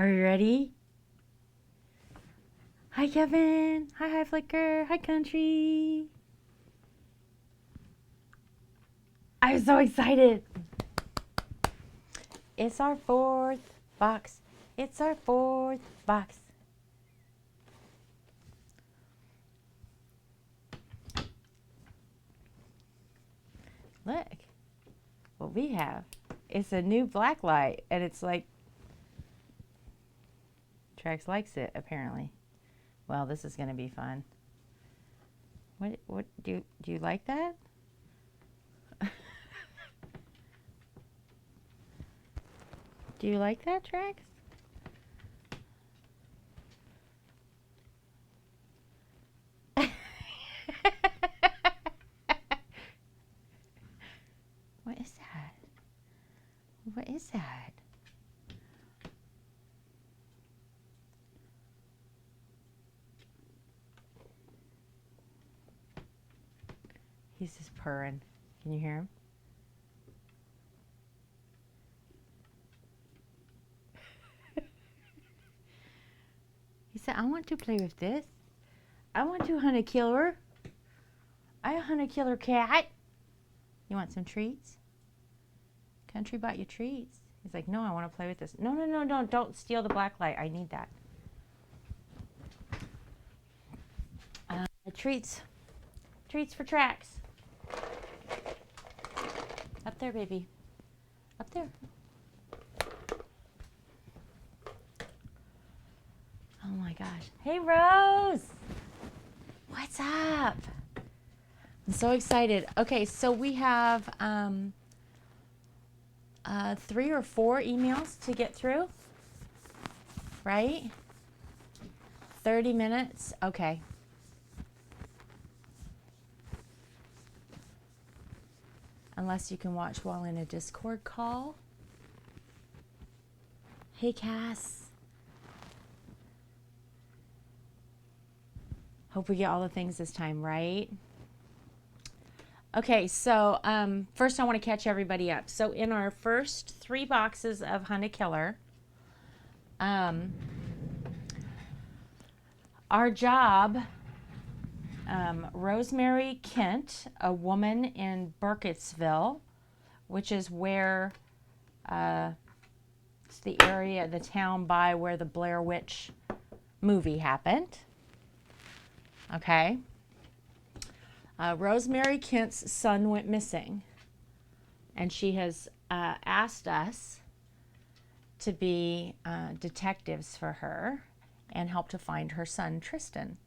Are you ready? Hi, Kevin. Hi, Flicker. Hi, Country. I'm so excited. It's our fourth box. It's our fourth box. Look what we have. It's a new black light, and it's like Trax likes it apparently. Well, this is gonna be fun. What do you like that? Do you like that, Trax? What is that? What is that? He's just purring. Can you hear him? He said, I want to play with this. I want to hunt a killer. I hunt a killer cat. You want some treats? Country bought you treats. He's like, no, I want to play with this. No, no, no, no, don't steal the black light. I need that. Treats. Treats for Trax. Up there, baby. Up there. Oh my gosh. Hey, Rose. What's up? I'm so excited. Okay, so we have 3 or 4 emails to get through, right? 30 minutes. Okay. Unless you can watch while in a Discord call. Hey, Cass. Hope we get all the things this time, right? Okay, so first I want to catch everybody up. So in our first 3 boxes of Hunt a Killer, our job, Rosemary Kent, a woman in Burkittsville, which is where it's the area, the town by where the Blair Witch movie happened. Okay. Rosemary Kent's son went missing, and she has asked us to be detectives for her and help to find her son, Tristan.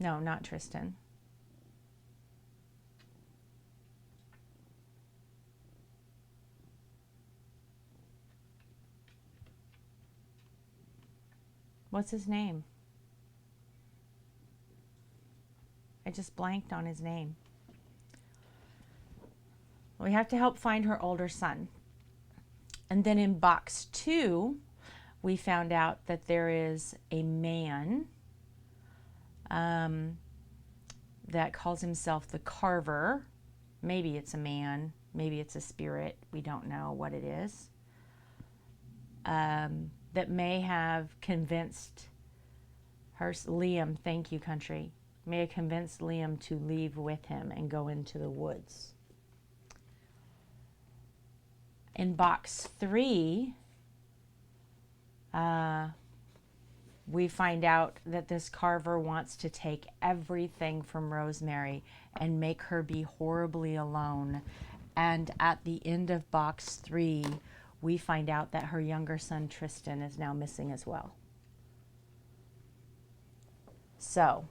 No, not Tristan. What's his name? I just blanked on his name. We have to help find her older son. And then in box 2, we found out that there is a man that calls himself the Carver. Maybe it's a man, maybe it's a spirit. We don't know what it is. That may have convinced her, Liam, thank you, Country, may have convinced Liam to leave with him and go into the woods. In box 3, we find out that this Carver wants to take everything from Rosemary and make her be horribly alone. And at the end of box 3, we find out that her younger son, Tristan, is now missing as well. So,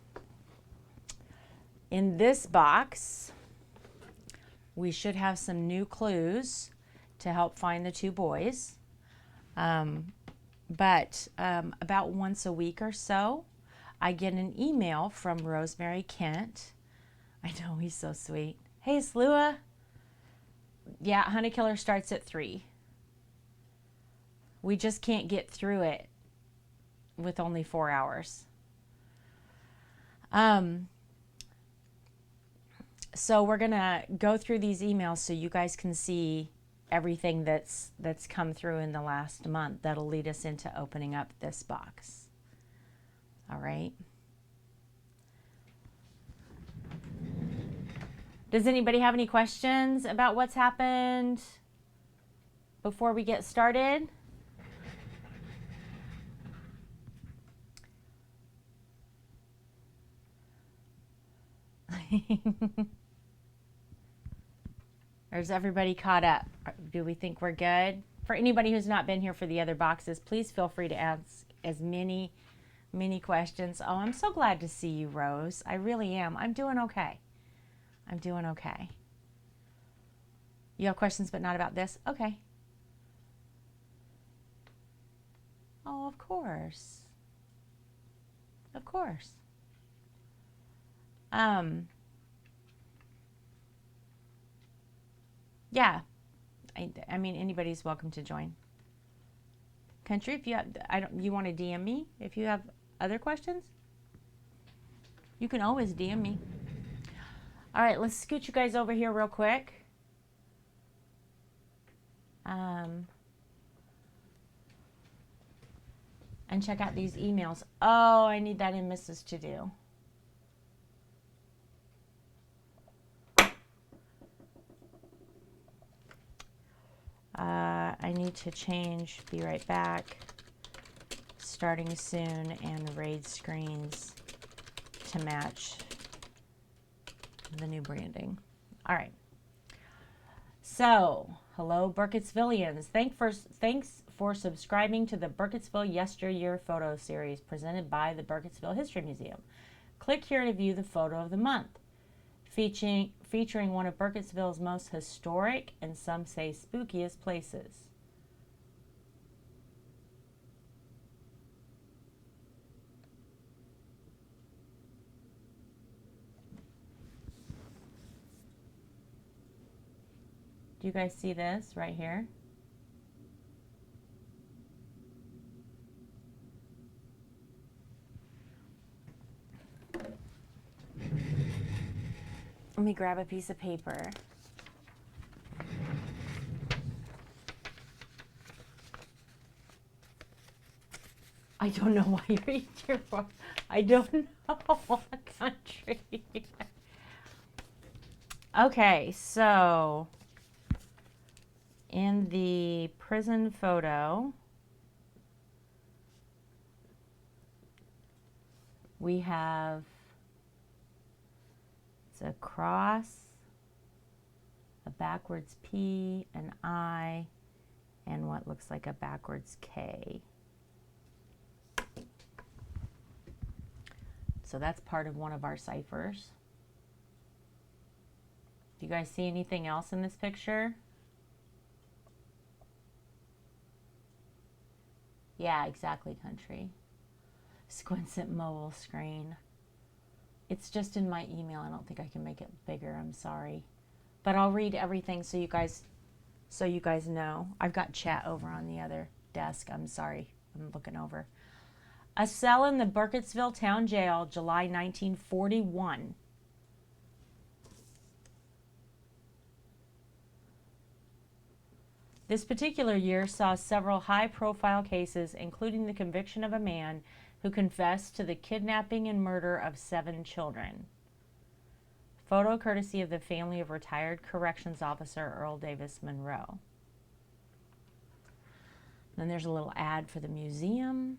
in this box, we should have some new clues to help find the 2 boys. But about once a week or so, I get an email from Rosemary Kent. I know, he's so sweet. Hey, Slua. Yeah, Hunt a Killer starts at 3. We just can't get through it with only 4 So we're gonna go through these emails so you guys can see everything that's come through in the last month. That'll lead us into opening up this box. All right. Does anybody have any questions about what's happened before we get started? Or is everybody caught up? Do we think we're good? For anybody who's not been here for the other boxes, please feel free to ask as many questions. Oh, I'm so glad to see you, Rose. I really am. I'm doing okay. I'm doing okay. You have questions but not about this? Okay. Oh, of course. Of course. Yeah. I mean, anybody's welcome to join. Country, if you have, you want to DM me if you have other questions? You can always DM me. All right, let's scoot you guys over here real quick. And check out these emails. Oh, I need that in Mrs. To Do. I need to change, be right back, starting soon, and raid screens to match the new branding. All right. So, hello, Burkittsvillians. Thanks for subscribing to the Burkittsville Yesteryear photo series presented by the Burkittsville History Museum. Click here to view the photo of the month, featuring one of Burkittsville's most historic and some say spookiest places. Do you guys see this right here? Let me grab a piece of paper. I don't know why you're eating your fork. I don't know. Country. Okay, so in the prison photo, we have, it's a cross, a backwards P, an I, and what looks like a backwards K. So that's part of one of our ciphers. Do you guys see anything else in this picture? Yeah, exactly, Country. Squinsent mobile screen. It's just in my email. I don't think I can make it bigger. I'm sorry. But I'll read everything so you guys know. I've got chat over on the other desk. I'm sorry. I'm looking over. A cell in the Burkittsville Town Jail, July 1941. This particular year saw several high-profile cases, including the conviction of a man who confessed to the kidnapping and murder of 7 children. Photo courtesy of the family of retired corrections officer Earl Davis Monroe. Then there's a little ad for the museum.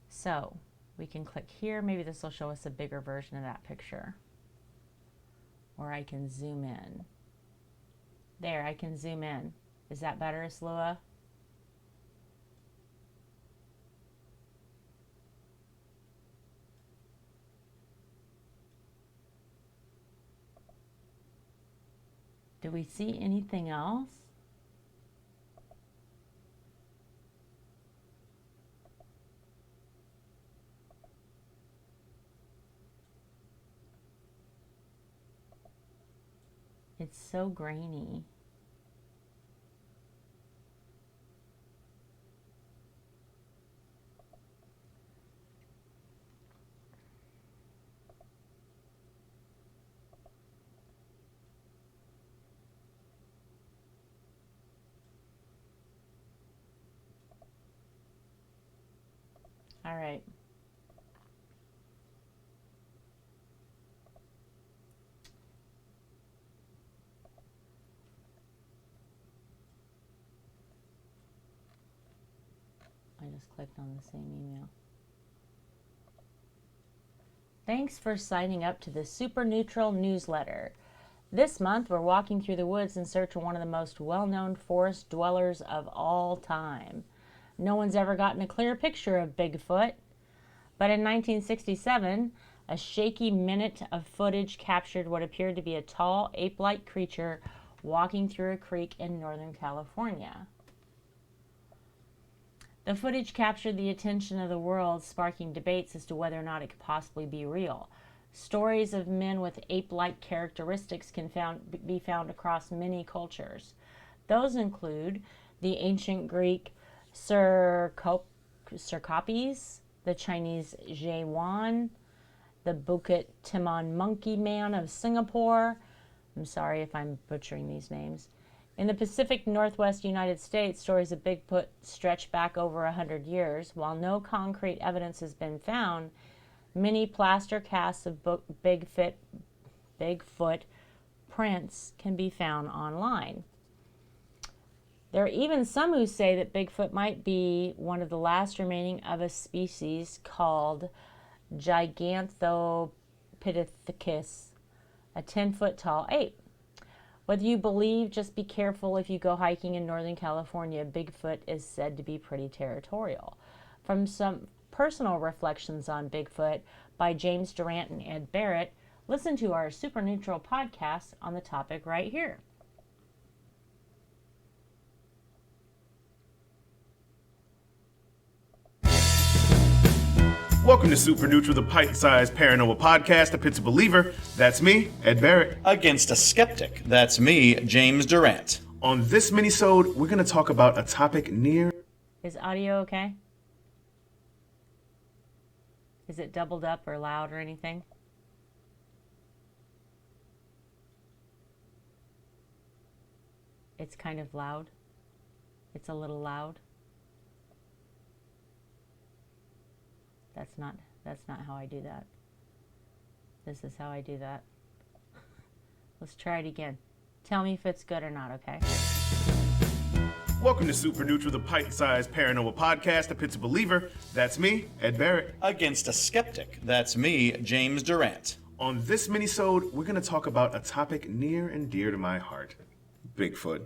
So we can click here. Maybe this will show us a bigger version of that picture. Or I can zoom in. There, I can zoom in. Is that better, Slua? Do we see anything else? It's so grainy. All right. I just clicked on the same email. Thanks for signing up to the Super Neutral newsletter. This month, we're walking through the woods in search of one of the most well-known forest dwellers of all time. No one's ever gotten a clear picture of Bigfoot, but in 1967, a shaky minute of footage captured what appeared to be a tall, ape-like creature walking through a creek in Northern California. The footage captured the attention of the world, sparking debates as to whether or not it could possibly be real. Stories of men with ape-like characteristics can be found across many cultures. Those include the ancient Greek Cercopes, the Chinese Zhewan, the Bukit Timon monkey man of Singapore. I'm sorry if I'm butchering these names. In the Pacific Northwest United States, stories of Bigfoot stretch back over 100 years. While no concrete evidence has been found, many plaster casts of Bigfoot prints can be found online. There are even some who say that Bigfoot might be one of the last remaining of a species called Gigantopithecus, a 10-foot tall ape. Whether you believe, just be careful if you go hiking in Northern California. Bigfoot is said to be pretty territorial. From some personal reflections on Bigfoot by James Durant and Ed Barrett, listen to our Super Neutral podcast on the topic right here. Welcome to Super Neutral, the pint-sized paranormal podcast, a pizza believer. That's me, Ed Barrett. Against a skeptic. That's me, James Durant. On this mini-sode, we're going to talk about a topic near... Is audio okay? Is it doubled up or loud or anything? It's kind of loud. It's a little loud. That's not how I do that. This is how I do that. Let's try it again. Tell me if it's good or not, okay? Welcome to Super Neutral, the pint-sized paranormal podcast, a pizza believer. That's me, Ed Barrett. Against a skeptic. That's me, James Durant. On this mini-sode, we're going to talk about a topic near and dear to my heart. Bigfoot.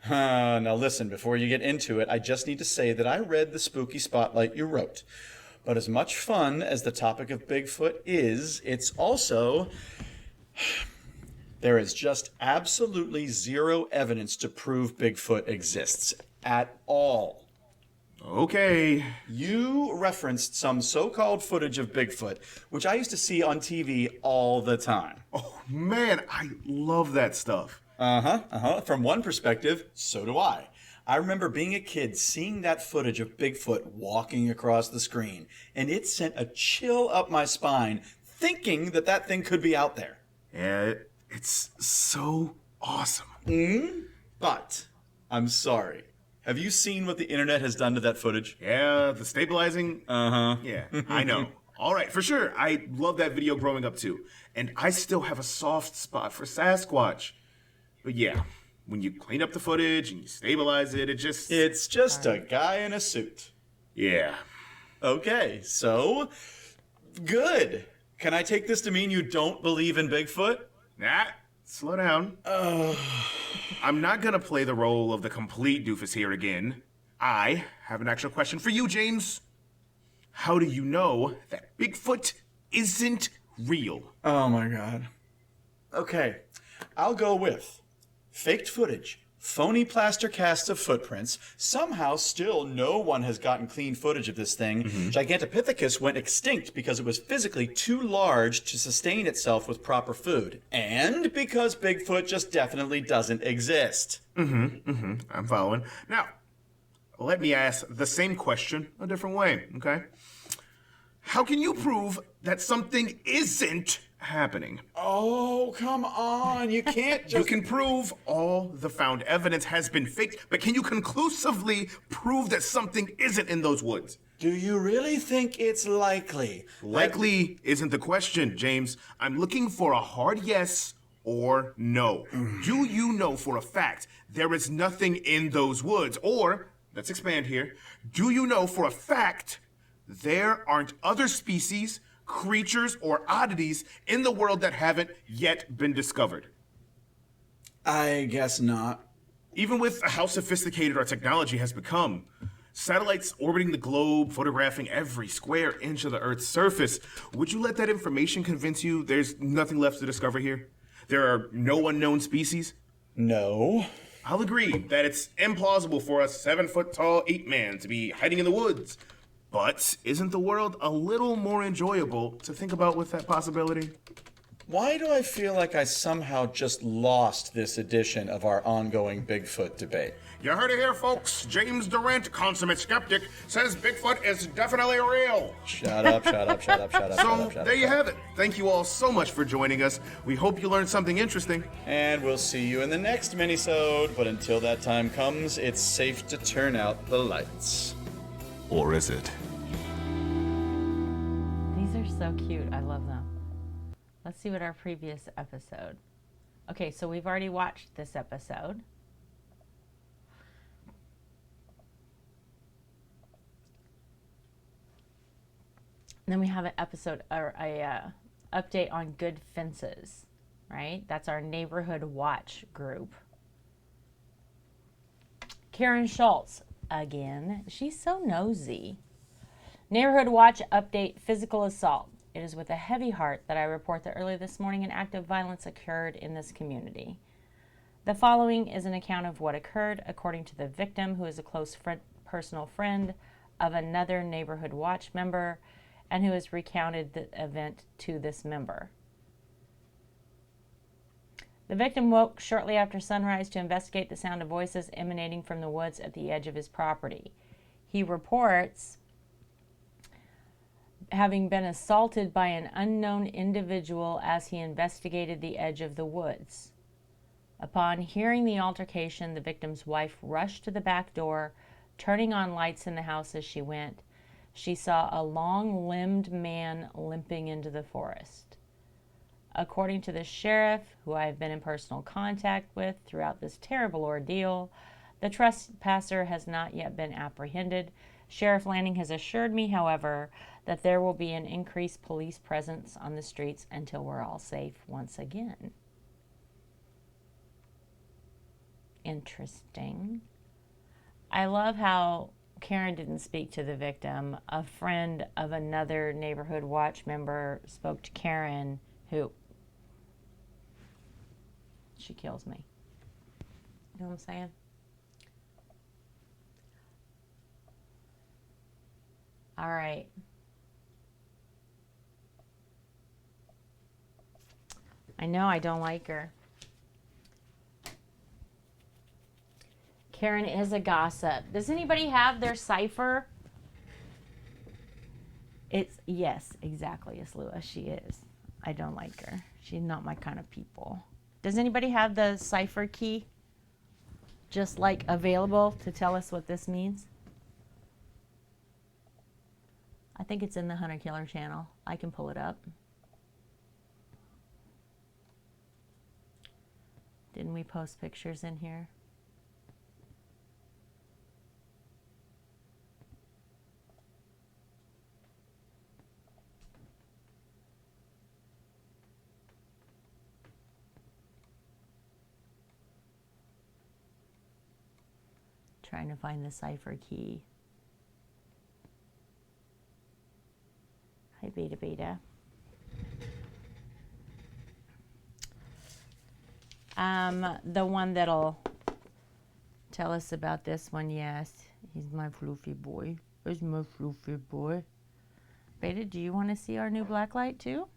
Now listen, before you get into it, I just need to say that I read the spooky spotlight you wrote. But as much fun as the topic of Bigfoot is, it's also... There is just absolutely zero evidence to prove Bigfoot exists at all. Okay. You referenced some so-called footage of Bigfoot, which I used to see on TV all the time. Oh, man, I love that stuff. From one perspective, so do I. I remember being a kid seeing that footage of Bigfoot walking across the screen, and it sent a chill up my spine thinking that that thing could be out there. Yeah, it's so awesome. But I'm sorry. Have you seen what the internet has done to that footage? Yeah, the stabilizing? Yeah, I know. All right, for sure. I loved that video growing up too. And I still have a soft spot for Sasquatch. But yeah, when you clean up the footage and you stabilize it, It's just a guy in a suit. Yeah. Okay, so... Good. Can I take this to mean you don't believe in Bigfoot? Nah, slow down. I'm not gonna play the role of the complete doofus here again. I have an actual question for you, James. How do you know that Bigfoot isn't real? Oh my god. Okay, I'll go with faked footage, phony plaster casts of footprints. Somehow still no one has gotten clean footage of this thing. Gigantopithecus went extinct because it was physically too large to sustain itself with proper food. And because Bigfoot just definitely doesn't exist. I'm following. Now, let me ask the same question a different way, okay? How can you prove that something isn't happening? Oh, come on. You can't just... You can prove all the found evidence has been faked, but can you conclusively prove that something isn't in those woods? Do you really think it's likely? Likely isn't the question, James. I'm looking for a hard yes or no. Do you know for a fact there is nothing in those woods? Or, let's expand here, do you know for a fact there aren't other species, creatures, or oddities in the world that haven't yet been discovered? I guess not. Even with how sophisticated our technology has become, satellites orbiting the globe, photographing every square inch of the Earth's surface, would you let that information convince you there's nothing left to discover here? There are no unknown species? No. I'll agree that it's implausible for a 7-foot-tall ape-man to be hiding in the woods. But isn't the world a little more enjoyable to think about with that possibility? Why do I feel like I somehow just lost this edition of our ongoing Bigfoot debate? You heard it here, folks. James Durant, consummate skeptic, says Bigfoot is definitely real. Shut up, shut up, shut up, shut up, So, shut up, shut up. there you have it. Thank you all so much for joining us. We hope you learned something interesting. And we'll see you in the next minisode, but until that time comes, it's safe to turn out the lights. Or is it? These are so cute. I love them. Let's see what our previous episode. Okay, so we've already watched this episode. Then we have an episode or a update on Good Fences, right? That's our neighborhood watch group. Karen Schultz again. She's so nosy. Neighborhood watch update: physical assault. It is with a heavy heart that I report that early this morning an act of violence occurred in this community. The following is an account of what occurred according to the victim, who is a close personal friend of another neighborhood watch member and who has recounted the event to this member. The victim woke shortly after sunrise to investigate the sound of voices emanating from the woods at the edge of his property. He reports having been assaulted by an unknown individual as he investigated the edge of the woods. Upon hearing the altercation, the victim's wife rushed to the back door, turning on lights in the house as she went. She saw a long-limbed man limping into the forest. According to the sheriff, who I have been in personal contact with throughout this terrible ordeal, the trespasser has not yet been apprehended. Sheriff Lanning has assured me, however, that there will be an increased police presence on the streets until we're all safe once again. Interesting. I love how Karen didn't speak to the victim. A friend of another neighborhood watch member spoke to Karen, who... she kills me. You know what I'm saying? All right. I know I don't like her. Karen is a gossip. Does anybody have their cipher? It's, yes, exactly, as Lewis. She is. I don't like her. She's not my kind of people. Does anybody have the cipher key just like available to tell us what this means? I think it's in the Hunter Killer channel. I can pull it up. Didn't we post pictures in here? Trying to find the cipher key. Hi, Beta Beta. The one that'll tell us about this one, yes. He's my floofy boy. Where's my floofy boy? Beta, do you want to see our new blacklight too?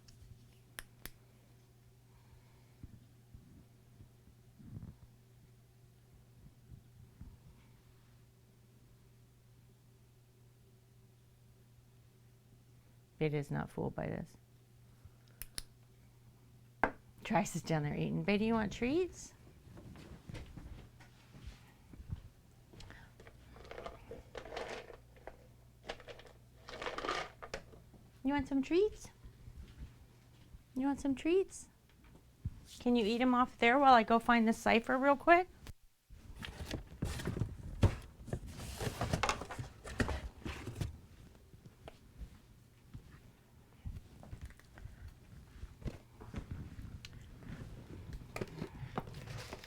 Beta is not fooled by this. Trice is down there eating. Beta, you want treats? You want some treats? You want some treats? Can you eat them off there while I go find the cipher real quick?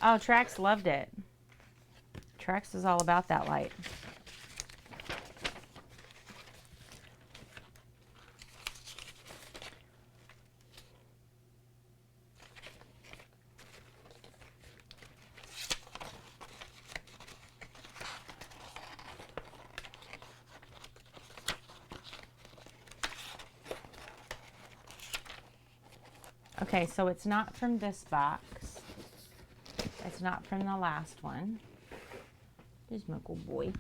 Oh, Trax loved it. Trax is all about that light. Okay, so it's not from this box. It's not from the last one. There's my good boy.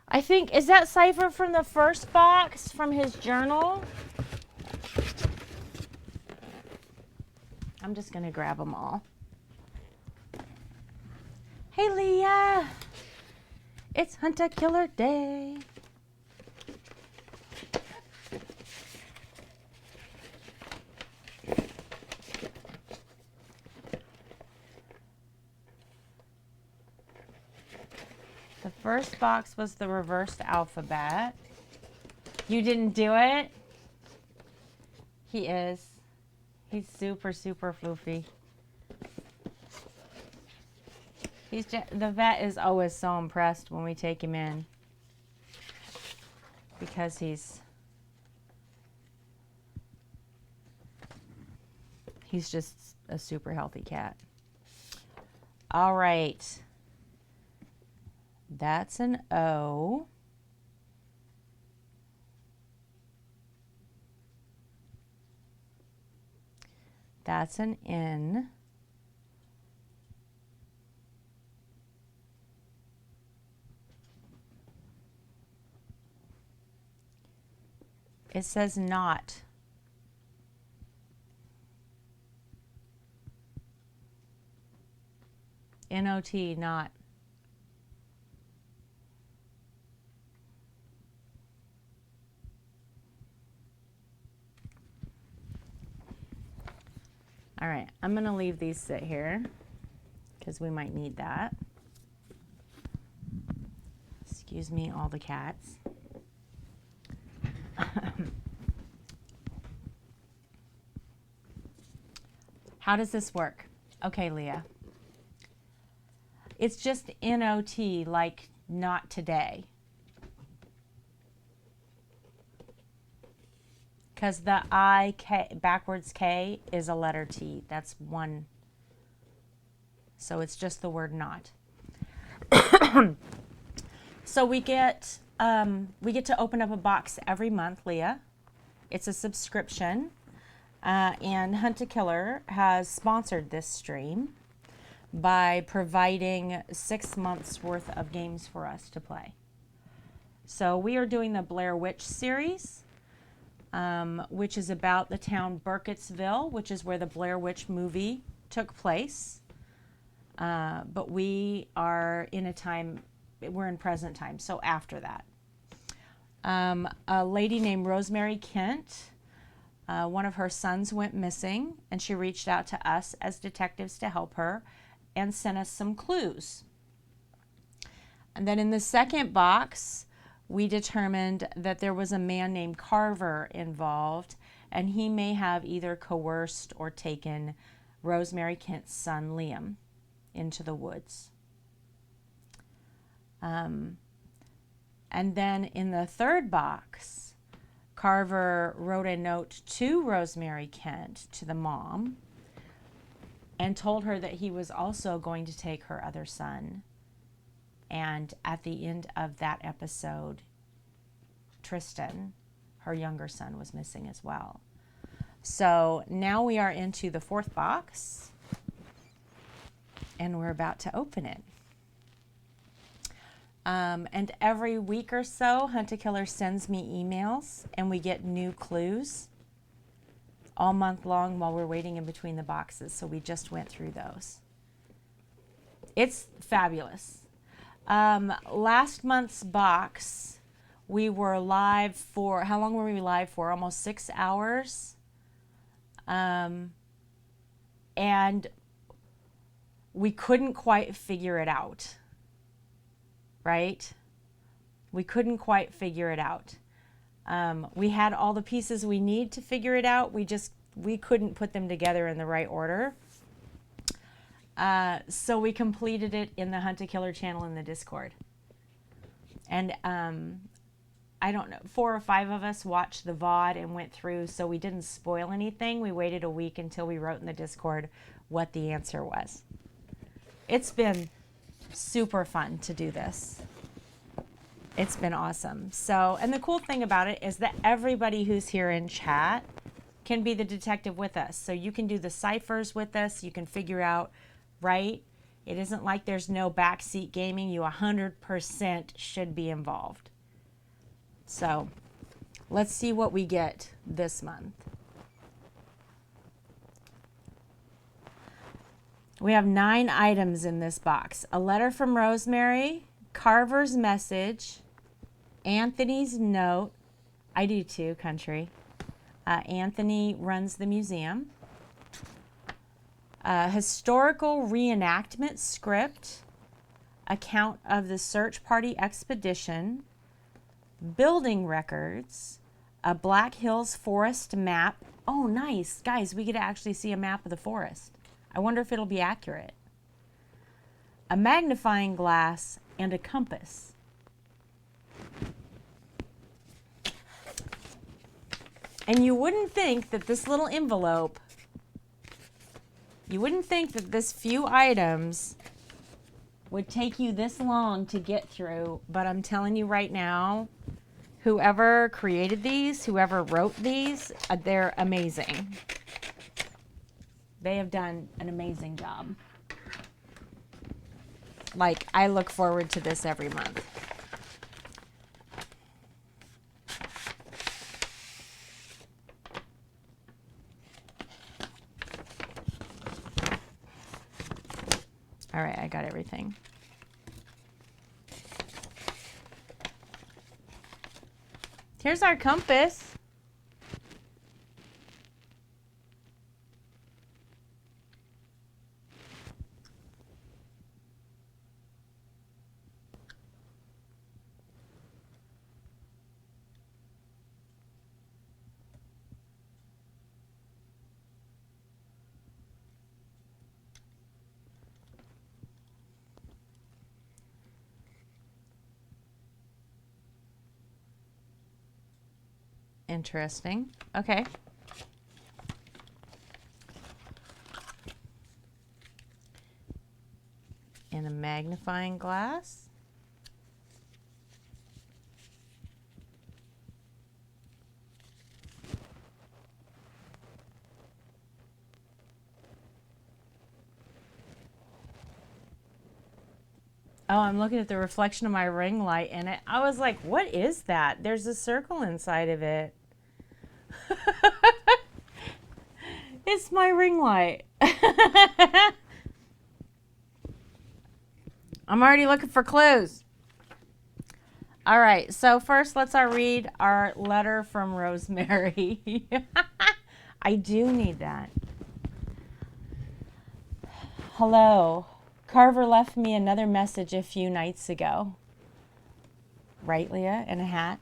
I think, is that cipher from the first box from his journal? I'm just going to grab them all. Hey, Leah. It's Hunter Killer Day. The first box was the reversed alphabet. You didn't do it? He is. He's super, super floofy. The vet is always so impressed when we take him in. Because he's just a super healthy cat. All right. That's an O. That's an N. It says not. N-O-T, not. All right, I'm gonna leave these sit here because we might need that. Excuse me, all the cats. How does this work? Okay, Leah. It's just N-O-T, like not today. Because the I-K, backwards K, is a letter T. That's one. So it's just the word not. So we get to open up a box every month, Leah. It's a subscription. And Hunt a Killer has sponsored this stream by providing 6 months worth of games for us to play. So we are doing the Blair Witch series. Which is about the town Burkittsville, which is where the Blair Witch movie took place. But we are we're in present time, so after that. A lady named Rosemary Kent, one of her sons went missing, and she reached out to us as detectives to help her and sent us some clues. And then in the second box, we determined that there was a man named Carver involved, and he may have either coerced or taken Rosemary Kent's son, Liam, into the woods. And then in the third box, Carver wrote a note to Rosemary Kent, to the mom, and told her that he was also going to take her other son. And at the end of that episode, Tristan, her younger son, was missing as well. So now we are into the fourth box, and we're about to open it. And every week or so, Hunt a Killer sends me emails, and we get new clues all month long while we're waiting in between the boxes. So we just went through those. It's fabulous. Last month's box We were live for, how long were we live for? Almost 6 hours. And we couldn't quite figure it out, right? We couldn't quite figure it out. We had all the pieces we need to figure it out. We couldn't put them together in the right order. So we completed it in the Hunt a Killer channel in the Discord. And I don't know, 4 or 5 of us watched the VOD and went through, so we didn't spoil anything. We waited a week until we wrote in the Discord what the answer was. It's been super fun to do this. It's been awesome. So, and the cool thing about it is that everybody who's here in chat can be the detective with us. So you can do the ciphers with us. You can figure out, right? It isn't like there's no backseat gaming. You 100% should be involved. So let's see what we get this month. We have 9 items in this box. A letter from Rosemary, Carver's message, Anthony's note. I do too, country. Anthony runs the museum. Historical reenactment script, account of the search party expedition, building records, a Black Hills forest map. Oh, nice. Guys, we get to actually see a map of the forest. I wonder if it'll be accurate. A magnifying glass and a compass. And you wouldn't think that this little envelope, you wouldn't think that this few items would take you this long to get through, but I'm telling you right now, whoever created these, whoever wrote these, they're amazing. They have done an amazing job. Like, I look forward to this every month. All right, I got everything. Here's our compass. Interesting. Okay. And a magnifying glass. Oh, I'm looking at the reflection of my ring light in it. I was like, what is that? There's a circle inside of it. It's my ring light. I'm already looking for clues. All right, so first let's read our letter from Rosemary. I do need that. Hello. Carver left me another message a few nights ago. Right, Leah, in a hat?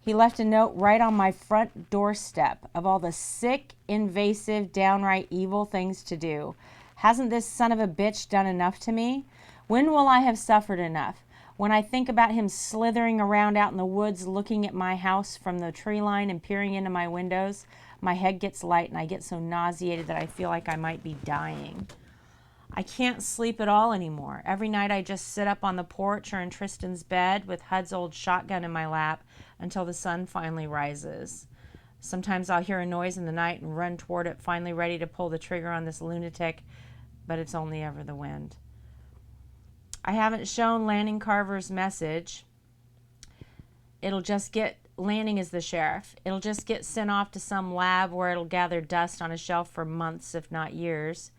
He left a note right on my front doorstep of all the sick, invasive, downright evil things to do. Hasn't this son of a bitch done enough to me? When will I have suffered enough? When I think about him slithering around out in the woods looking at my house from the tree line and peering into my windows, my head gets light and I get so nauseated that I feel like I might be dying. I can't sleep at all anymore. Every night I just sit up on the porch or in Tristan's bed with Hud's old shotgun in my lap until the sun finally rises. Sometimes I'll hear a noise in the night and run toward it, finally ready to pull the trigger on this lunatic, but it's only ever the wind. I haven't shown Lanning Carver's message. Lanning is the sheriff. It'll just get sent off to some lab where it'll gather dust on a shelf for months, if not years.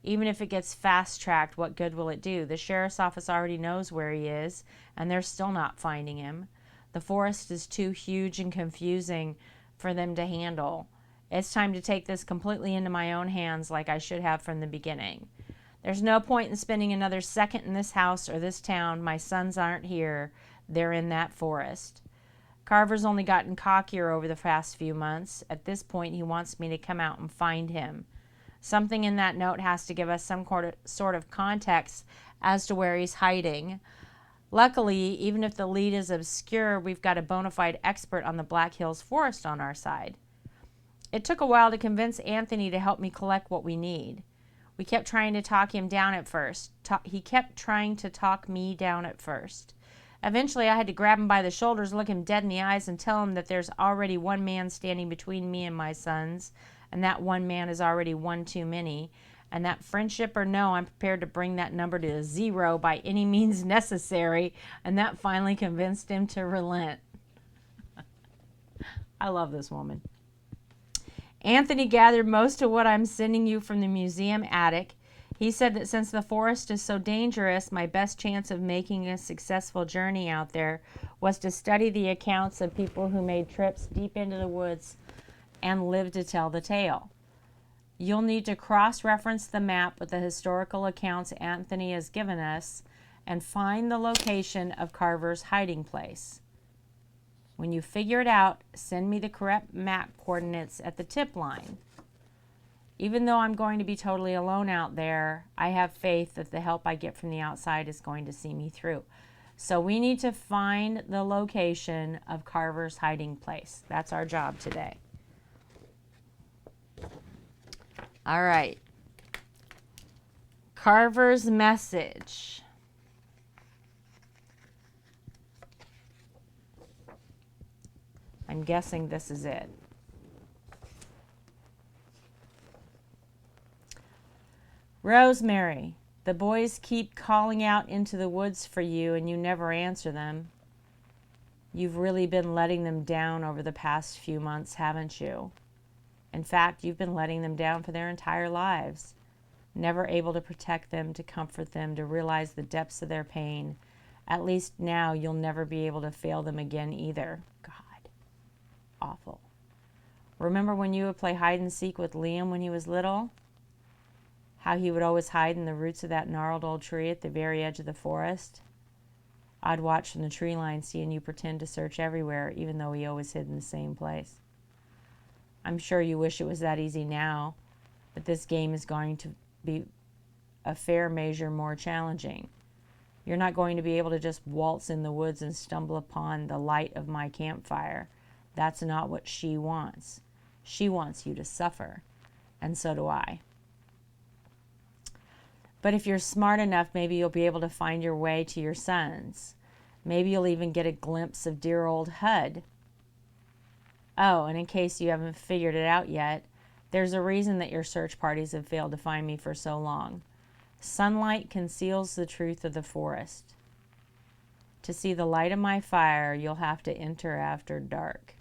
Even if it gets fast-tracked, what good will it do? The sheriff's office already knows where he is, and they're still not finding him. The forest is too huge and confusing for them to handle. It's time to take this completely into my own hands like I should have from the beginning. There's no point in spending another second in this house or this town. My sons aren't here. They're in that forest. Carver's only gotten cockier over the past few months. At this point, he wants me to come out and find him. Something in that note has to give us some sort of context as to where he's hiding. Luckily, even if the lead is obscure, we've got a bona fide expert on the Black Hills Forest on our side. It took a while to convince Anthony to help me collect what we need. We kept trying to talk him down at first. He kept trying to talk me down at first. Eventually, I had to grab him by the shoulders, look him dead in the eyes, and tell him that there's already one man standing between me and my sons, and that one man is already one too many, and that friendship or no, I'm prepared to bring that number to 0 by any means necessary, and that finally convinced him to relent. I love this woman. Anthony gathered most of what I'm sending you from the museum attic. He said that since the forest is so dangerous, my best chance of making a successful journey out there was to study the accounts of people who made trips deep into the woods and lived to tell the tale. You'll need to cross-reference the map with the historical accounts Anthony has given us and find the location of Carver's hiding place. When you figure it out, send me the correct map coordinates at the tip line. Even though I'm going to be totally alone out there, I have faith that the help I get from the outside is going to see me through. So we need to find the location of Carver's hiding place. That's our job today. All right. Carver's message. I'm guessing this is it. Rosemary, the boys keep calling out into the woods for you and you never answer them. You've really been letting them down over the past few months, haven't you? In fact, you've been letting them down for their entire lives, never able to protect them, to comfort them, to realize the depths of their pain. At least now you'll never be able to fail them again either. God, awful. Remember when you would play hide and seek with Liam when he was little? How he would always hide in the roots of that gnarled old tree at the very edge of the forest? I'd watch from the tree line seeing you pretend to search everywhere, even though he always hid in the same place. I'm sure you wish it was that easy now, but this game is going to be a fair measure more challenging. You're not going to be able to just waltz in the woods and stumble upon the light of my campfire. That's not what she wants. She wants you to suffer, and so do I. But if you're smart enough, maybe you'll be able to find your way to your sons. Maybe you'll even get a glimpse of dear old Hud. Oh, and in case you haven't figured it out yet, there's a reason that your search parties have failed to find me for so long. Sunlight conceals the truth of the forest. To see the light of my fire, you'll have to enter after dark.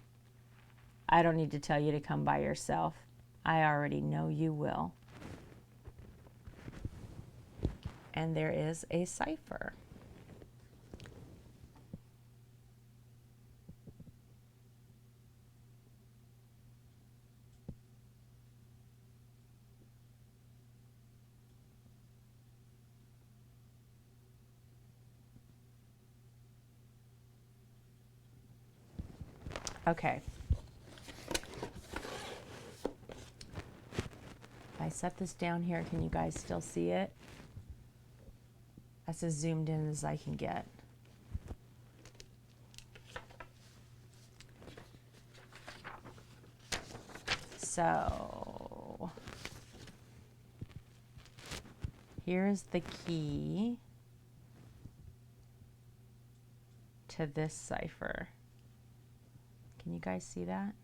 I don't need to tell you to come by yourself. I already know you will. And there is a cipher. Okay. If I set this down here, can you guys still see it? That's as zoomed in as I can get. So here's the key to this cipher. Can you guys see that?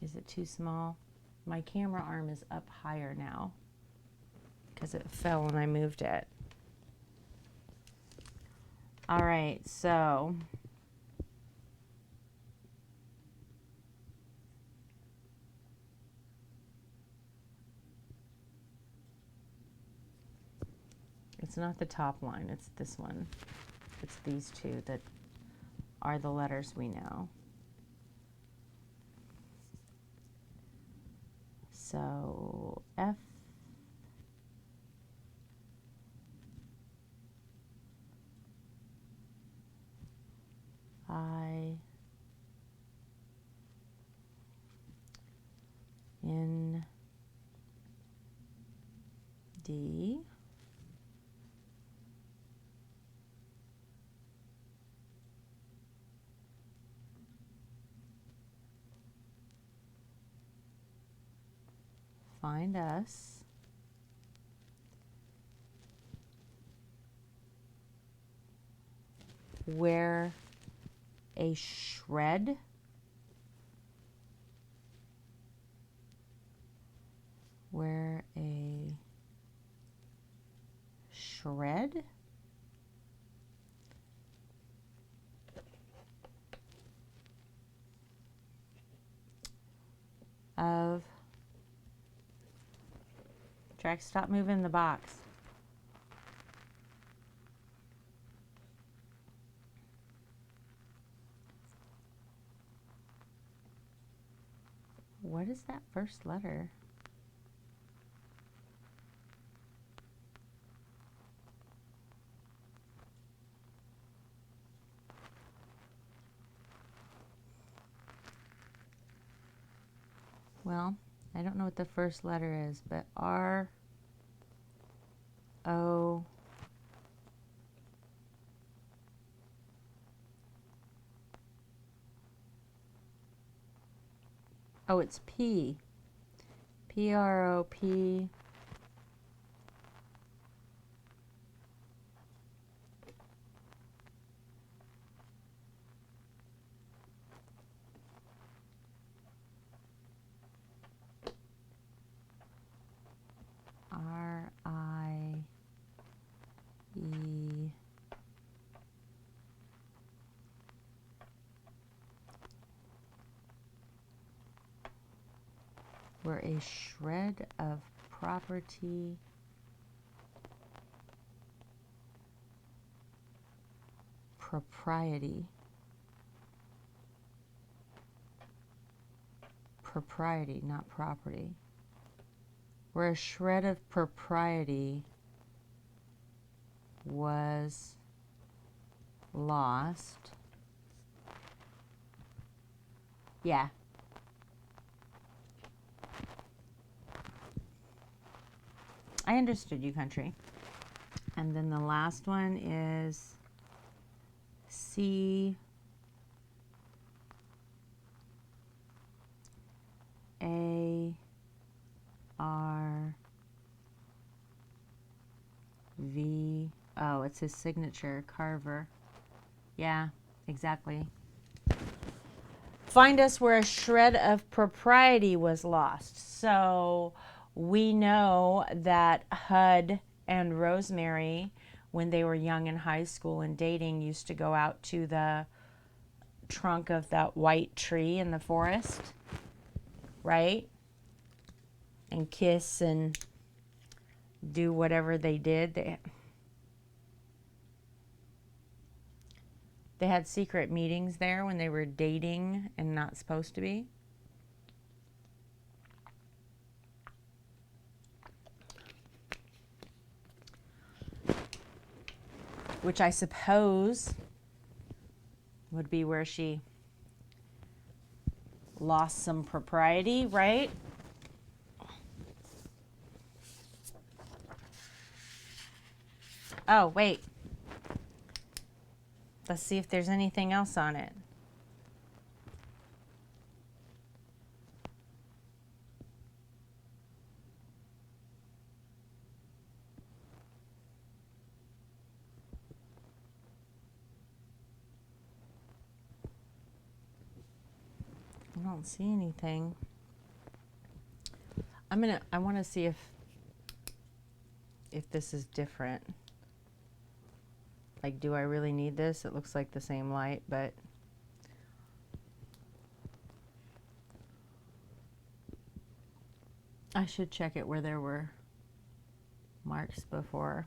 Is it too small? My camera arm is up higher now because it fell when I moved it. All right, so It's not the top line, it's this one. It's these two that are the letters we know. So F, I, N, D, find us. Where a shred of Drax, stop moving the box. What is that first letter? Well, I don't know what the first letter is, but R, O, oh, it's P. P-R-O-P. R-I-E. Where a shred of property propriety not property, where a shred of propriety was lost. Yeah. I understood you, country. And then the last one is C, A, R, V. Oh, it's his signature, Carver. Yeah, exactly. Find us where a shred of propriety was lost. So we know that Hud and Rosemary, when they were young in high school and dating, used to go out to the trunk of that white tree in the forest, right? And kiss and do whatever they did. They had secret meetings there when they were dating and not supposed to be. Which I suppose would be where she lost some propriety, right? Oh, wait. Let's see if there's anything else on it. I don't see anything. I want to see if this is different. Like, do I really need this? It looks like the same light, but I should check it where there were marks before.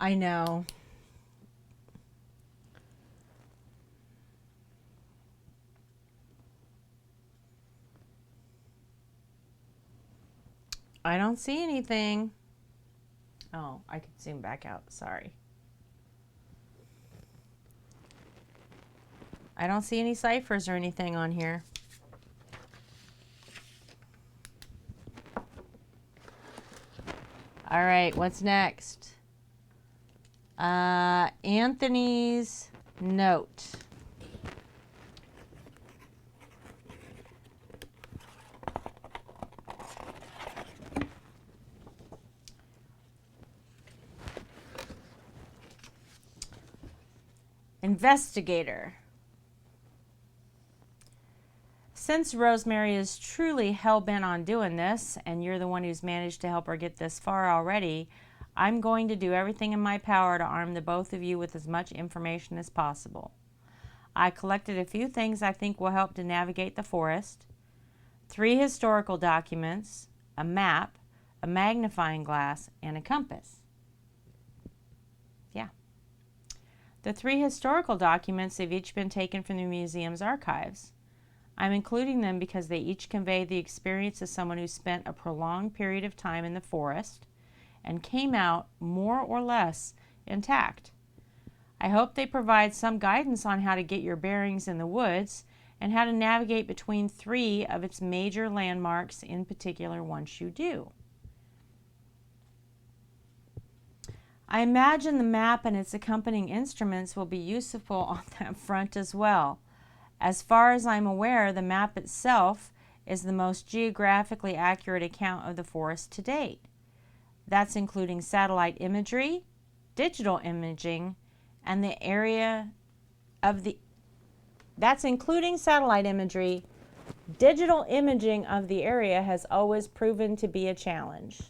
I know. I don't see anything. Oh, I could zoom back out. Sorry. I don't see any ciphers or anything on here. All right, what's next? Anthony's note. Investigator. Since Rosemary is truly hell-bent on doing this, and you're the one who's managed to help her get this far already, I'm going to do everything in my power to arm the both of you with as much information as possible. I collected a few things I think will help to navigate the forest: 3 historical documents, a map, a magnifying glass, and a compass. Yeah. The 3 historical documents have each been taken from the museum's archives. I'm including them because they each convey the experience of someone who spent a prolonged period of time in the forest and came out more or less intact. I hope they provide some guidance on how to get your bearings in the woods and how to navigate between 3 of its major landmarks in particular once you do. I imagine the map and its accompanying instruments will be useful on that front as well. As far as I'm aware, the map itself is the most geographically accurate account of the forest to date. That's including satellite imagery, digital imaging, and the area of the That's including satellite imagery. Digital imaging of the area has always proven to be a challenge.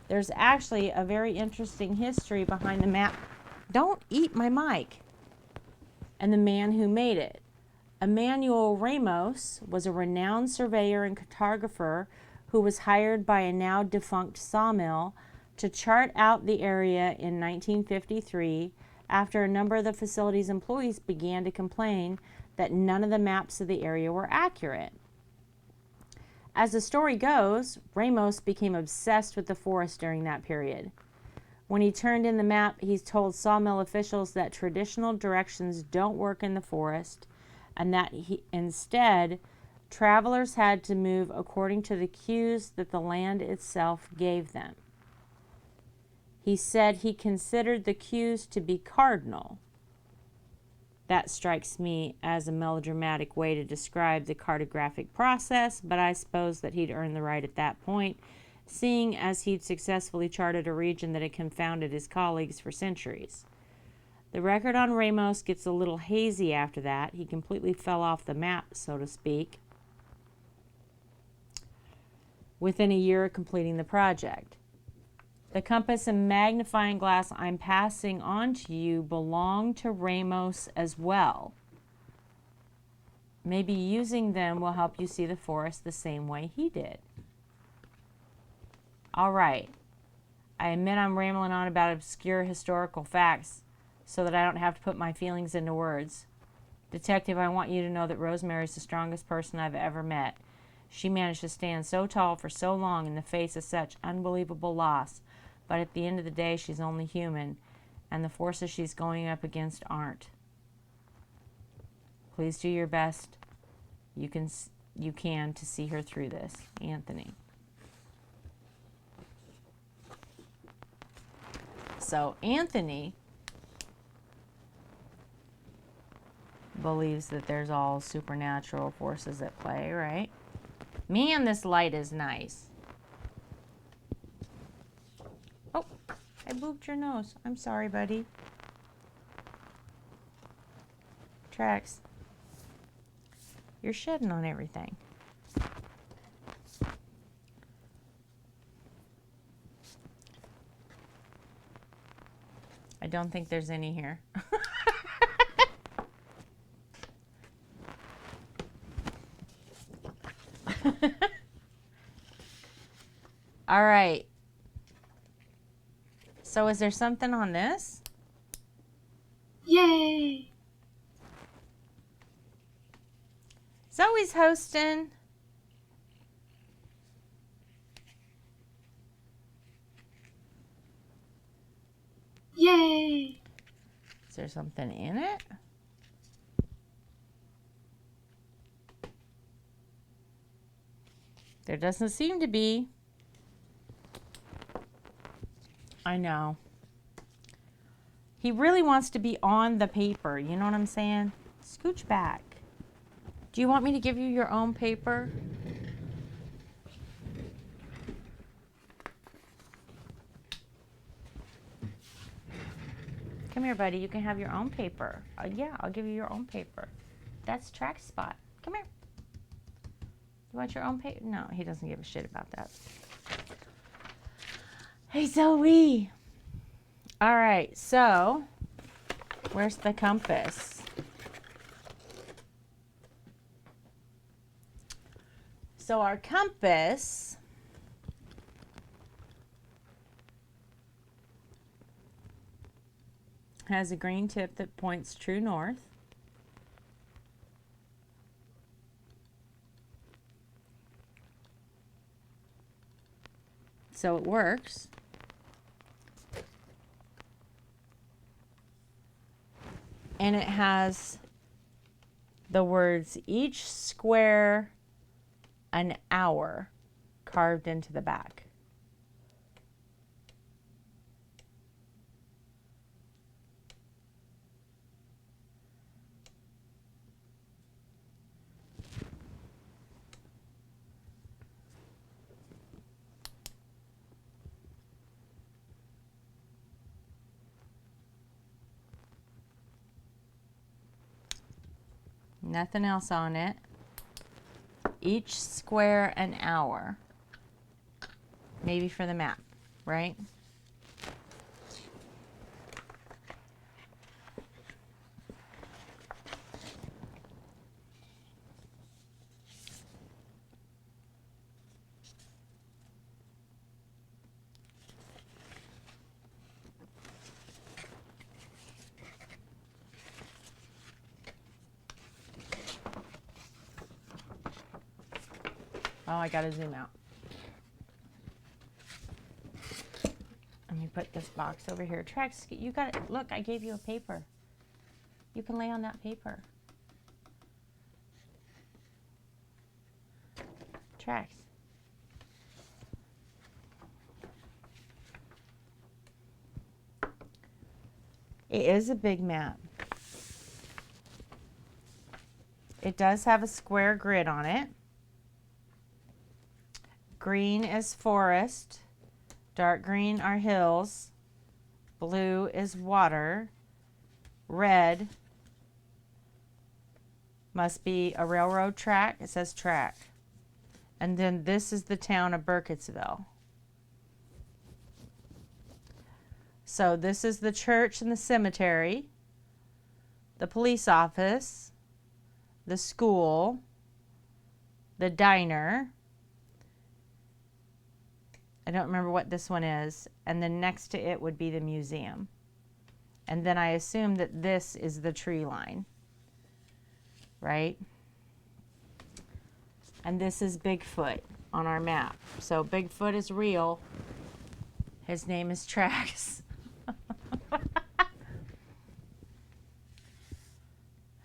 There's actually a very interesting history behind the map. Don't eat my mic. And the man who made it. Emmanuel Ramos was a renowned surveyor and cartographer who was hired by a now defunct sawmill to chart out the area in 1953 after a number of the facility's employees began to complain that none of the maps of the area were accurate. As the story goes, Ramos became obsessed with the forest during that period. When he turned in the map, he told sawmill officials that traditional directions don't work in the forest, and that instead, travelers had to move according to the cues that the land itself gave them. He said he considered the cues to be cardinal. That strikes me as a melodramatic way to describe the cartographic process, but I suppose that he'd earned the right at that point, seeing as he'd successfully charted a region that had confounded his colleagues for centuries. The record on Ramos gets a little hazy after that. He completely fell off the map, so to speak, within a year of completing the project. The compass and magnifying glass I'm passing on to you belong to Ramos as well. Maybe using them will help you see the forest the same way he did. All right. I admit I'm rambling on about obscure historical facts so that I don't have to put my feelings into words. Detective, I want you to know that Rosemary's the strongest person I've ever met. She managed to stand so tall for so long in the face of such unbelievable loss. But at the end of the day, she's only human, and the forces she's going up against aren't. Please do your best you can to see her through this. Anthony. So Anthony believes that there's all supernatural forces at play, right? Man, this light is nice. Oh, I booped your nose. I'm sorry, buddy. Trax, you're shedding on everything. I don't think there's any here. All right. So is there something on this? Yay! Zoe's hosting. Yay! Is there something in it? There doesn't seem to be. I know. He really wants to be on the paper. You know what I'm saying? Scooch back. Do you want me to give you your own paper? Come here, buddy. You can have your own paper. Yeah, I'll give you your own paper. That's track spot. Come here. You want your own paper? No, he doesn't give a shit about that. Hey, Zoe. All right, so where's the compass? So our compass has a green tip that points true north. So it works. And it has the words each square an hour carved into the back. Nothing else on it. Each square an hour. Maybe for the map, right? Oh, I gotta zoom out. Let me put this box over here. Trax, you got it. Look, I gave you a paper. You can lay on that paper. Trax. It is a big map. It does have a square grid on it. Green is forest, dark green are hills, blue is water, red must be a railroad track. It says track. And then this is the town of Burkittsville. So this is the church and the cemetery, the police office, the school, the diner. I don't remember what this one is. And then next to it would be the museum. And then I assume that this is the tree line, right? And this is Bigfoot on our map. So Bigfoot is real. His name is Trax.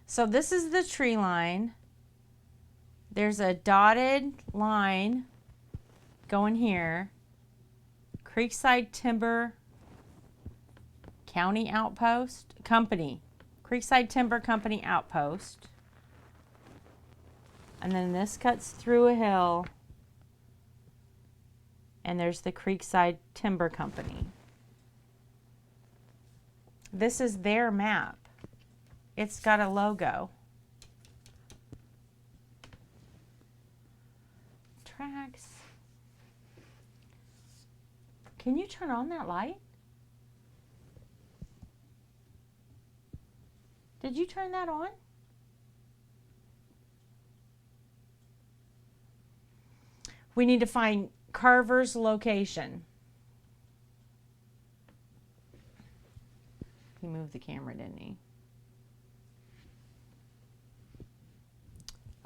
So this is the tree line. There's a dotted line going here. Creekside Timber County Outpost Company. Creekside Timber Company Outpost. And then this cuts through a hill. And there's the Creekside Timber Company. This is their map. It's got a logo. Trax. Can you turn on that light? Did you turn that on? We need to find Carver's location. He moved the camera, didn't he?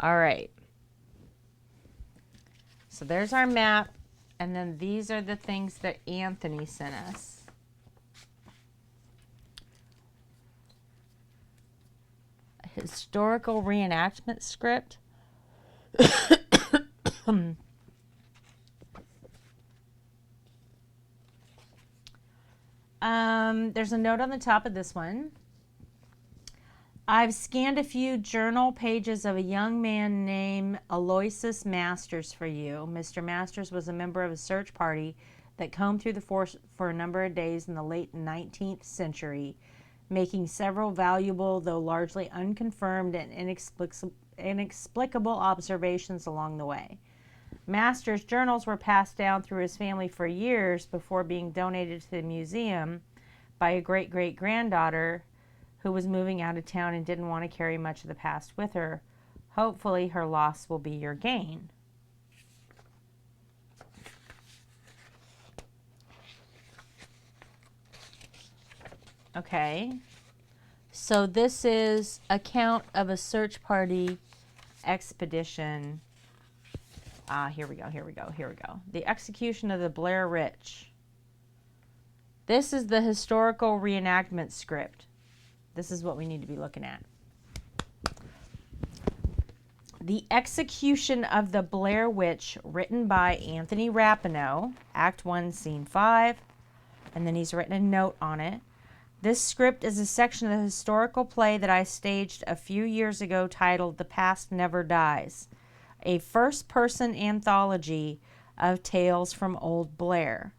All right. So there's our map. And then these are the things that Anthony sent us. A historical reenactment script. There's a note on the top of this one. I've scanned a few journal pages of a young man named Aloysius Masters for you. Mr. Masters was a member of a search party that combed through the forest for a number of days in the late 19th century, making several valuable, though largely unconfirmed and inexplicable observations along the way. Masters' journals were passed down through his family for years before being donated to the museum by a great-great-granddaughter who was moving out of town and didn't want to carry much of the past with her. Hopefully her loss will be your gain. Okay. So this is account of a search party expedition. Here we go. The execution of the Blair Witch. This is the historical reenactment script. This is what we need to be looking at. The Execution of the Blair Witch, written by Anthony Rapinoe, Act 1, Scene 5, and then he's written a note on it. This script is a section of the historical play that I staged a few years ago titled The Past Never Dies, a first-person anthology of tales from Old Blair.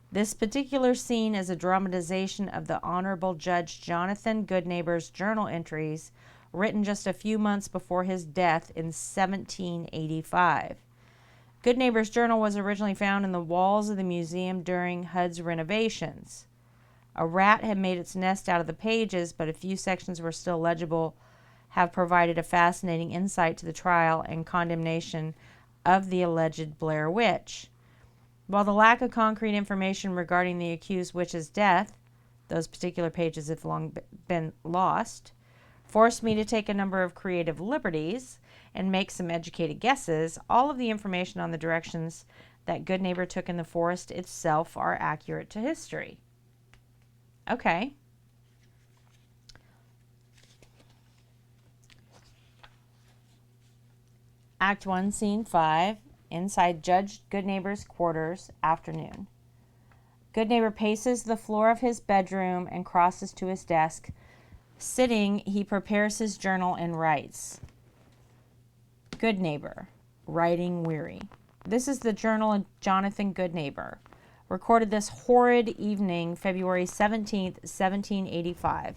This particular scene is a dramatization of the Honorable Judge Jonathan Goodneighbor's journal entries written just a few months before his death in 1785. Goodneighbor's journal was originally found in the walls of the museum during HUD's renovations. A rat had made its nest out of the pages, but a few sections were still legible, have provided a fascinating insight to the trial and condemnation of the alleged Blair Witch. While the lack of concrete information regarding the accused witch's death, those particular pages have long been lost, forced me to take a number of creative liberties and make some educated guesses, all of the information on the directions that Goodneighbor took in the forest itself are accurate to history. Okay. Act 1, Scene 5, inside Judge Goodneighbor's quarters, afternoon. Goodneighbor paces the floor of his bedroom and crosses to his desk. Sitting, he prepares his journal and writes. Goodneighbor, writing weary. This is the journal of Jonathan Goodneighbor. Recorded this horrid evening, February 17th, 1785.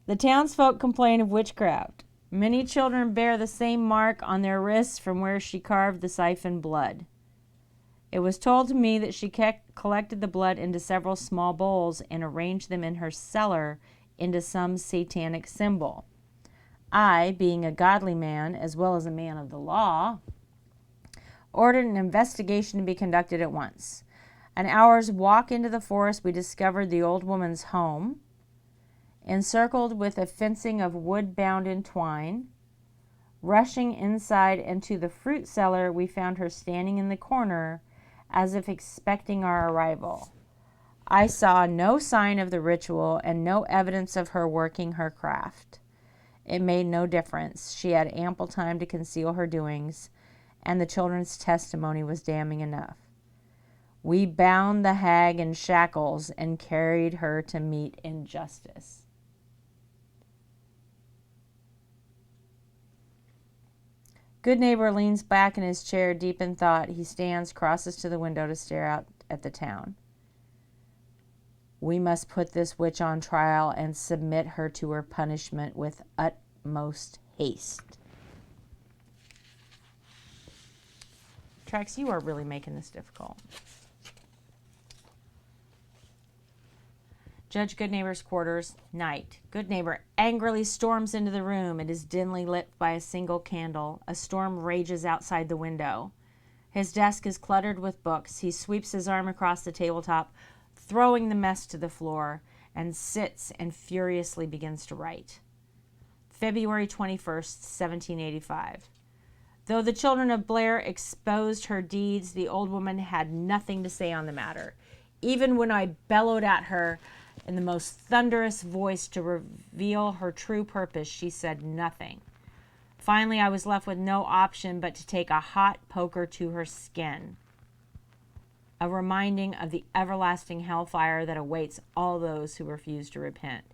The townsfolk complain of witchcraft. Many children bear the same mark on their wrists from where she carved the siphon blood. It was told to me that she collected the blood into several small bowls and arranged them in her cellar into some satanic symbol. I, being a godly man as well as a man of the law, ordered an investigation to be conducted at once. An hour's walk into the forest, we discovered the old woman's home, encircled with a fencing of wood bound in twine. Rushing inside into the fruit cellar, we found her standing in the corner as if expecting our arrival. I saw no sign of the ritual and no evidence of her working her craft. It made no difference. She had ample time to conceal her doings, and the children's testimony was damning enough. We bound the hag in shackles and carried her to meet injustice. Goodneighbor leans back in his chair, deep in thought. He stands, crosses to the window to stare out at the town. We must put this witch on trial and submit her to her punishment with utmost haste. Trax, you are really making this difficult. Judge Goodneighbor's quarters, night. Goodneighbor angrily storms into the room. It is dimly lit by a single candle. A storm rages outside the window. His desk is cluttered with books. He sweeps his arm across the tabletop, throwing the mess to the floor, and sits and furiously begins to write. February 21st, 1785. Though the children of Blair exposed her deeds, the old woman had nothing to say on the matter. Even when I bellowed at her in the most thunderous voice to reveal her true purpose, she said nothing. Finally, I was left with no option but to take a hot poker to her skin, a reminding of the everlasting hellfire that awaits all those who refuse to repent.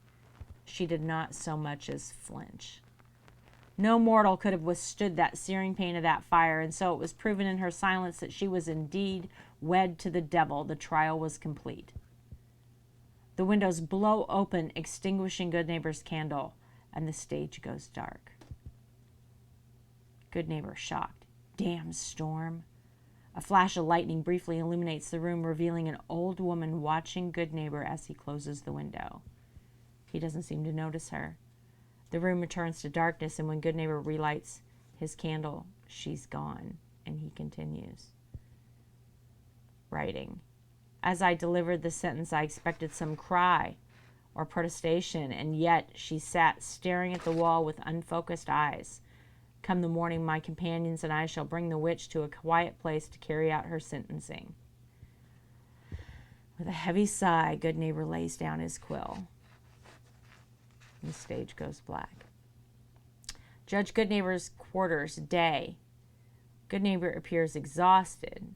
She did not so much as flinch. No mortal could have withstood that searing pain of that fire, and so it was proven in her silence that she was indeed wed to the devil. The trial was complete. The windows blow open, extinguishing Goodneighbor's candle, and the stage goes dark. Goodneighbor shocked. Damn storm. A flash of lightning briefly illuminates the room, revealing an old woman watching Goodneighbor as he closes the window. He doesn't seem to notice her. The room returns to darkness, and when Goodneighbor relights his candle, she's gone, and he continues. Writing. As I delivered the sentence, I expected some cry or protestation, and yet she sat staring at the wall with unfocused eyes. Come the morning, my companions and I shall bring the witch to a quiet place to carry out her sentencing. With a heavy sigh, Goodneighbor lays down his quill. The stage goes black. Judge Goodneighbor's quarters, day. Goodneighbor appears exhausted.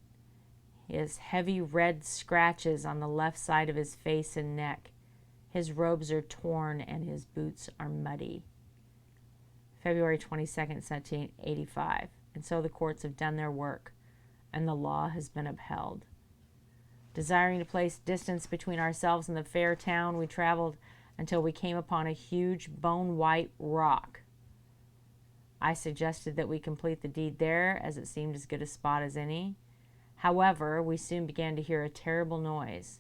He has heavy red scratches on the left side of his face and neck. His robes are torn and his boots are muddy. February 22nd, 1785. And so the courts have done their work, and the law has been upheld. Desiring to place distance between ourselves and the fair town, we traveled until we came upon a huge bone-white rock. I suggested that we complete the deed there, as it seemed as good a spot as any. However, we soon began to hear a terrible noise,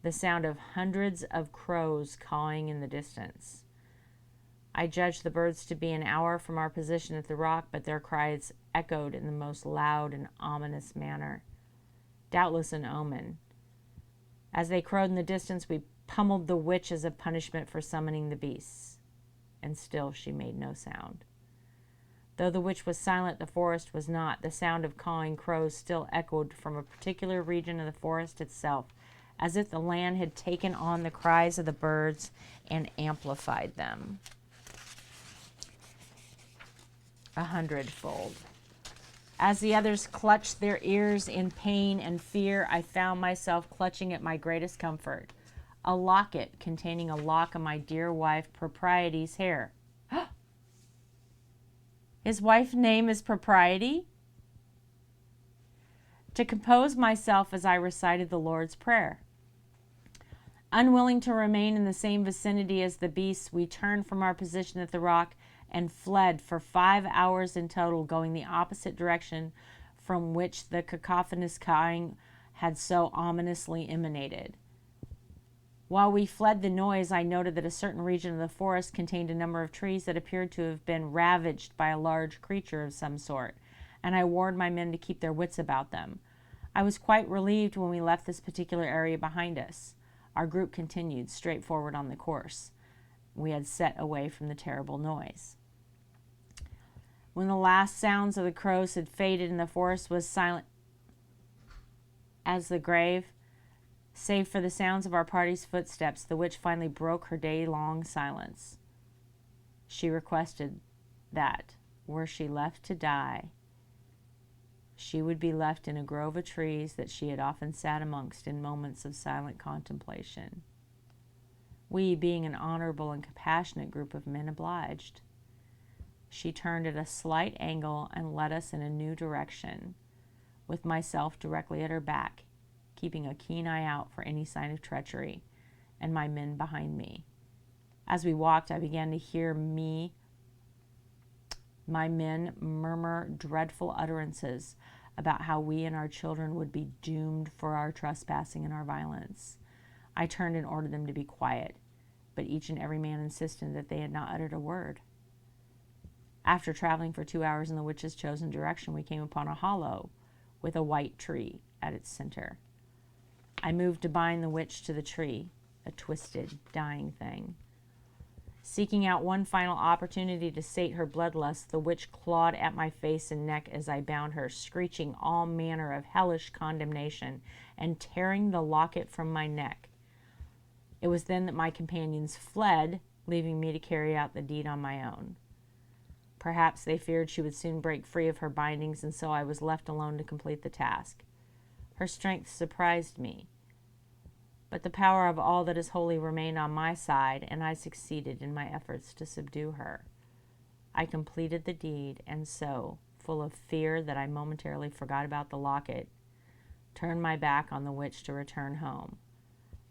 the sound of hundreds of crows cawing in the distance. I judged the birds to be an hour from our position at the rock, but their cries echoed in the most loud and ominous manner. Doubtless an omen. As they crowed in the distance, we pummeled the witch as a punishment for summoning the beasts, and still she made no sound. Though the witch was silent, the forest was not. The sound of cawing crows still echoed from a particular region of the forest itself, as if the land had taken on the cries of the birds and amplified them 100-fold. As the others clutched their ears in pain and fear, I found myself clutching at my greatest comfort, a locket containing a lock of my dear wife Propriety's hair. His wife's name is Propriety? To compose myself as I recited the Lord's Prayer. Unwilling to remain in the same vicinity as the beasts, we turned from our position at the rock and fled for 5 hours in total, going the opposite direction from which the cacophonous cawing had so ominously emanated. While we fled the noise, I noted that a certain region of the forest contained a number of trees that appeared to have been ravaged by a large creature of some sort, and I warned my men to keep their wits about them. I was quite relieved when we left this particular area behind us. Our group continued straight forward on the course we had set away from the terrible noise. When the last sounds of the crows had faded and the forest was silent as the grave, save for the sounds of our party's footsteps, the witch finally broke her day-long silence. She requested that, were she left to die, she would be left in a grove of trees that she had often sat amongst in moments of silent contemplation. We, being an honorable and compassionate group of men, obliged. She turned at a slight angle and led us in a new direction, with myself directly at her back, keeping a keen eye out for any sign of treachery, and my men behind me. As we walked, I began to hear my men murmur dreadful utterances about how we and our children would be doomed for our trespassing and our violence. I turned and ordered them to be quiet, but each and every man insisted that they had not uttered a word. After traveling for 2 hours in the witch's chosen direction, we came upon a hollow with a white tree at its center. I moved to bind the witch to the tree, a twisted, dying thing. Seeking out one final opportunity to sate her bloodlust, the witch clawed at my face and neck as I bound her, screeching all manner of hellish condemnation and tearing the locket from my neck. It was then that my companions fled, leaving me to carry out the deed on my own. Perhaps they feared she would soon break free of her bindings, and so I was left alone to complete the task. Her strength surprised me, but the power of all that is holy remained on my side, and I succeeded in my efforts to subdue her. I completed the deed, and so, full of fear that I momentarily forgot about the locket, turned my back on the witch to return home.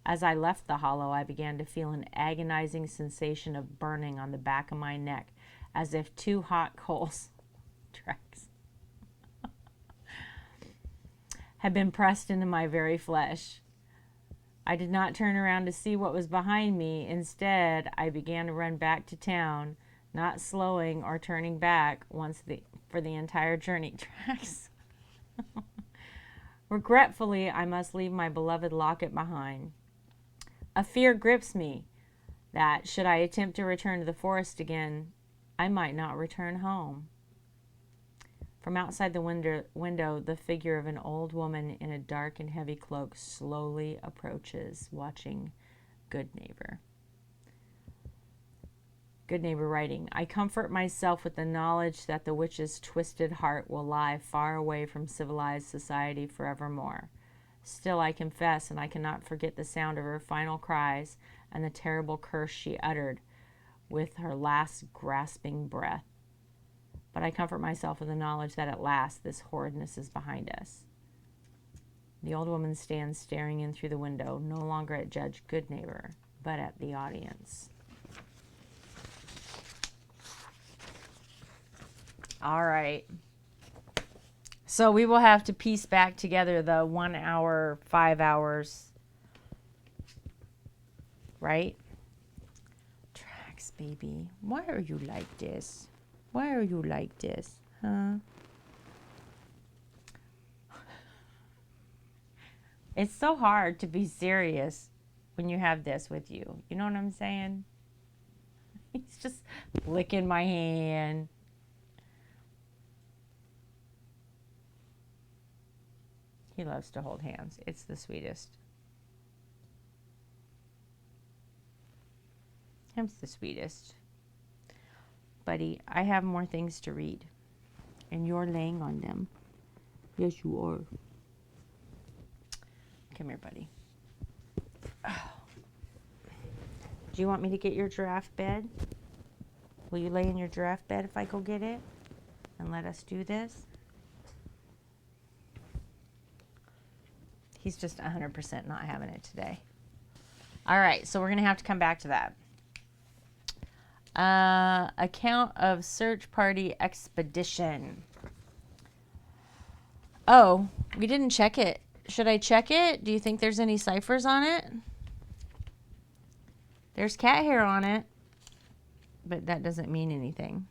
As I left the hollow, I began to feel an agonizing sensation of burning on the back of my neck, as if 2 hot coals tracks had been pressed into my very flesh. I did not turn around to see what was behind me. Instead, I began to run back to town, not slowing or turning back for the entire journey. Tracks. Regretfully, I must leave my beloved locket behind. A fear grips me that, should I attempt to return to the forest again, I might not return home. From outside the window, the figure of an old woman in a dark and heavy cloak slowly approaches, watching Good Neighbor. Good Neighbor writing, I comfort myself with the knowledge that the witch's twisted heart will lie far away from civilized society forevermore. Still, I confess, and I cannot forget the sound of her final cries and the terrible curse she uttered with her last grasping breath. But I comfort myself with the knowledge that at last this horridness is behind us. The old woman stands staring in through the window, no longer at Judge Good Neighbor, but at the audience. All right. So we will have to piece back together the 1 hour, 5 hours, right? Tracks, baby. Why are you like this? Why are you like this? Huh? It's so hard to be serious when you have this with you. You know what I'm saying? He's just licking my hand. He loves to hold hands. It's the sweetest. Him's the sweetest. Buddy, I have more things to read. And you're laying on them. Yes, you are. Come here, buddy. Oh. Do you want me to get your giraffe bed? Will you lay in your giraffe bed if I go get it? And let us do this? He's just 100% not having it today. All right, so we're going to have to come back to that. Account of search party expedition. Oh, we didn't check it. Should I check it? Do you think there's any ciphers on it? There's cat hair on it, but that doesn't mean anything.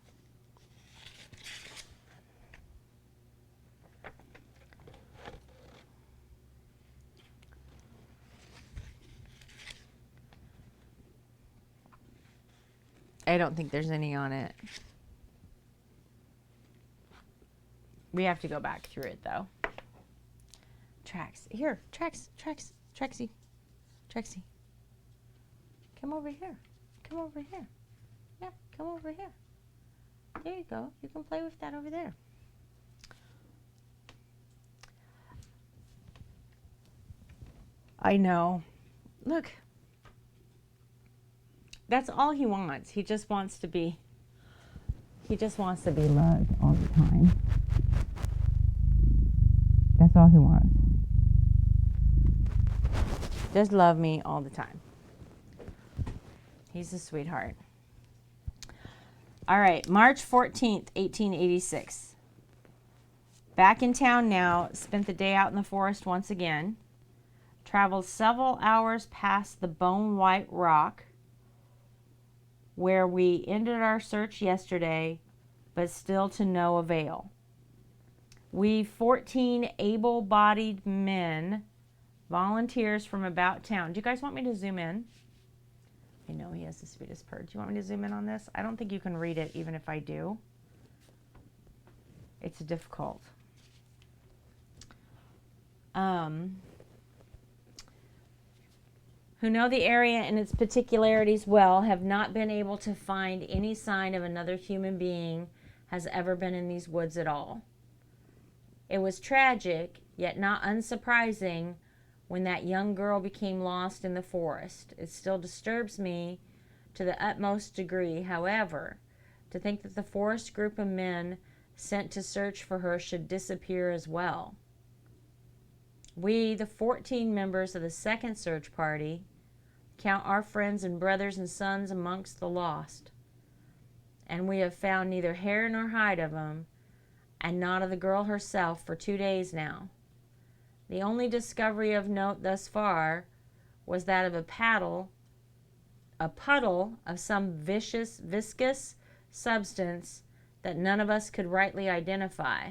I don't think there's any on it. We have to go back through it, though. Tracks. Here. Tracks. Trexie. Come over here. Come over here. Yeah, come over here. There you go. You can play with that over there. I know. Look. That's all he wants. He just wants to be loved all the time. That's all he wants. Just love me all the time. He's a sweetheart. All right, March 14th, 1886. Back in town now, spent the day out in the forest once again. Traveled several hours past the Bone White Rock, where we ended our search yesterday, but still to no avail. We 14 able-bodied men, volunteers from about town. Do you guys want me to zoom in? I know he has the sweetest purr. Do you want me to zoom in on this? I don't think you can read it even if I do. It's difficult. Who know the area and its particularities well, have not been able to find any sign of another human being has ever been in these woods at all. It was tragic, yet not unsurprising, when that young girl became lost in the forest. It still disturbs me to the utmost degree, however, to think that the forest group of men sent to search for her should disappear as well. We, the 14 members of the second search party, count our friends and brothers and sons amongst the lost, and we have found neither hair nor hide of them, and not of the girl herself, for 2 days now. The only discovery of note thus far was that of a puddle of some viscous substance that none of us could rightly identify,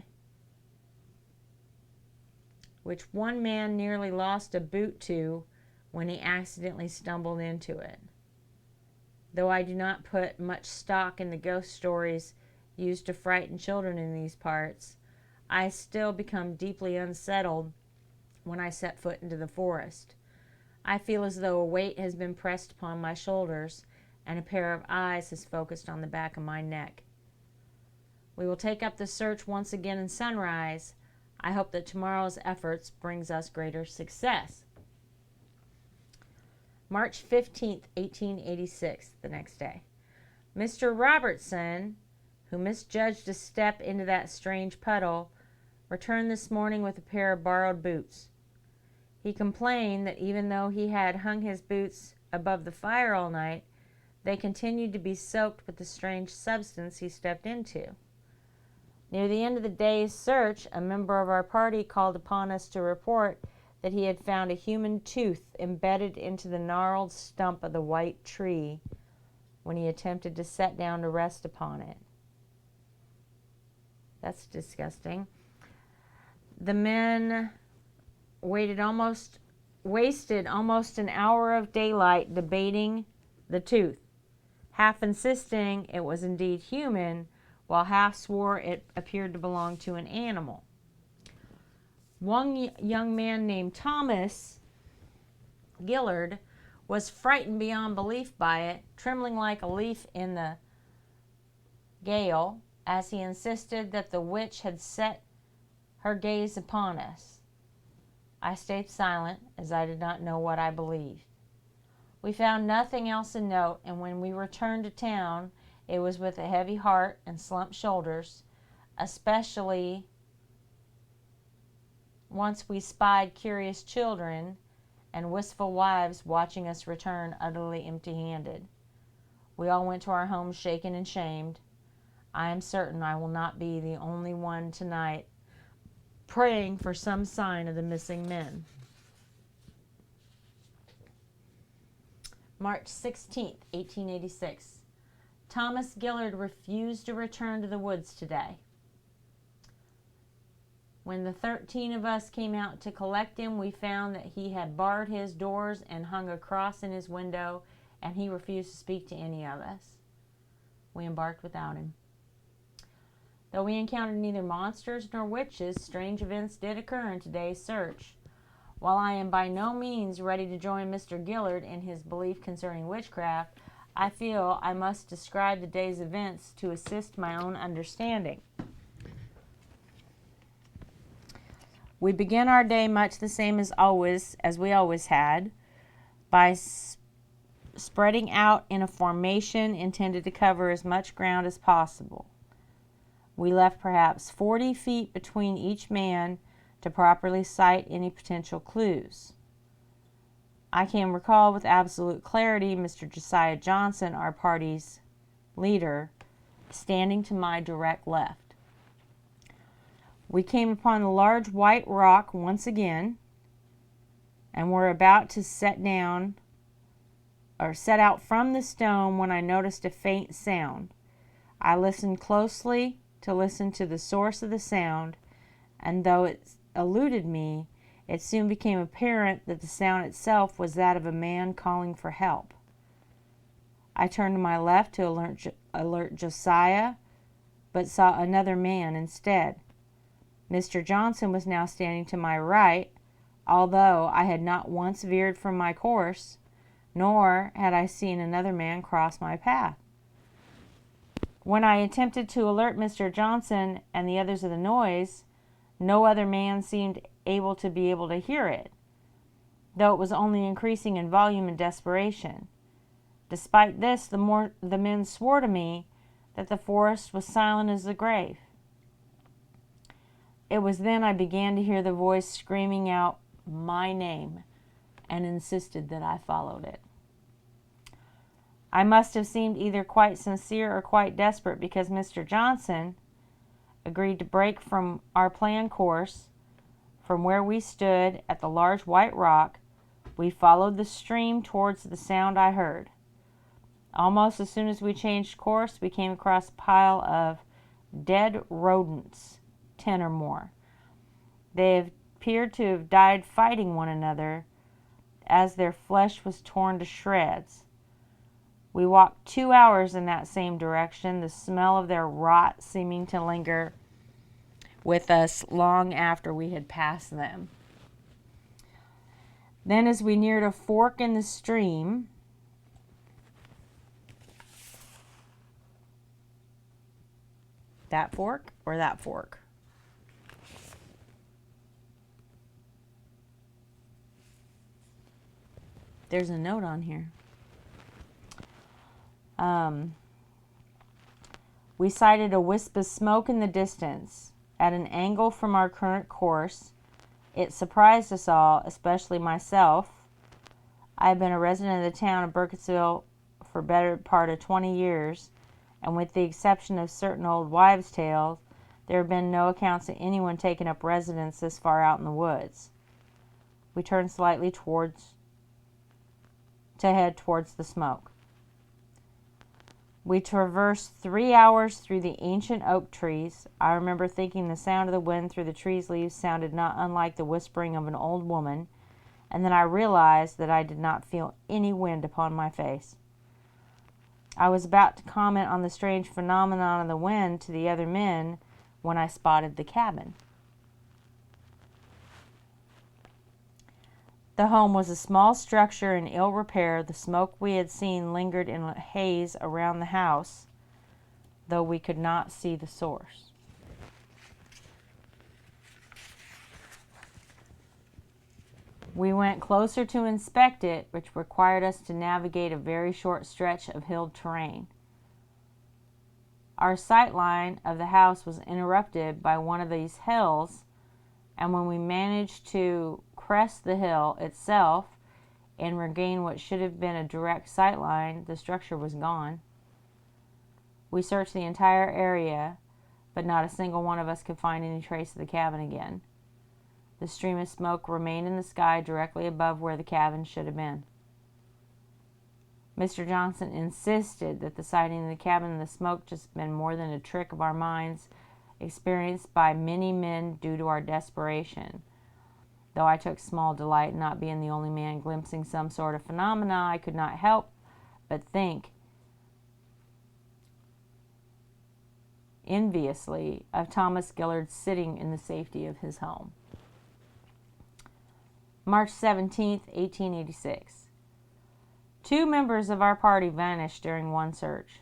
which one man nearly lost a boot to when he accidentally stumbled into it. Though I do not put much stock in the ghost stories used to frighten children in these parts, I still become deeply unsettled when I set foot into the forest. I feel as though a weight has been pressed upon my shoulders and a pair of eyes has focused on the back of my neck. We will take up the search once again in sunrise. I hope that tomorrow's efforts brings us greater success. March 15th, 1886, the next day. Mr. Robertson, who misjudged a step into that strange puddle, returned this morning with a pair of borrowed boots. He complained that even though he had hung his boots above the fire all night, they continued to be soaked with the strange substance he stepped into. Near the end of the day's search, a member of our party called upon us to report that he had found a human tooth embedded into the gnarled stump of the white tree when he attempted to sit down to rest upon it. That's disgusting. The men wasted almost an hour of daylight debating the tooth, half insisting it was indeed human, while half swore it appeared to belong to an animal. One young man named Thomas Gillard was frightened beyond belief by it, trembling like a leaf in the gale, as he insisted that the witch had set her gaze upon us. I stayed silent, as I did not know what I believed. We found nothing else of note, and when we returned to town, it was with a heavy heart and slumped shoulders, especially once we spied curious children and wistful wives watching us return utterly empty-handed. We all went to our homes shaken and shamed. I am certain I will not be the only one tonight praying for some sign of the missing men. March 16th, 1886. Thomas Gillard refused to return to the woods today. When the 13 of us came out to collect him, we found that he had barred his doors and hung a cross in his window, and he refused to speak to any of us. We embarked without him. Though we encountered neither monsters nor witches, strange events did occur in today's search. While I am by no means ready to join Mr. Gillard in his belief concerning witchcraft, I feel I must describe the day's events to assist my own understanding. We began our day much the same as we always had, by spreading out in a formation intended to cover as much ground as possible. We left perhaps 40 feet between each man to properly sight any potential clues. I can recall with absolute clarity Mr. Josiah Johnson, our party's leader, standing to my direct left. We came upon the large white rock once again, and were about to set out from the stone when I noticed a faint sound. I listened closely to listen to the source of the sound, and though it eluded me, it soon became apparent that the sound itself was that of a man calling for help. I turned to my left to alert Josiah, but saw another man instead. Mr. Johnson was now standing to my right, although I had not once veered from my course, nor had I seen another man cross my path. When I attempted to alert Mr. Johnson and the others of the noise, no other man seemed able to hear it, though it was only increasing in volume and desperation. Despite this, the men swore to me that the forest was silent as the grave. It was then I began to hear the voice screaming out my name and insisted that I followed it. I must have seemed either quite sincere or quite desperate, because Mr. Johnson agreed to break from our planned course. From where we stood at the large white rock, we followed the stream towards the sound I heard. Almost as soon as we changed course, we came across a pile of dead rodents, 10 or more. They appeared to have died fighting one another, as their flesh was torn to shreds. We walked 2 hours in that same direction, the smell of their rot seeming to linger with us long after we had passed them. Then, as we neared a fork in the stream, that fork or that fork? There's a note on here. We sighted a wisp of smoke in the distance at an angle from our current course. It surprised us all, especially myself. I have been a resident of the town of Burkittsville for better part of 20 years, and with the exception of certain old wives' tales, there have been no accounts of anyone taking up residence this far out in the woods. We turned slightly to head towards the smoke. We traversed 3 hours through the ancient oak trees. I remember thinking the sound of the wind through the trees' leaves sounded not unlike the whispering of an old woman, and then I realized that I did not feel any wind upon my face. I was about to comment on the strange phenomenon of the wind to the other men when I spotted the cabin. The home was a small structure in ill repair. The smoke we had seen lingered in a haze around the house, though we could not see the source. We went closer to inspect it, which required us to navigate a very short stretch of hill terrain. Our sight line of the house was interrupted by one of these hills, and when we managed to crest the hill itself and regain what should have been a direct sight line, the structure was gone. We searched the entire area, but not a single one of us could find any trace of the cabin again. The stream of smoke remained in the sky directly above where the cabin should have been. Mr. Johnson insisted that the sighting of the cabin and the smoke just been more than a trick of our minds, experienced by many men due to our desperation. Though I took small delight in not being the only man glimpsing some sort of phenomena, I could not help but think enviously of Thomas Gillard sitting in the safety of his home. March 17th, 1886. 2 members of our party vanished during one search.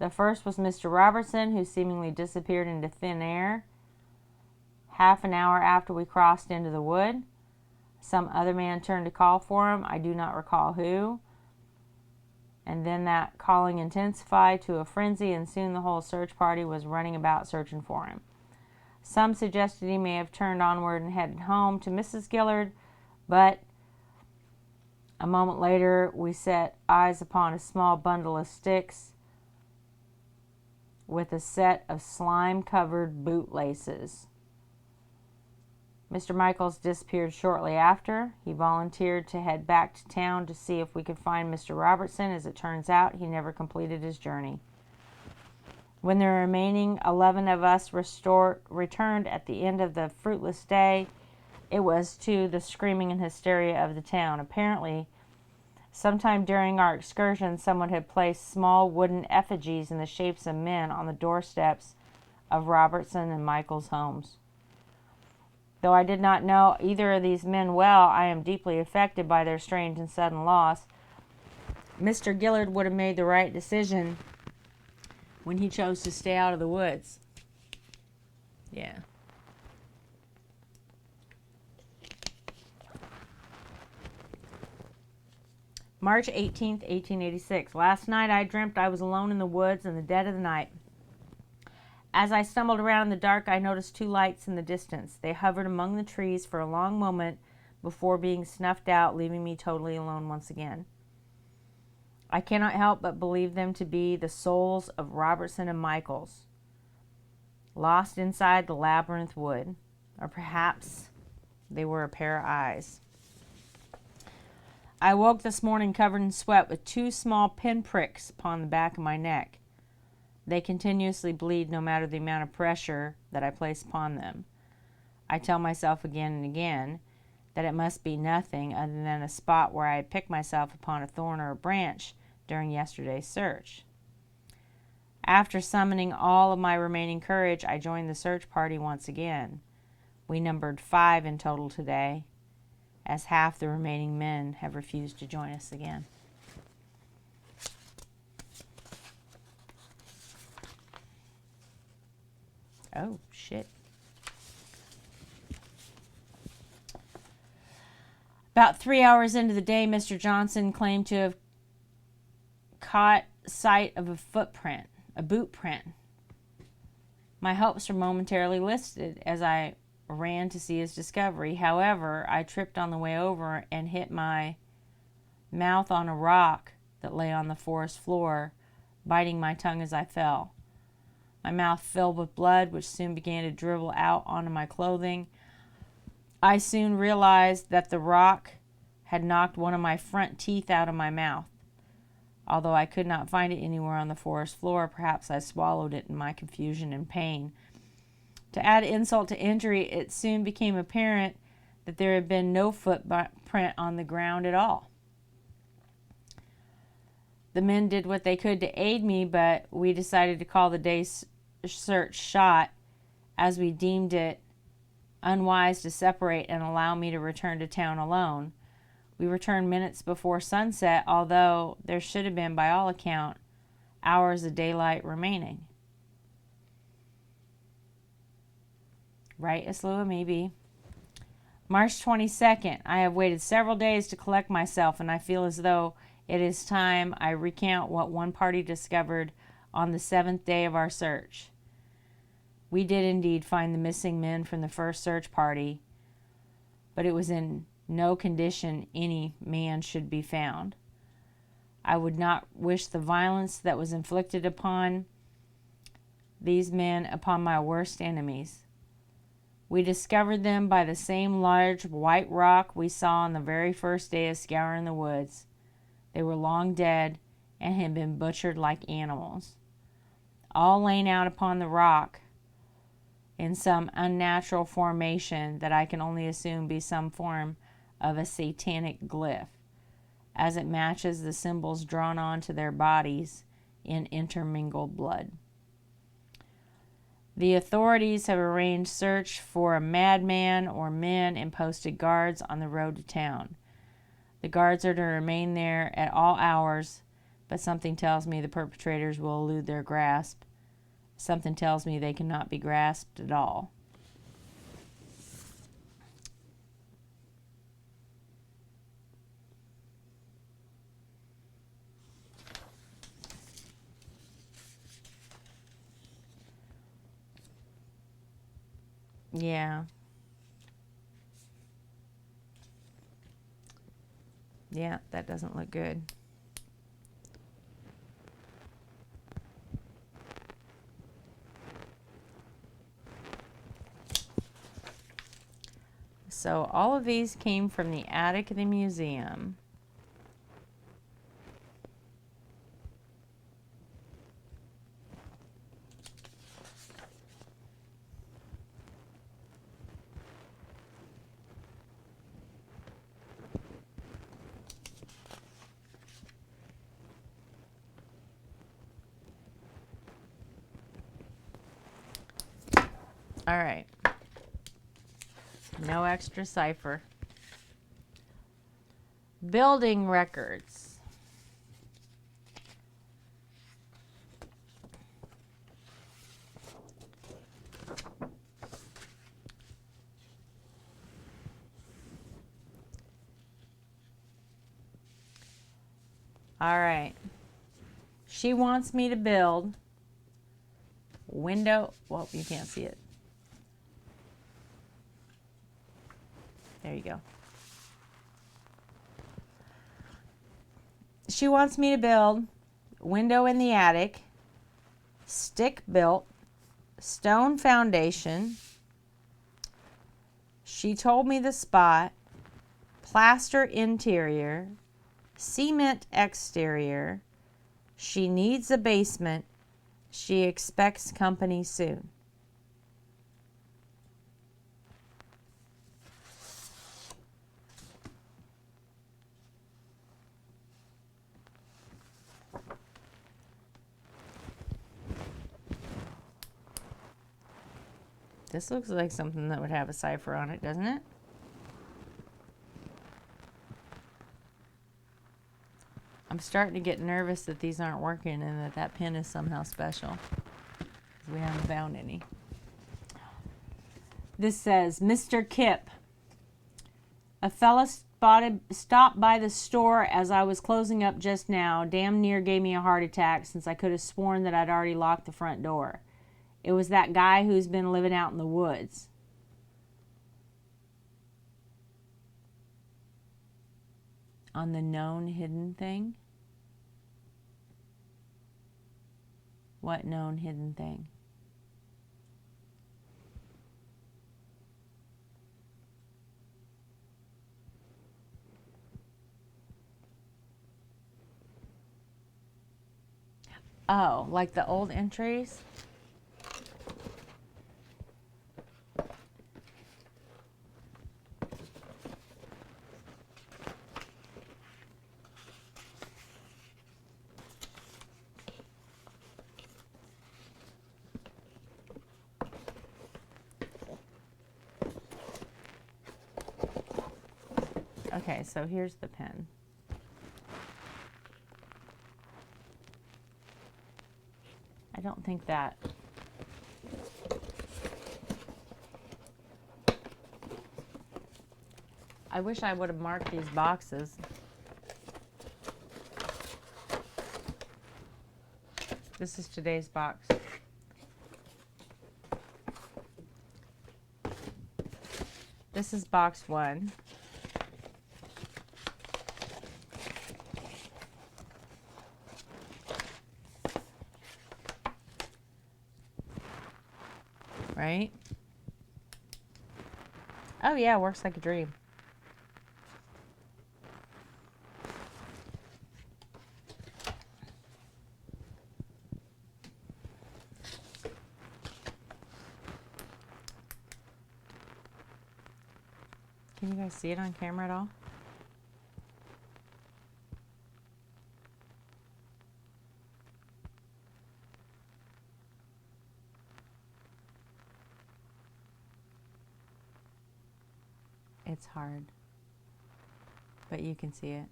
The first was Mr. Robertson, who seemingly disappeared into thin air half an hour after we crossed into the wood. Some other man turned to call for him. I do not recall who. And then that calling intensified to a frenzy, and soon the whole search party was running about searching for him. Some suggested he may have turned onward and headed home to Mrs. Gillard, but a moment later we set eyes upon a small bundle of sticks with a set of slime-covered bootlaces. Mr. Michaels disappeared shortly after. He volunteered to head back to town to see if we could find Mr. Robertson. As it turns out, he never completed his journey. When the remaining 11 of us returned at the end of the fruitless day, it was to the screaming and hysteria of the town. Apparently, sometime during our excursion, someone had placed small wooden effigies in the shapes of men on the doorsteps of Robertson and Michael's homes. Though I did not know either of these men well, I am deeply affected by their strange and sudden loss. Mr. Gillard would have made the right decision when he chose to stay out of the woods. Yeah. March 18th, 1886. Last night I dreamt I was alone in the woods in the dead of the night. As I stumbled around in the dark, I noticed two lights in the distance. They hovered among the trees for a long moment before being snuffed out, leaving me totally alone once again. I cannot help but believe them to be the souls of Robertson and Michaels, lost inside the labyrinth wood, or perhaps they were a pair of eyes. I woke this morning covered in sweat with two small pinpricks upon the back of my neck. They continuously bleed no matter the amount of pressure that I place upon them. I tell myself again and again that it must be nothing other than a spot where I picked myself upon a thorn or a branch during yesterday's search. After summoning all of my remaining courage, I joined the search party once again. We numbered 5 in total today, as half the remaining men have refused to join us again. Oh, shit. About 3 hours into the day, Mr. Johnson claimed to have caught sight of a footprint, a boot print. My hopes were momentarily listed as I ran to see his discovery. However, I tripped on the way over and hit my mouth on a rock that lay on the forest floor, biting my tongue as I fell. My mouth filled with blood, which soon began to dribble out onto my clothing. I soon realized that the rock had knocked one of my front teeth out of my mouth. Although I could not find it anywhere on the forest floor, perhaps I swallowed it in my confusion and pain. To add insult to injury, it soon became apparent that there had been no footprint on the ground at all. The men did what they could to aid me, but we decided to call the day's search shot, as we deemed it unwise to separate and allow me to return to town alone. We returned minutes before sunset, although there should have been, by all account, hours of daylight remaining. Right, Aslua, maybe. March 22nd. I have waited several days to collect myself, and I feel as though it is time I recount what one party discovered on the 7th day of our search. We did indeed find the missing men from the first search party, but it was in no condition any man should be found. I would not wish the violence that was inflicted upon these men upon my worst enemies. We discovered them by the same large white rock we saw on the very first day of scouring the woods. They were long dead and had been butchered like animals, all lain out upon the rock in some unnatural formation that I can only assume be some form of a satanic glyph, as it matches the symbols drawn onto their bodies in intermingled blood. The authorities have arranged search for a madman or men and posted guards on the road to town. The guards are to remain there at all hours, but something tells me the perpetrators will elude their grasp. Something tells me they cannot be grasped at all. Yeah. Yeah, that doesn't look good. So all of these came from the attic of the museum. All right. No extra cipher. Building records. All right. She wants me to build window. Well, you can't see it. There you go. She wants me to build window in the attic, stick built, stone foundation. She told me the spot, plaster interior, cement exterior. She needs a basement. She expects company soon. This looks like something that would have a cipher on it, doesn't it? I'm starting to get nervous that these aren't working and that that pin is somehow special, 'cause we haven't found any. This says, Mr. Kip, a fella stopped by the store as I was closing up just now. Damn near gave me a heart attack since I could have sworn that I'd already locked the front door. It was that guy who's been living out in the woods. On the known hidden thing? What known hidden thing? Oh, like the old entries? Okay, so here's the pen. I don't think that. I wish I would have marked these boxes. This is today's box. This is box 1. Right? Oh yeah, works like a dream. Can you guys see it on camera at all? It's hard, but you can see it.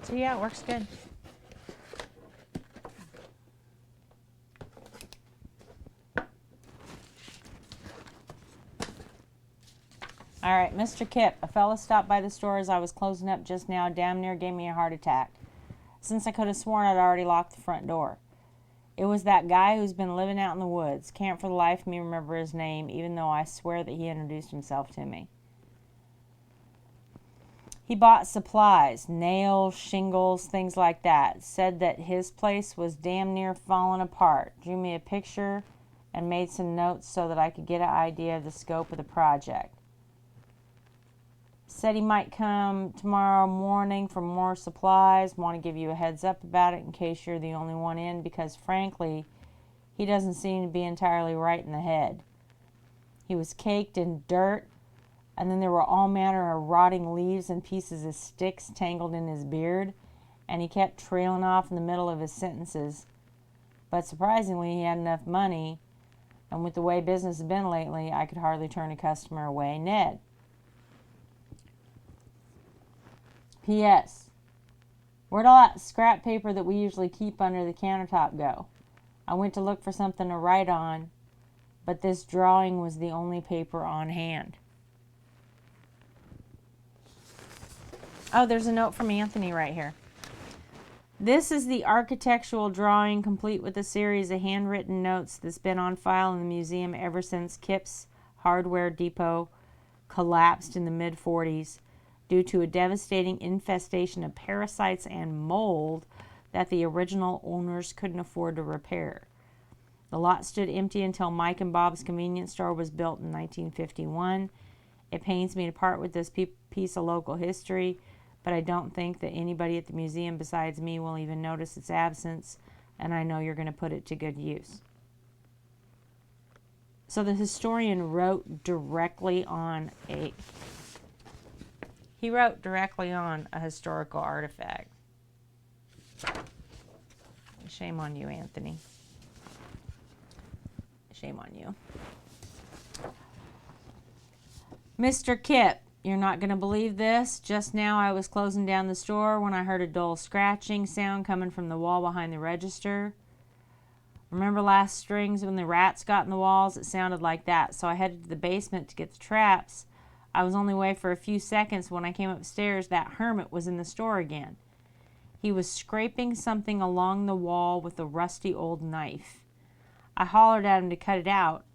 So yeah, it works good. All right, Mr. Kip, a fella stopped by the store as I was closing up just now. Damn near gave me a heart attack, since I could have sworn I'd already locked the front door. It was that guy who's been living out in the woods. Can't for the life of me remember his name, even though I swear that he introduced himself to me. He bought supplies, nails, shingles, things like that. Said that his place was damn near falling apart. Drew me a picture and made some notes so that I could get an idea of the scope of the project. Said he might come tomorrow morning for more supplies. Want to give you a heads up about it in case you're the only one in, because frankly, he doesn't seem to be entirely right in the head. He was caked in dirt, and then there were all manner of rotting leaves and pieces of sticks tangled in his beard, and he kept trailing off in the middle of his sentences. But surprisingly, he had enough money, and with the way business has been lately, I could hardly turn a customer away. Ned. P.S. Where'd all that scrap paper that we usually keep under the countertop go? I went to look for something to write on, but this drawing was the only paper on hand. Oh, there's a note from Anthony right here. This is the architectural drawing complete with a series of handwritten notes that's been on file in the museum ever since Kip's Hardware Depot collapsed in the mid-40s due to a devastating infestation of parasites and mold that the original owners couldn't afford to repair. The lot stood empty until Mike and Bob's convenience store was built in 1951. It pains me to part with this piece of local history, but I don't think that anybody at the museum besides me will even notice its absence, and I know you're going to put it to good use. So the historian wrote directly on a historical artifact. Shame on you, Anthony. Shame on you. Mr. Kip, you're not going to believe this. Just now I was closing down the store when I heard a dull scratching sound coming from the wall behind the register. Remember last springs when the rats got in the walls? It sounded like that. So I headed to the basement to get the traps. I was only away for a few seconds. When I came upstairs, that hermit was in the store again. He was scraping something along the wall with a rusty old knife. I hollered at him to cut it out.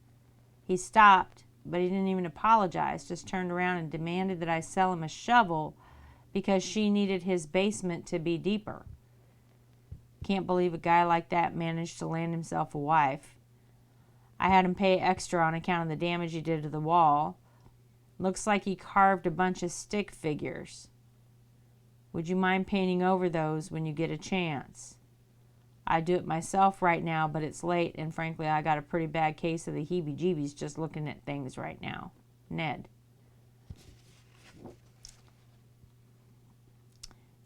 He stopped, but he didn't even apologize, just turned around and demanded that I sell him a shovel because she needed his basement to be deeper. Can't believe a guy like that managed to land himself a wife. I had him pay extra on account of the damage he did to the wall. Looks like he carved a bunch of stick figures. Would you mind painting over those when you get a chance? I'd do it myself right now, but it's late, and frankly, I got a pretty bad case of the heebie-jeebies just looking at things right now. Ned.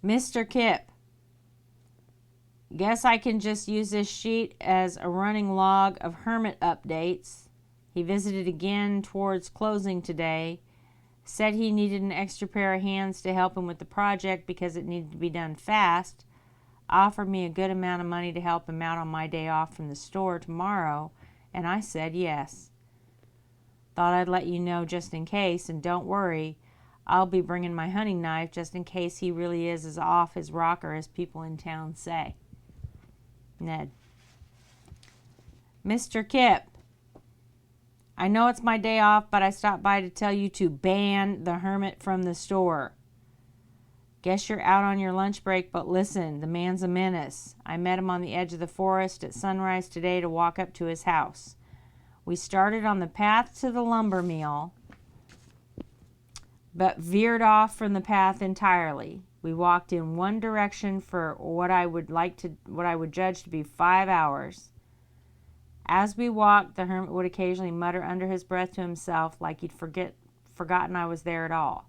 Mr. Kip, guess I can just use this sheet as a running log of hermit updates. He visited again towards closing today. Said he needed an extra pair of hands to help him with the project because it needed to be done fast. Offered me a good amount of money to help him out on my day off from the store tomorrow, and I said yes. Thought I'd let you know just in case, and don't worry, I'll be bringing my hunting knife just in case he really is as off his rocker as people in town say. Ned. Mr. Kip, I know it's my day off, but I stopped by to tell you to ban the hermit from the store. Guess you're out on your lunch break, but listen, the man's a menace. I met him on the edge of the forest at sunrise today to walk up to his house. We started on the path to the lumber mill, but veered off from the path entirely. We walked in one direction for what I would judge to be 5 hours. As we walked, the hermit would occasionally mutter under his breath to himself like he'd forgotten I was there at all.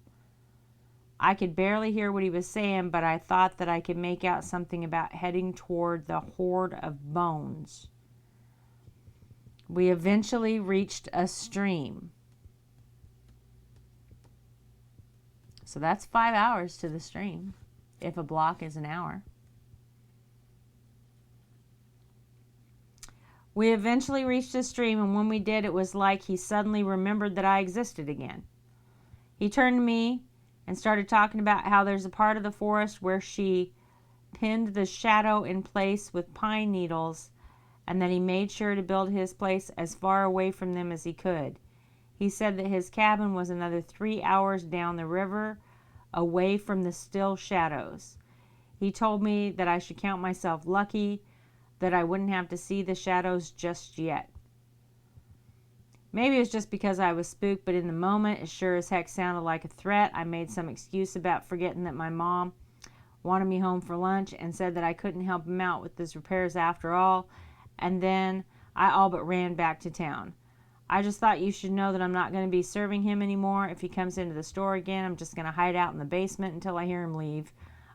I could barely hear what he was saying, but I thought that I could make out something about heading toward the horde of bones. We eventually reached a stream. So that's 5 hours to the stream, if a block is an hour. We eventually reached a stream, and when we did, it was like he suddenly remembered that I existed again. He turned to me and started talking about how there's a part of the forest where she pinned the shadow in place with pine needles, and that he made sure to build his place as far away from them as he could. He said that his cabin was another 3 hours down the river, away from the still shadows. He told me that I should count myself lucky that I wouldn't have to see the shadows just yet. Maybe it was just because I was spooked, but in the moment, it sure as heck sounded like a threat. I made some excuse about forgetting that my mom wanted me home for lunch and said that I couldn't help him out with his repairs after all. And then I all but ran back to town. I just thought you should know that I'm not going to be serving him anymore. If he comes into the store again, I'm just going to hide out in the basement until I hear him leave.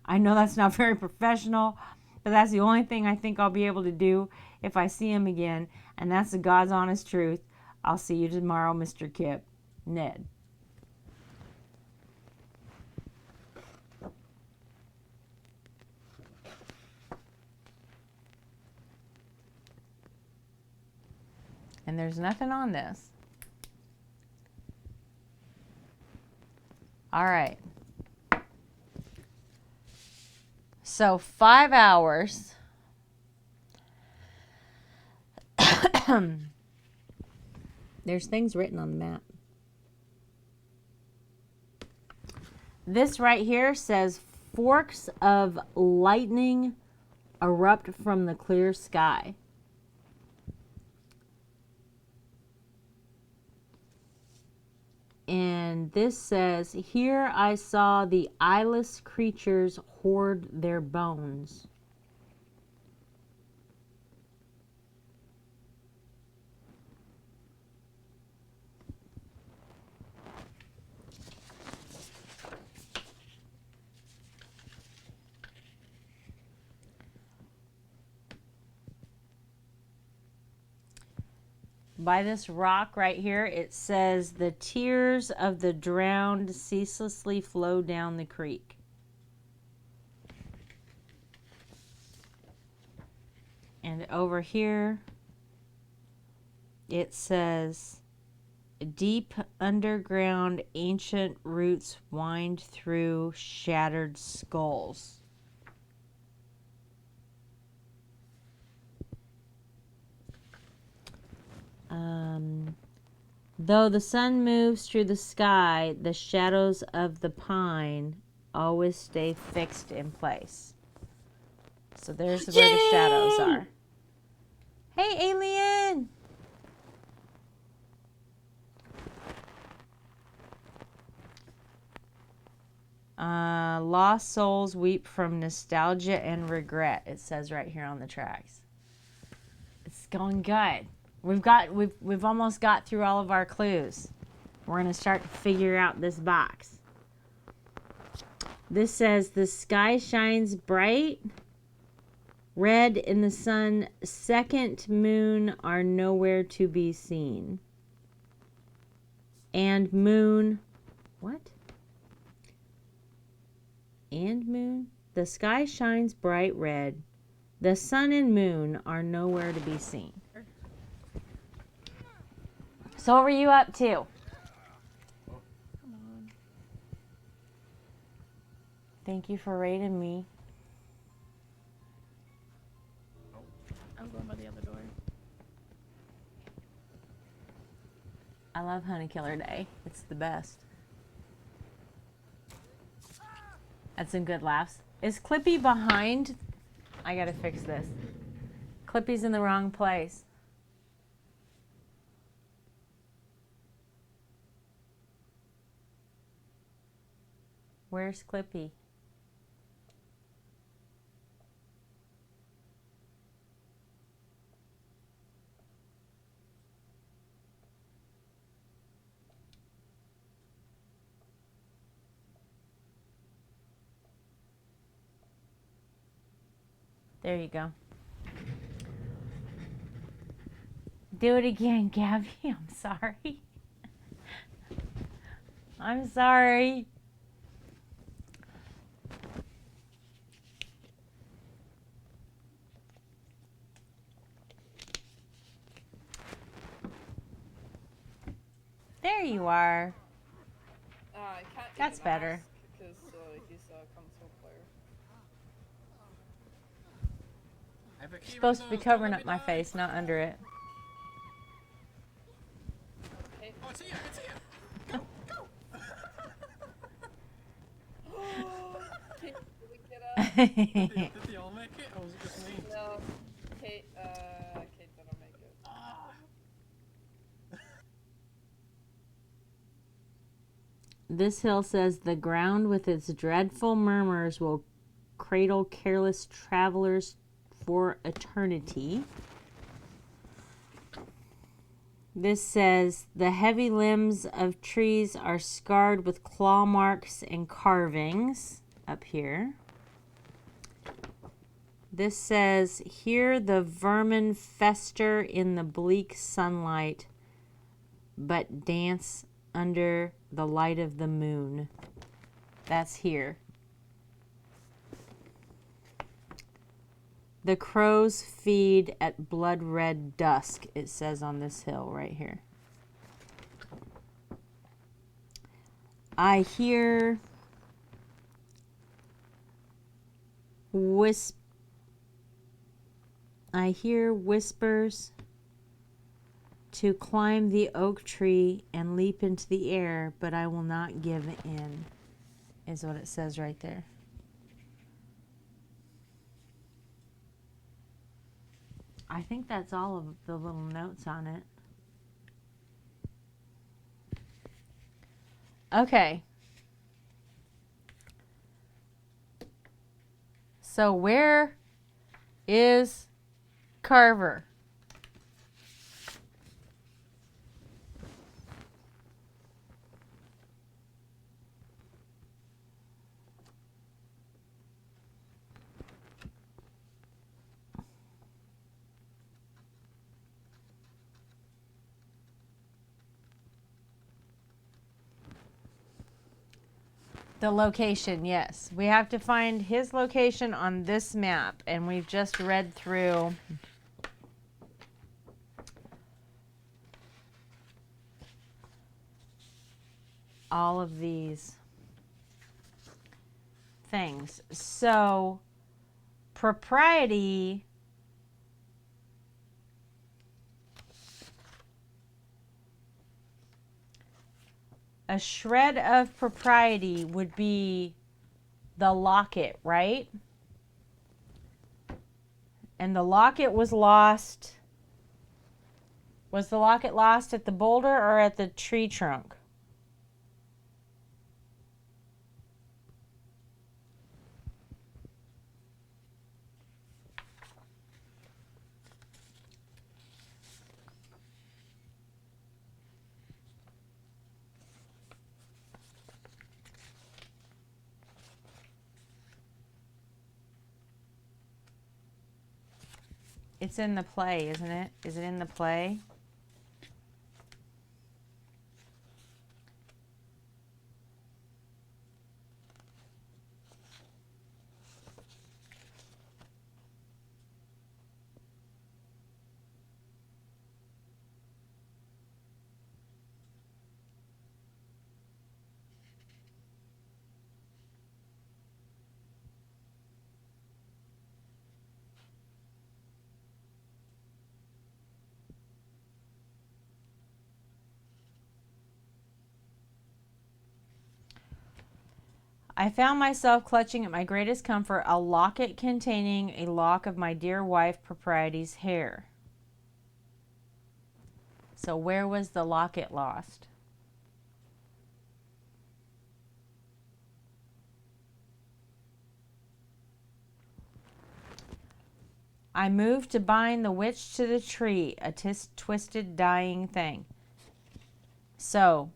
I know that's not very professional, but that's the only thing I think I'll be able to do if I see him again, and that's the God's honest truth. I'll see you tomorrow, Mr. Kip. Ned. And there's nothing on this. All right. So 5 hours. There's things written on the map. This right here says forks of lightning erupt from the clear sky. And this says, here I saw the eyeless creatures hoard their bones. By this rock right here, it says, the tears of the drowned ceaselessly flow down the creek. And over here, it says, deep underground ancient roots wind through shattered skulls. Though the sun moves through the sky, the shadows of the pine always stay fixed in place. So there's where the shadows are. Hey, alien! Lost souls weep from nostalgia and regret. It says right here on the tracks. It's going good. We've almost got through all of our clues. We're gonna start to figure out this box. This says the sky shines bright red in the sun. Second moon are nowhere to be seen. And moon, what? And moon? The sky shines bright red. The sun and moon are nowhere to be seen. So what were you up to? Come on. Thank you for raiding me. I'm going by the other door. I love Honey Killer Day. It's the best. That's some good laughs. Is Clippy behind? I gotta fix this. Clippy's in the wrong place. Where's Clippy? There you go. Do it again, Gabby. I'm sorry. I'm sorry. There you are. I can't take That's the better. mask because he's a console player. You're supposed to be covering up my face, not under it. Okay. Oh, it's here! It's here! Go! Go! Did we get Did they all make it, or was it just me? No. Kate didn't make it. Ah. This hill says the ground with its dreadful murmurs will cradle careless travelers for eternity. This says the heavy limbs of trees are scarred with claw marks and carvings up here. This says here the vermin fester in the bleak sunlight, but dance under the light of the moon. That's here. The crows feed at blood red dusk, it says on this hill right here. I hear whispers to climb the oak tree and leap into the air, but I will not give in, is what it says right there. I think that's all of the little notes on it. Okay. So where is Carver? The location, yes. We have to find his location on this map, and we've just read through all of these things. So, propriety a shred of propriety would be the locket, right? And the locket was lost. Was the locket lost at the boulder or at the tree trunk? It's in the play, isn't it? Is it in the play? I found myself clutching at my greatest comfort a locket containing a lock of my dear wife Propriety's hair. So where was the locket lost? I moved to bind the witch to the tree, a twisted, dying thing. So,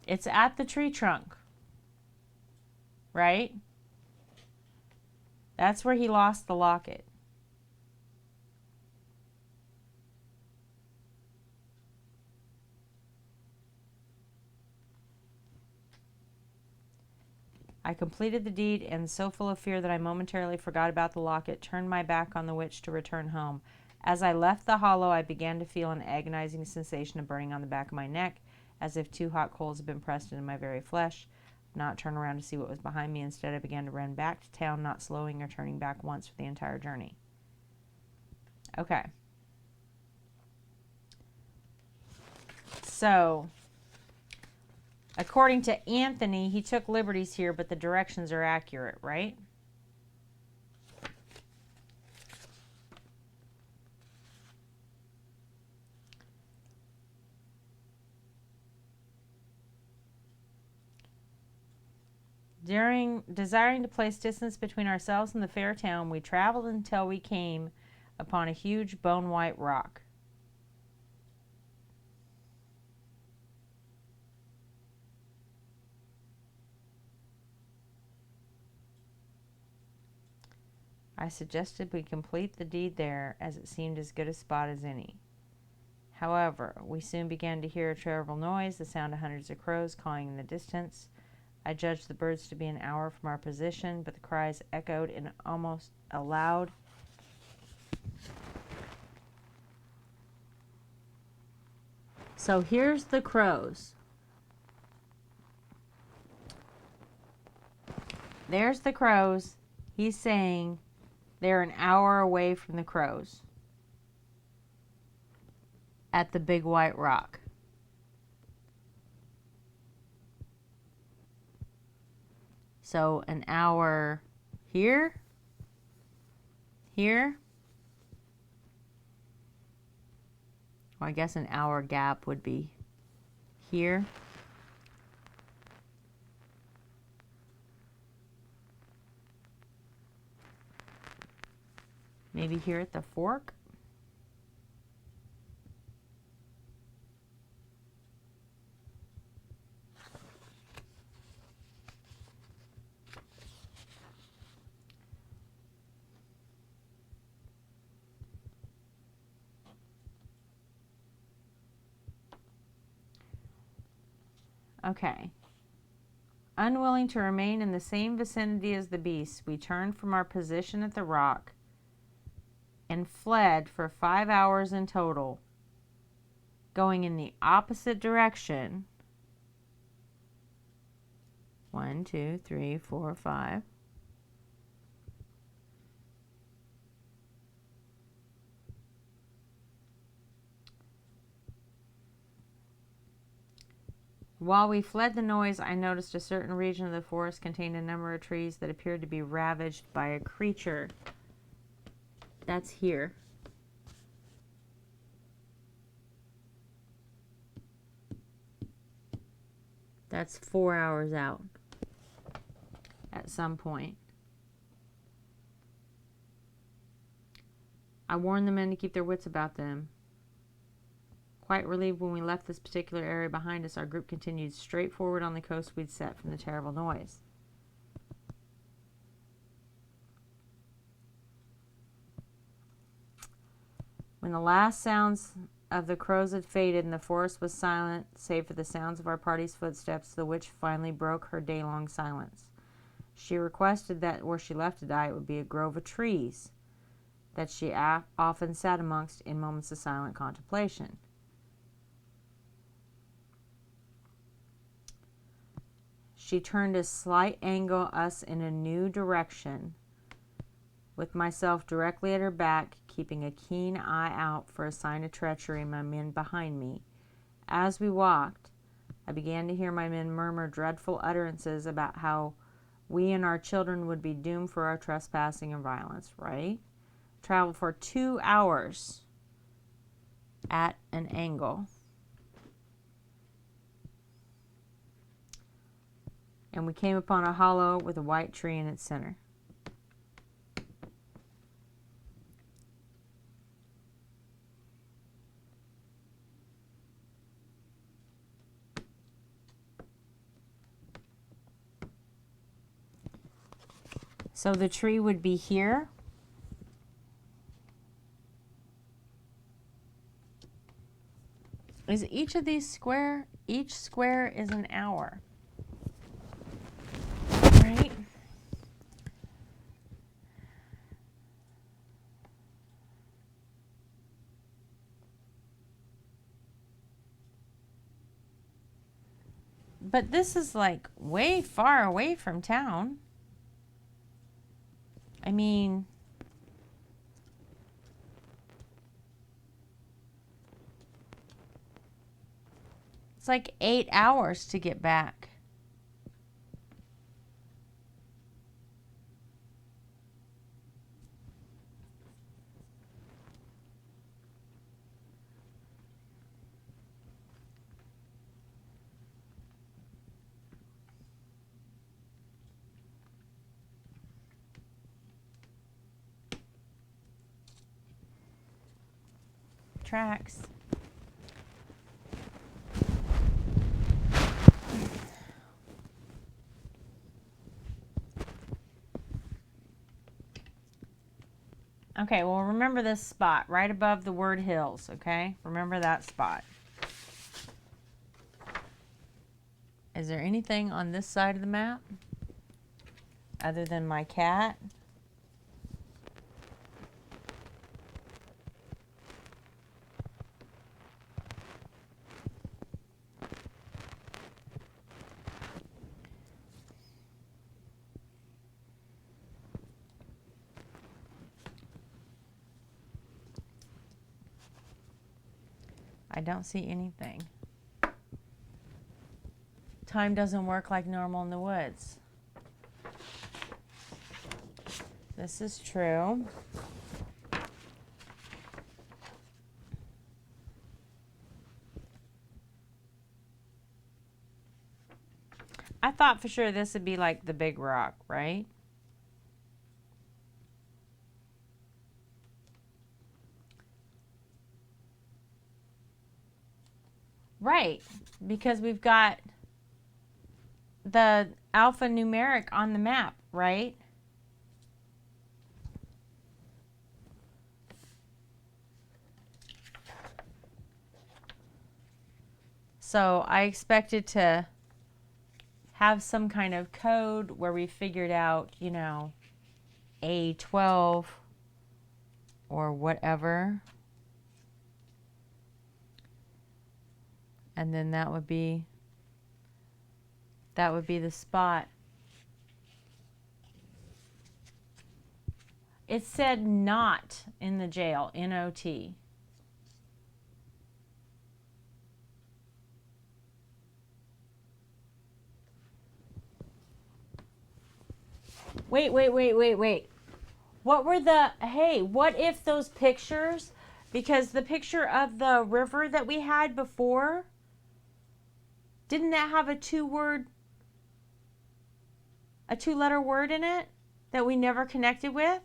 it's at the tree trunk, right? That's where he lost the locket. I completed the deed, and so full of fear that I momentarily forgot about the locket, turned my back on the witch to return home. As I left the hollow, I began to feel an agonizing sensation of burning on the back of my neck, as if 2 hot coals had been pressed into my very flesh. Not turn around to see what was behind me. Instead, I began to run back to town, not slowing or turning back once for the entire journey. Okay. So, according to Anthony, he took liberties here, but the directions are accurate, right? Desiring to place distance between ourselves and the fair town, we traveled until we came upon a huge bone-white rock. I suggested we complete the deed there, as it seemed as good a spot as any. However, we soon began to hear a terrible noise, the sound of hundreds of crows cawing in the distance. I judged the birds to be an hour from our position, but the cries echoed in almost a loud So here's the crows. There's the crows. He's saying they're an hour away from the crows at the big white rock. So an hour here, here. Well, I guess an hour gap would be here. Maybe here at the fork. Okay. Unwilling to remain in the same vicinity as the beasts, we turned from our position at the rock and fled for 5 hours in total, going in the opposite direction. 1, 2, 3, 4, 5. While we fled the noise, I noticed a certain region of the forest contained a number of trees that appeared to be ravaged by a creature. That's here. That's 4 hours out at some point. I warned the men to keep their wits about them. Quite relieved when we left this particular area behind us, our group continued straight forward on the coast we'd set from the terrible noise. When the last sounds of the crows had faded and the forest was silent, save for the sounds of our party's footsteps, the witch finally broke her day-long silence. She requested that where she left to die it would be a grove of trees that she often sat amongst in moments of silent contemplation. She turned a slight angle us in a new direction, with myself directly at her back, keeping a keen eye out for a sign of treachery in my men behind me. As we walked, I began to hear my men murmur dreadful utterances about how we and our children would be doomed for our trespassing and violence, right? Traveled for 2 hours at an angle. And we came upon a hollow with a white tree in its center. So the tree would be here. Is each of these square? Each square is an hour. Right? But this is like way far away from town. I mean, it's like 8 hours to get back. tracks. Okay, well, remember this spot right above the word hills, okay? Remember that spot. Is there anything on this side of the map other than my cat? I don't see anything. Time doesn't work like normal in the woods. This is true. I thought for sure this would be like the big rock, right? Right, because we've got the alphanumeric on the map, right? So I expected to have some kind of code where we figured out, you know, A12 or whatever. And then that would be the spot. It said not in the jail, N-O-T. Wait. What were hey, what if those pictures, because the picture of the river that we had before, didn't that have a two-letter word in it that we never connected with?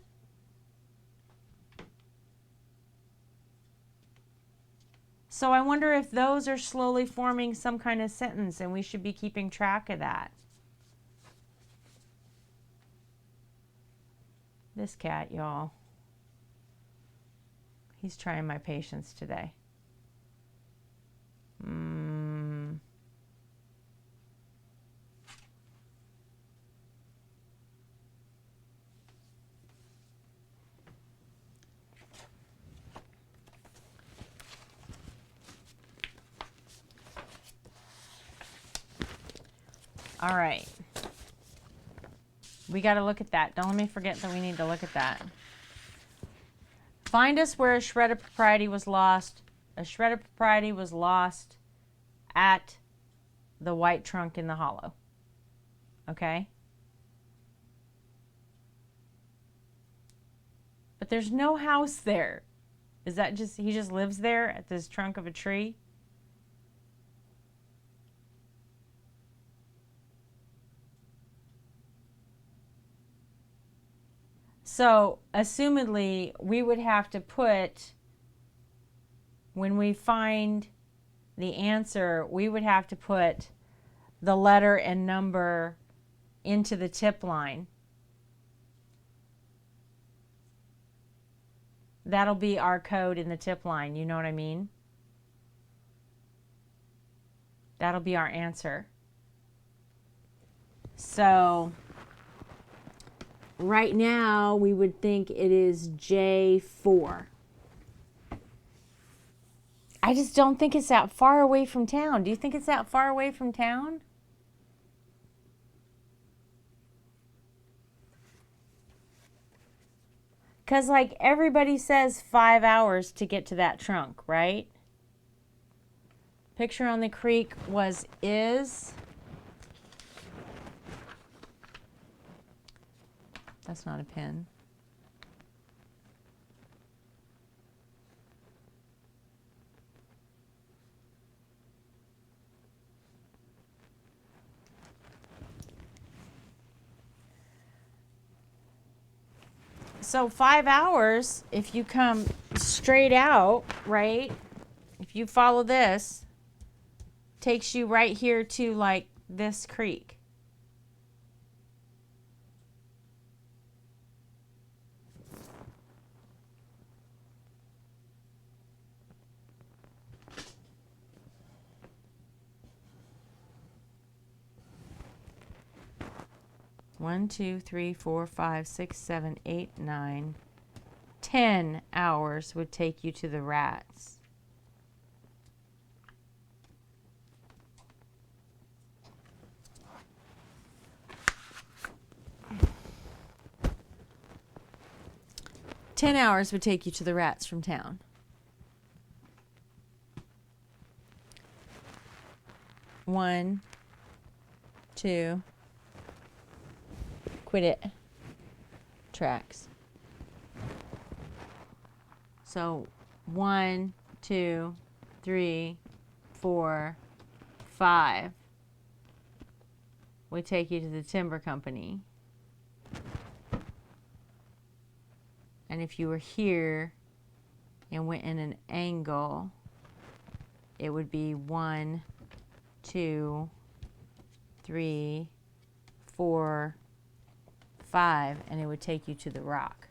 So I wonder if those are slowly forming some kind of sentence and we should be keeping track of that. This cat, y'all. He's trying my patience today. All right. We got to look at that. Don't let me forget that we need to look at that. Find us where a shred of propriety was lost. A shred of propriety was lost at the white trunk in the hollow. Okay? But there's no house there. Is that just, he just lives there at this trunk of a tree? So, assumedly, we would have to put, when we find the answer, we would have to put the letter and number into the tip line. That'll be our code in the tip line, you know what I mean? That'll be our answer. So right now, we would think it is J4. I just don't think it's that far away from town. Do you think it's that far away from town? Because, like, everybody says 5 hours to get to that trunk, right? Picture on the creek was is. That's not a pin. So 5 hours, if you come straight out, right? If you follow this, takes you right here to like this creek. One, 2, 3, 4, 5, 6, 7, 8, 9, 10 hours would take you to the rats. Ten hours would take you to the rats from town. One, two, quit it. Tracks. So 1, 2, 3, 4, 5 would take you to the timber company. And if you were here and went in an angle, it would be 1, 2, 3, 4, 5, and it would take you to the rock.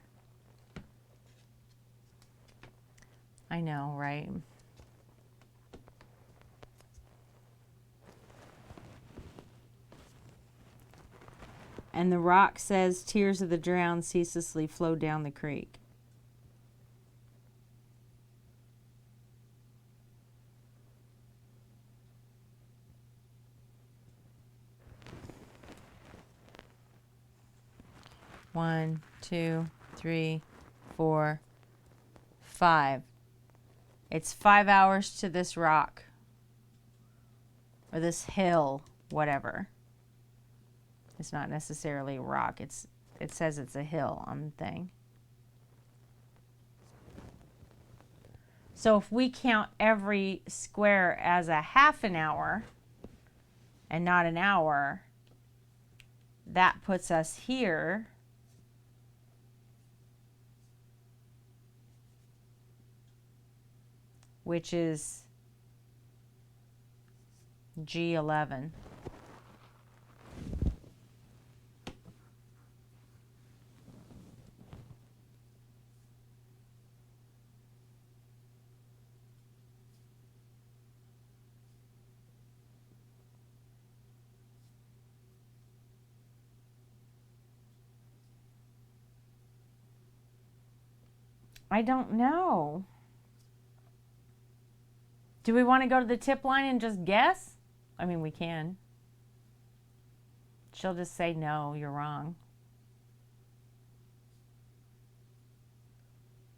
I know, right? And the rock says, tears of the drowned ceaselessly flow down the creek. One, 2, 3, 4, 5. It's 5 hours to this rock. Or this hill, whatever. It's not necessarily a rock. It says it's a hill on the thing. So if we count every square as a half an hour and not an hour, that puts us here. Which is G11. I don't know. Do we want to go to the tip line and just guess? I mean, we can. She'll just say, no, you're wrong.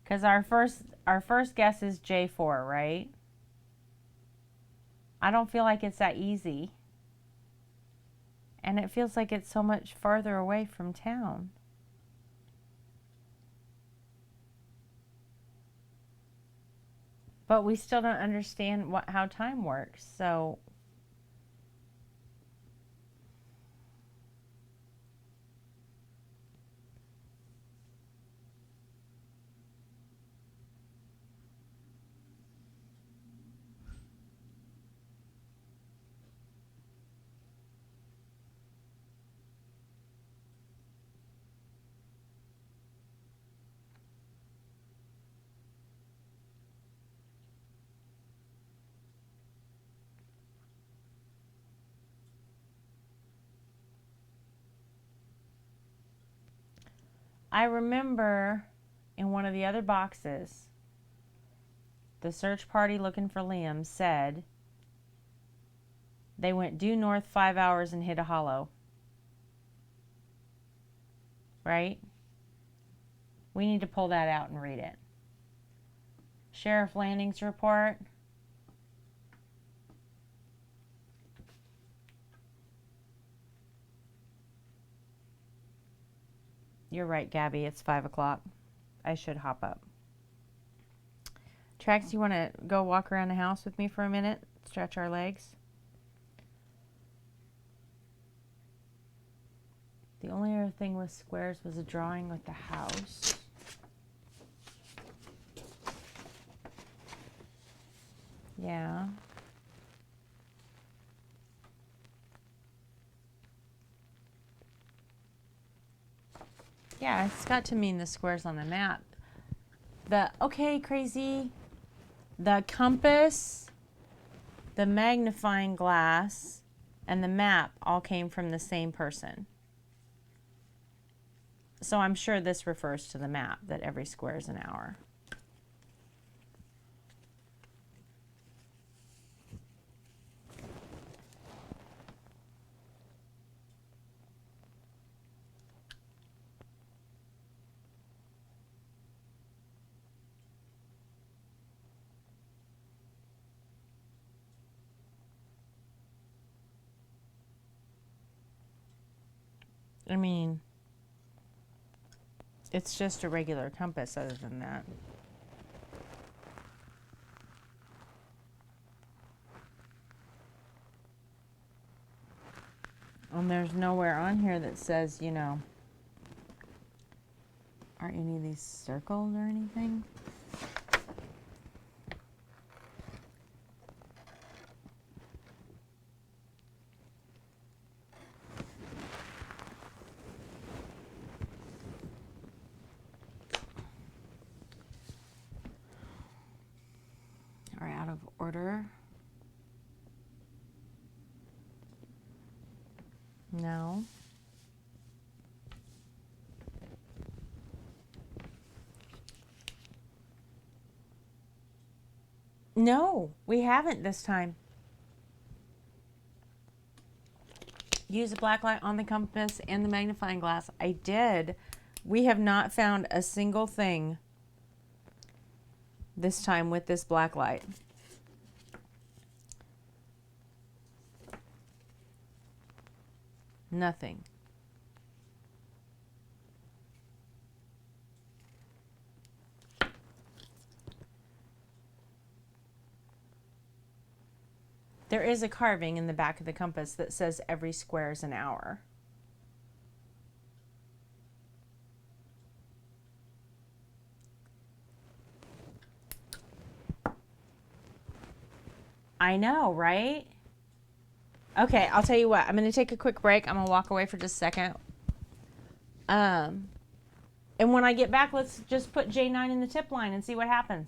Because our first guess is J4, right? I don't feel like it's that easy. And it feels like it's so much farther away from town. But we still don't understand how time works, so I remember in one of the other boxes, the search party looking for Liam said they went due north 5 hours and hit a hollow. Right? We need to pull that out and read it. Sheriff Landing's report. You're right, Gabby. It's 5 o'clock. I should hop up. Trax, you want to go walk around the house with me for a minute? Stretch our legs? The only other thing with squares was a drawing with the house. Yeah. Yeah, it's got to mean the squares on the map. Okay, crazy. The compass, the magnifying glass, and the map all came from the same person. So I'm sure this refers to the map, that every square is an hour. I mean, it's just a regular compass other than that. And there's nowhere on here that says, you know, are any of these circled or anything? Are out of order? No. No, we haven't this time. Use a black light on the compass and the magnifying glass. I did. We have not found a single thing this time with this black light. Nothing. There is a carving in the back of the compass that says every square is an hour. I know, right? Okay, I'll tell you what. I'm going to take a quick break. I'm going to walk away for just a second. And when I get back, let's just put J9 in the tip line and see what happens.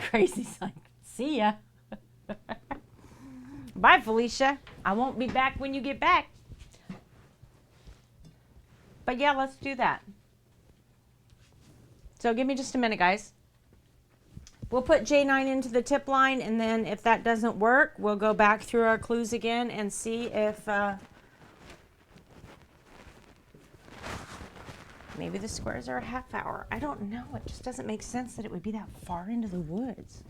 Crazy's like, see ya. Bye, Felicia. I won't be back when you get back. But yeah, let's do that. So give me just a minute, guys. We'll put J9 into the tip line, and then if that doesn't work, we'll go back through our clues again and see if maybe the squares are a half hour. I don't know. It just doesn't make sense that it would be that far into the woods.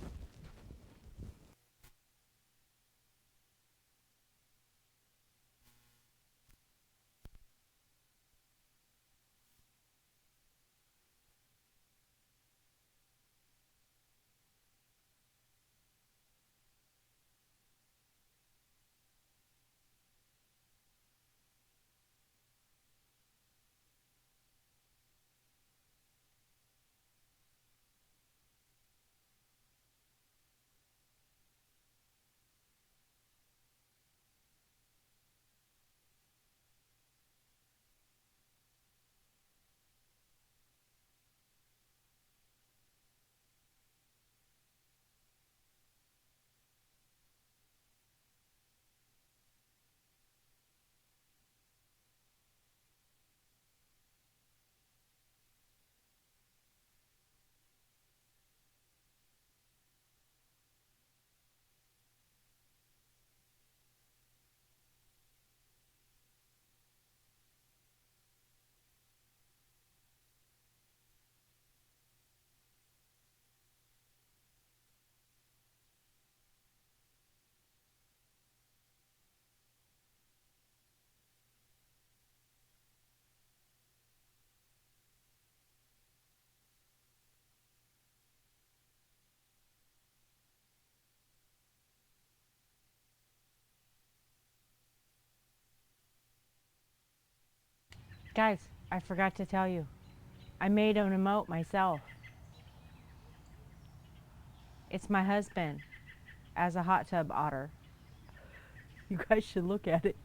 Guys, I forgot to tell you. I made an emote myself. It's my husband as a hot tub otter. You guys should look at it.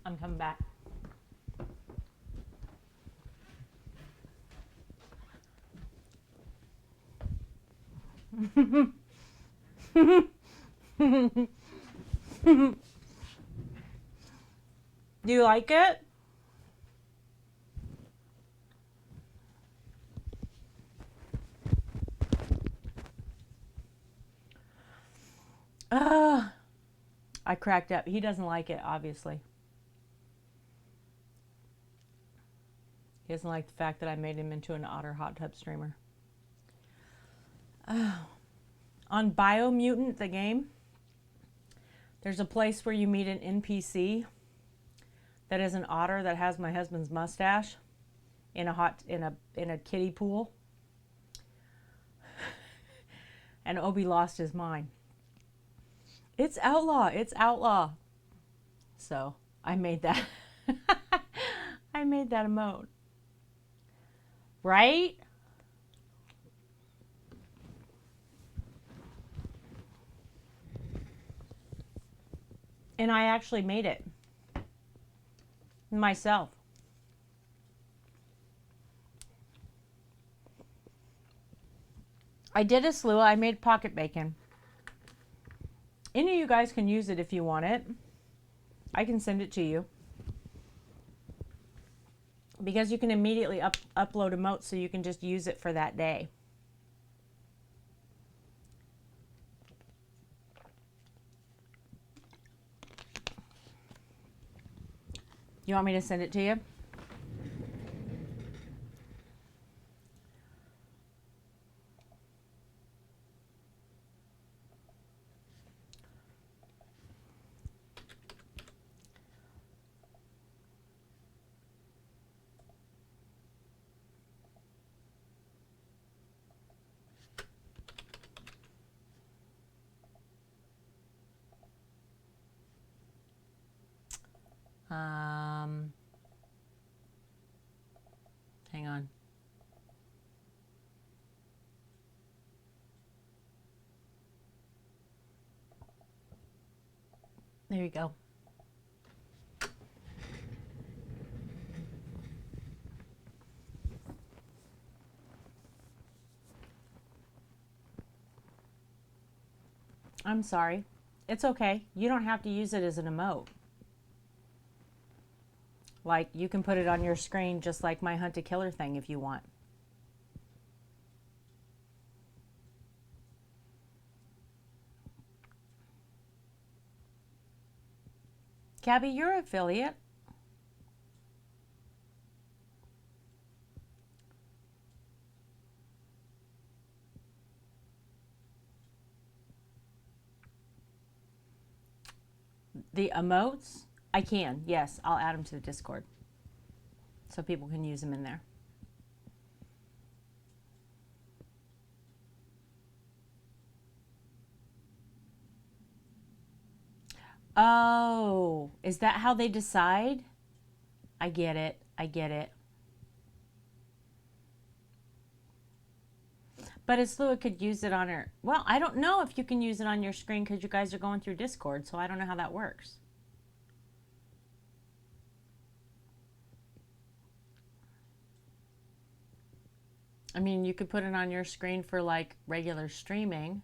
I'm coming back. Do you like it? I cracked up. He doesn't like it, obviously. He doesn't like the fact that I made him into an otter hot tub streamer. On Biomutant, the game, there's a place where you meet an NPC that is an otter that has my husband's mustache in a kiddie pool. And Obi lost his mind. It's outlaw. It's outlaw. So I made that. I made that emote. Right? And I actually made it myself. I did a slew. I made pocket bacon. Any of you guys can use it if you want it. I can send it to you. Because you can immediately upload emotes, so you can just use it for that day. You want me to send it to you? Hang on. There you go. I'm sorry. It's okay. You don't have to use it as an emote. Like, you can put it on your screen just like my Hunt a Killer thing if you want. Gabby, you're an affiliate. The emotes, I can. Yes, I'll add them to the Discord so people can use them in there. Oh, is that how they decide? I get it. I get it. But Aslua could use it on her. Well, I don't know if you can use it on your screen because you guys are going through Discord, so I don't know how that works. I mean, you could put it on your screen for like regular streaming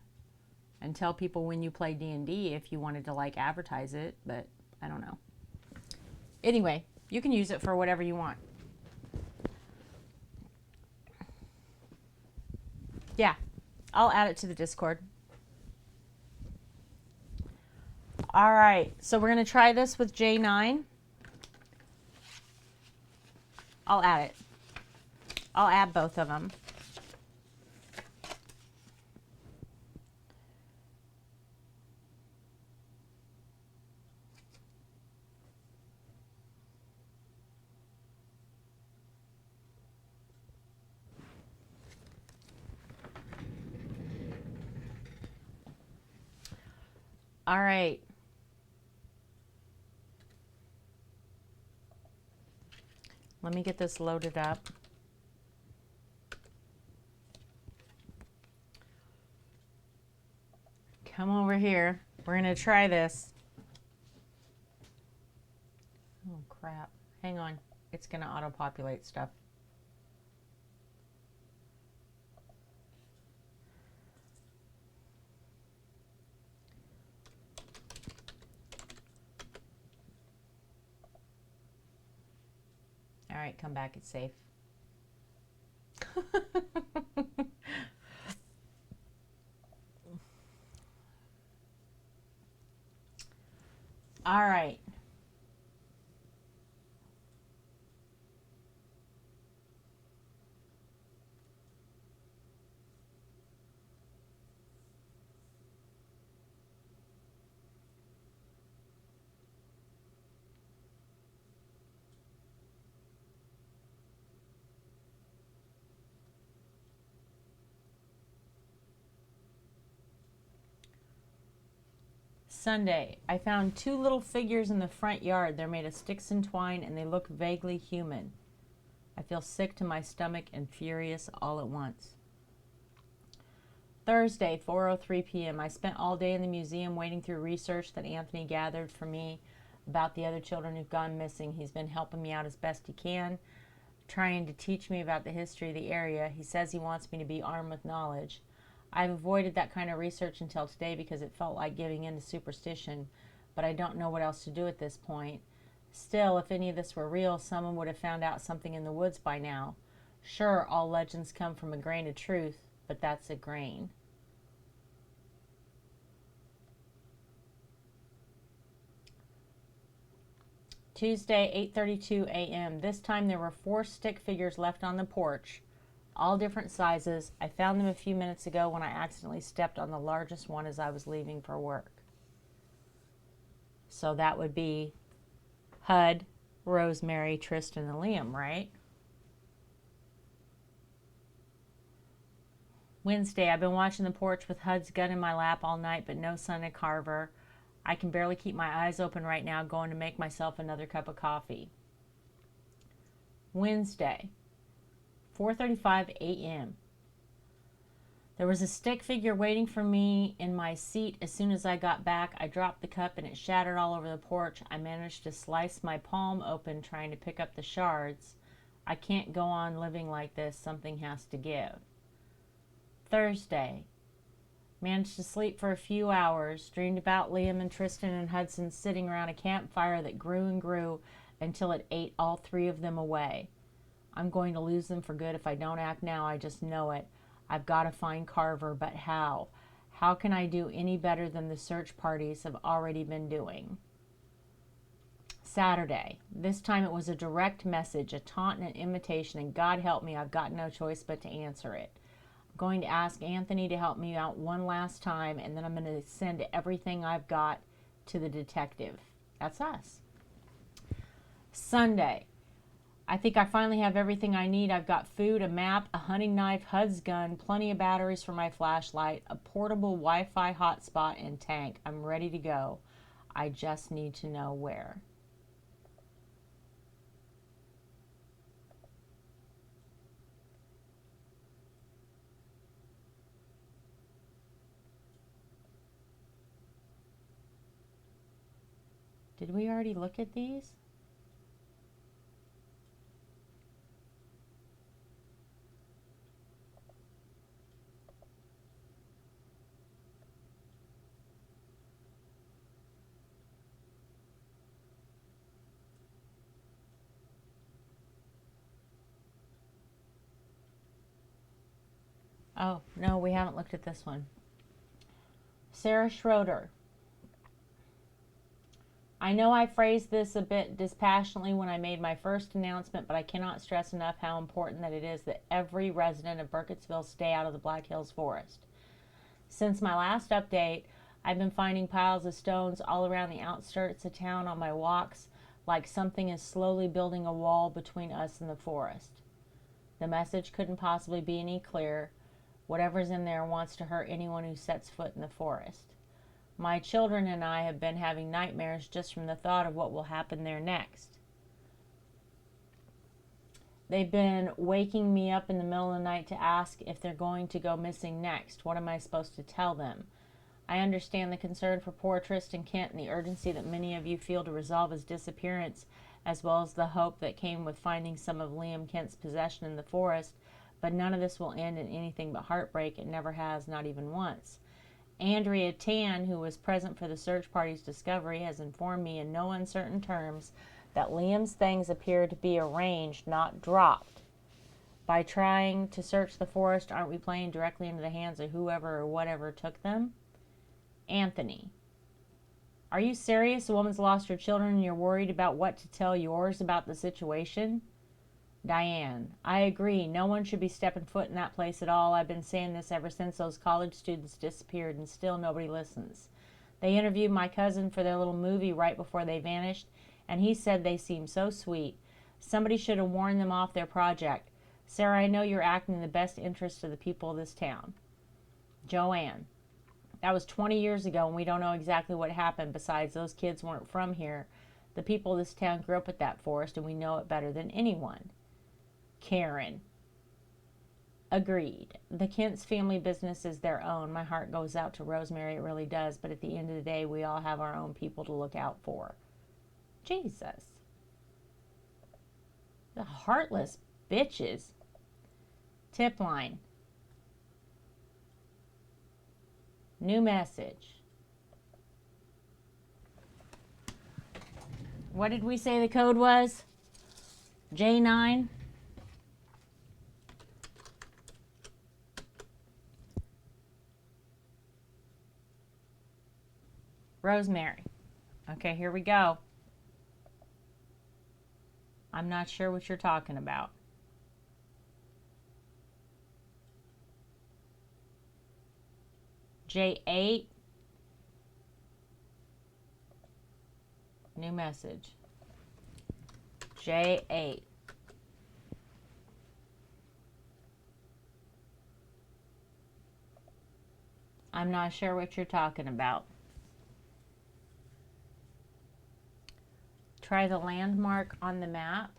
and tell people when you play D&D if you wanted to like advertise it, but I don't know. Anyway, you can use it for whatever you want. Yeah, I'll add it to the Discord. All right, so we're going to try this with J9. I'll add it. I'll add both of them. All right. Let me get this loaded up. Come over here. We're going to try this. Oh, crap. Hang on. It's going to auto-populate stuff. All right, come back. It's safe. All right. Sunday, I found two little figures in the front yard. They're made of sticks and twine, and they look vaguely human. I feel sick to my stomach and furious all at once. Thursday, 4:03 p.m. I spent all day in the museum waiting through research that Anthony gathered for me about the other children who've gone missing. He's been helping me out as best he can, trying to teach me about the history of the area. He says he wants me to be armed with knowledge. I've avoided that kind of research until today because it felt like giving in to superstition, but I don't know what else to do at this point. Still, if any of this were real, someone would have found out something in the woods by now. Sure, all legends come from a grain of truth, but that's a grain. Tuesday, 8:32 a.m. This time there were 4 stick figures left on the porch, all different sizes. I found them a few minutes ago when I accidentally stepped on the largest one as I was leaving for work. So that would be Hud, Rosemary, Tristan, and Liam, right? Wednesday, I've been watching the porch with Hud's gun in my lap all night, but no sign of Carver. I can barely keep my eyes open right now, going to make myself another cup of coffee. Wednesday, 4:35 a.m. There was a stick figure waiting for me in my seat. As soon as I got back, I dropped the cup and it shattered all over the porch. I managed to slice my palm open trying to pick up the shards. I can't go on living like this. Something has to give. Thursday, managed to sleep for a few hours, dreamed about Liam and Tristan and Hudson sitting around a campfire that grew and grew until it ate all 3 of them away. I'm going to lose them for good if I don't act now. I just know it. I've got to find Carver, but how? How can I do any better than the search parties have already been doing? Saturday. This time it was a direct message, a taunt and an invitation, and God help me, I've got no choice but to answer it. I'm going to ask Anthony to help me out one last time, and then I'm going to send everything I've got to the detective. That's us. Sunday. I think I finally have everything I need. I've got food, a map, a hunting knife, Hud's gun, plenty of batteries for my flashlight, a portable Wi-Fi hotspot, and tank. I'm ready to go. I just need to know where. Did we already look at these? Oh, no, we haven't looked at this one. Sarah Schroeder. I know I phrased this a bit dispassionately when I made my first announcement, but I cannot stress enough how important that it is that every resident of Burkittsville stay out of the Black Hills Forest. Since my last update, I've been finding piles of stones all around the outskirts of town on my walks, like something is slowly building a wall between us and the forest. The message couldn't possibly be any clearer. Whatever's in there wants to hurt anyone who sets foot in the forest. My children and I have been having nightmares just from the thought of what will happen there next. They've been waking me up in the middle of the night to ask if they're going to go missing next. What am I supposed to tell them? I understand the concern for poor Tristan Kent and the urgency that many of you feel to resolve his disappearance, as well as the hope that came with finding some of Liam Kent's possession in the forest, but none of this will end in anything but heartbreak. It never has, not even once. Andrea Tan, who was present for the search party's discovery, has informed me in no uncertain terms that Liam's things appear to be arranged, not dropped. By trying to search the forest, aren't we playing directly into the hands of whoever or whatever took them? Anthony. Are you serious? A woman's lost her children and you're worried about what to tell yours about the situation? Diane. I agree. No one should be stepping foot in that place at all. I've been saying this ever since those college students disappeared, and still nobody listens. They interviewed my cousin for their little movie right before they vanished, and he said they seemed so sweet. Somebody should have warned them off their project. Sarah, I know you're acting in the best interest of the people of this town. Joanne. That was 20 years ago, and we don't know exactly what happened. Besides, those kids weren't from here. The people of this town grew up at that forest, and we know it better than anyone. Karen. Agreed. The Kent's family business is their own. My heart goes out to Rosemary, it really does, but at the end of the day, we all have our own people to look out for. Jesus. The heartless bitches. Tip line. New message. What did we say the code was? J9? Rosemary. Okay, here we go. I'm not sure what you're talking about. J8. New message. J8. I'm not sure what you're talking about. Try the landmark on the map.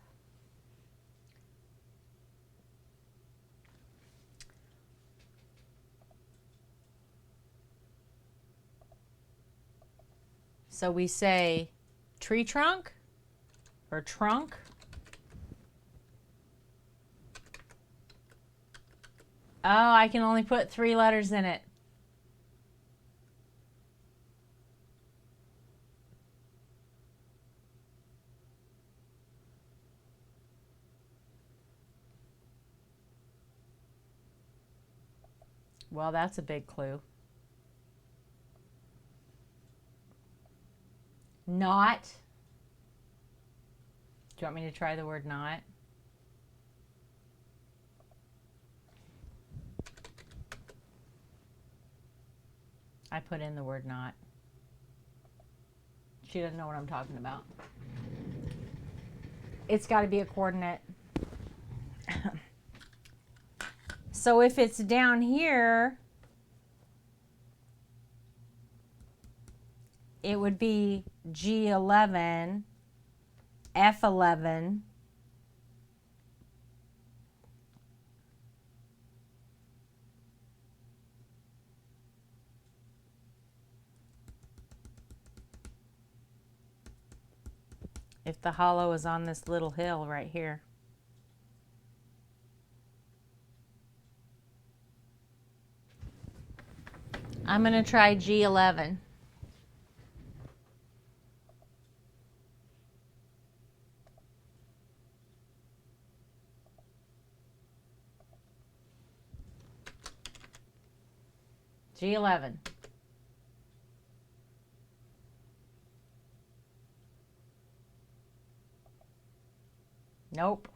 So we say tree trunk or trunk. Oh, I can only put 3 letters in it. Well, that's a big clue. Not. Do you want me to try the word not? I put in the word not. She doesn't know what I'm talking about. It's got to be a coordinate. So if it's down here, it would be G11, F11, if the hollow is on this little hill right here. I'm going to try G11. G11. Nope.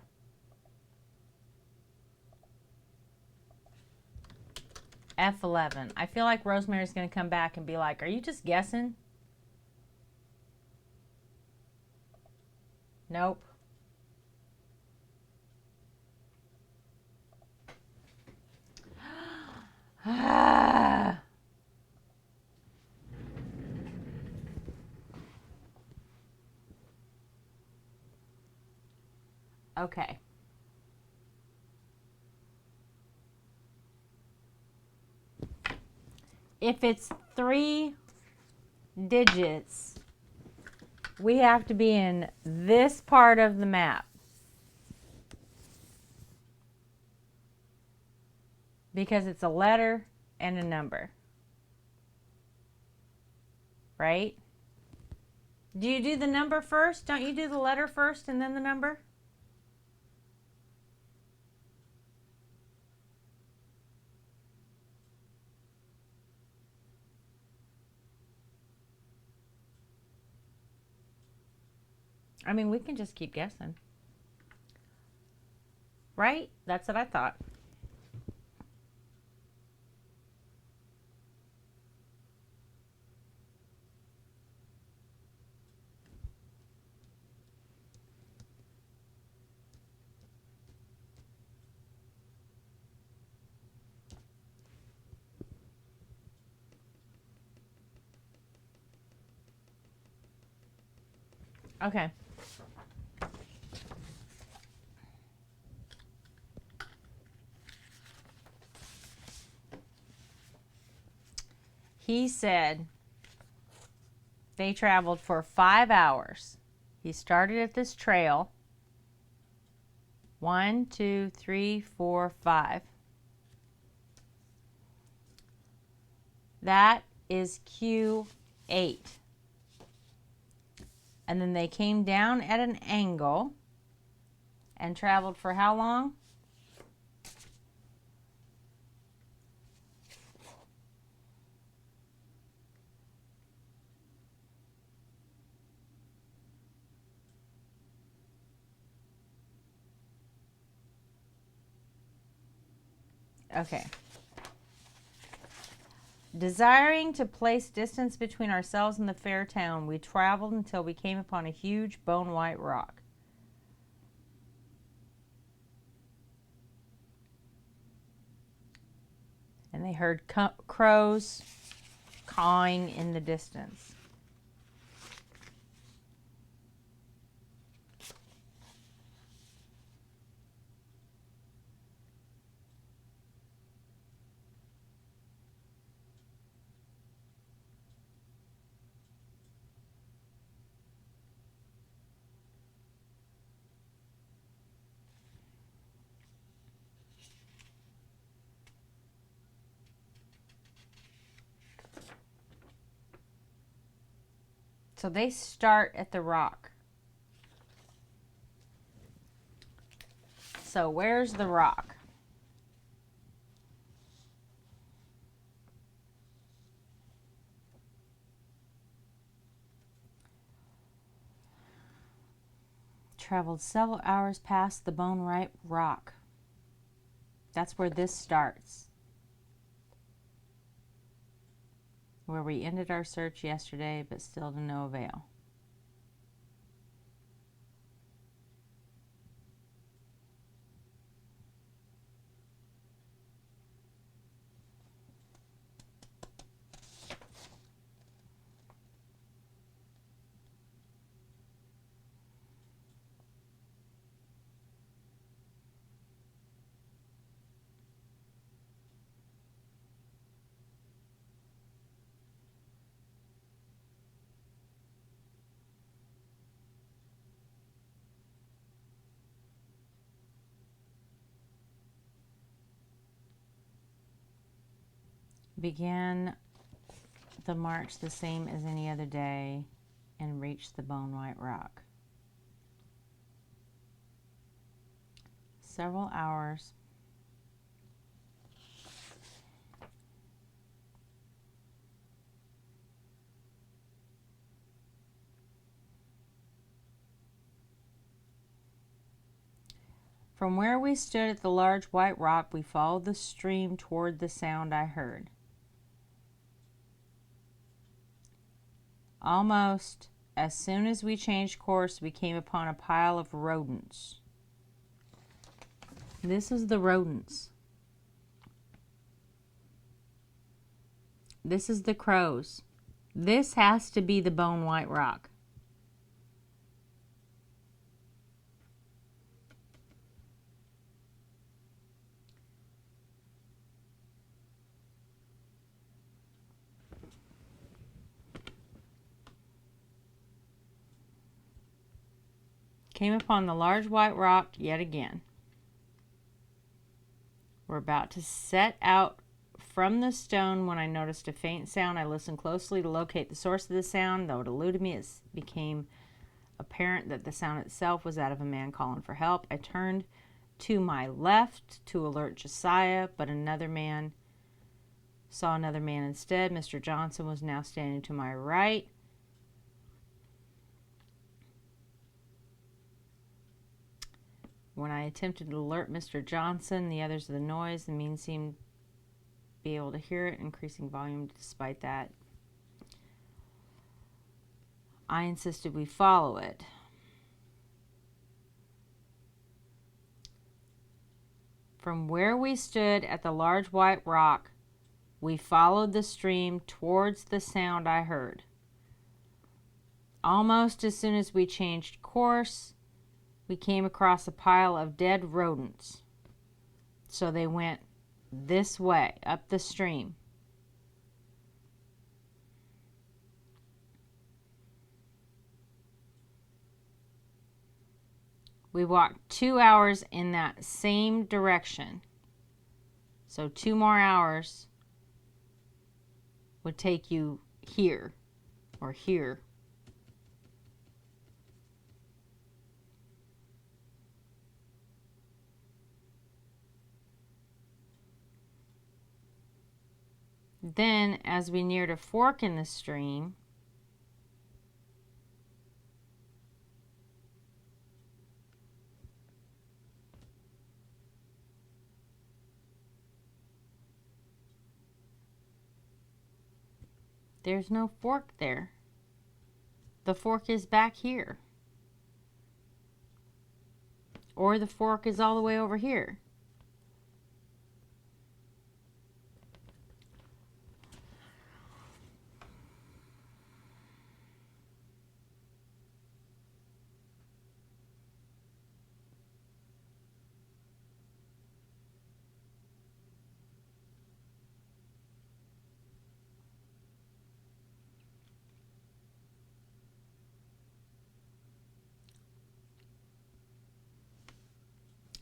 F11. I feel like Rosemary's going to come back and be like, are you just guessing? Nope. Okay. If it's 3 digits, we have to be in this part of the map. Because it's a letter and a number. Right? Do you do the number first? Don't you do the letter first and then the number? I mean, we can just keep guessing. Right? That's what I thought. Okay. He said they traveled for 5 hours. He started at this trail. 1, 2, 3, 4, 5. That is Q8. And then they came down at an angle and traveled for how long? Okay. Desiring to place distance between ourselves and the fair town, we traveled until we came upon a huge bone-white rock. And they heard crows cawing in the distance. So they start at the rock. So where's the rock? Traveled several hours past the bone-white rock. That's where this starts. Where we ended our search yesterday, but still to no avail. Began the march the same as any other day and reached the Bone White Rock. Several hours from where we stood at the large white rock, we followed the stream toward the sound I heard. Almost as soon as we changed course, we came upon a pile of rodents. This is the rodents. This is the crows. This has to be the Bone White Rock. Came upon the large white rock yet again. We're about to set out from the stone when I noticed a faint sound. I listened closely to locate the source of the sound. Though it eluded me, it became apparent that the sound itself was that of a man calling for help. I turned to my left to alert Josiah, but saw another man instead. Mr. Johnson was now standing to my right. When I attempted to alert Mr. Johnson, the others of the noise, the men seemed to be able to hear it, increasing volume despite that. I insisted we follow it. From where we stood at the large white rock, we followed the stream towards the sound I heard. Almost as soon as we changed course, we came across a pile of dead rodents. So they went this way, up the stream. We walked 2 hours in that same direction. So 2 more hours would take you here or here. Then, as we neared a fork in the stream, there's no fork there. The fork is back here. Or the fork is all the way over here.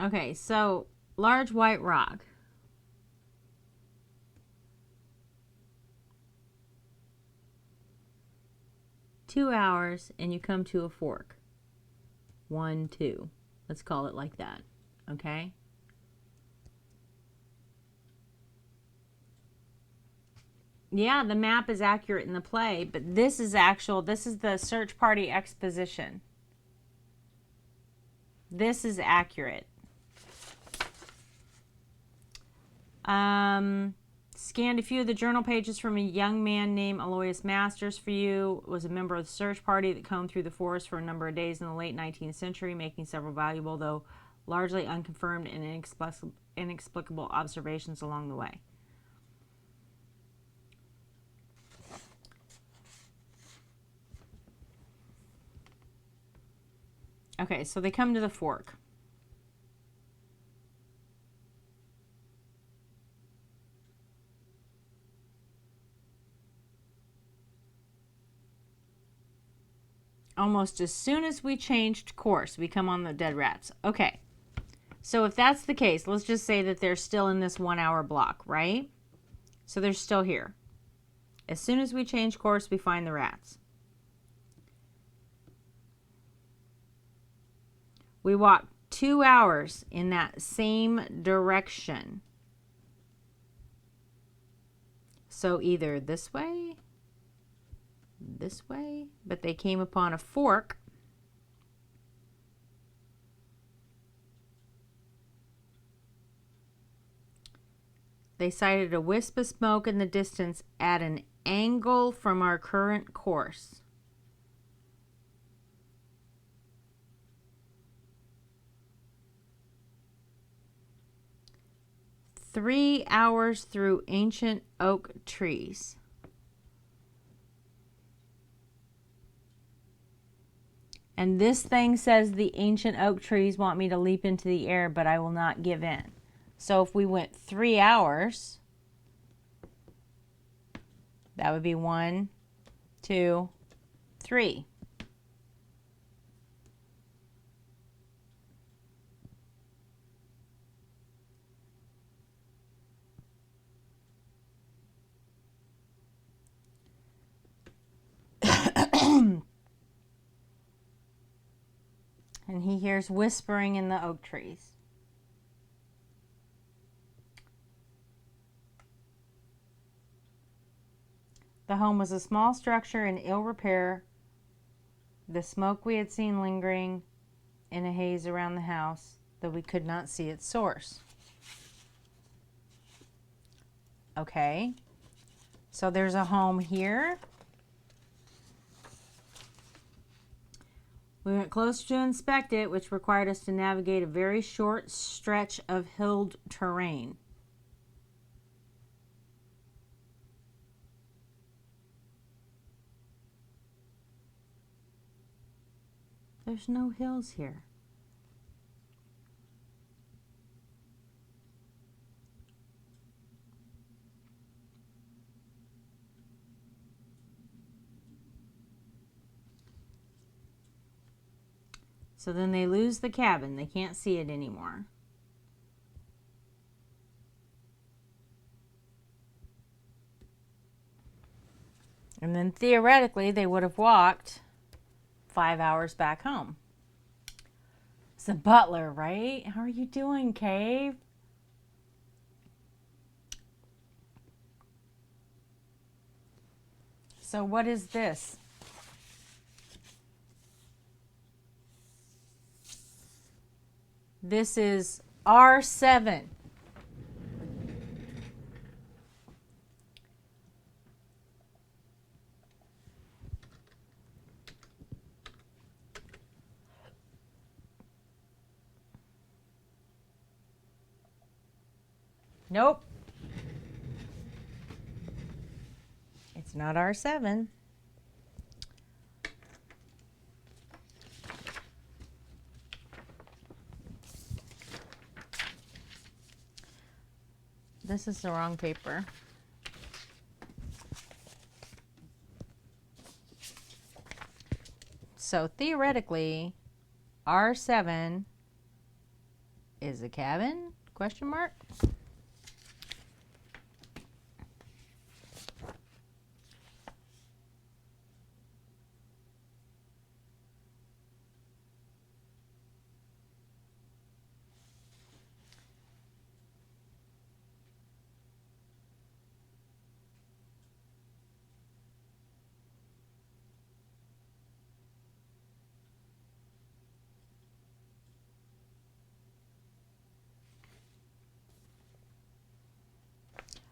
Okay, so large white rock. Two hours and you come to a fork. 1, 2. Let's call it like that. Okay? Yeah, the map is accurate in the play, but this is the search party exposition. This is accurate. Scanned a few of the journal pages from a young man named Aloysius Masters for you. Was a member of the search party that combed through the forest for a number of days in the late 19th century, making several valuable, though largely unconfirmed and inexplicable observations along the way. Okay, so they come to the fork. Almost as soon as we changed course, we come on the dead rats. Okay, so if that's the case, let's just say that they're still in this 1 hour block, right? So they're still here. As soon as we change course, we find the rats. We walk 2 hours in that same direction. So either this way, but they came upon a fork. They sighted a wisp of smoke in the distance at an angle from our current course. "3 hours through ancient oak trees." And this thing says the ancient oak trees want me to leap into the air, but I will not give in. So if we went 3 hours, that would be 1, 2, 3. And he hears whispering in the oak trees. The home was a small structure in ill repair. The smoke we had seen lingering in a haze around the house, though we could not see its source. Okay, so there's a home here. We went closer to inspect it, which required us to navigate a very short stretch of hilled terrain. There's no hills here. So then they lose the cabin. They can't see it anymore. And then theoretically, they would have walked 5 hours back home. It's the butler, right? How are you doing, Cave? So what is this? This is R7. Nope. It's not R7. This is the wrong paper. So theoretically, R7 is a cabin? Question mark.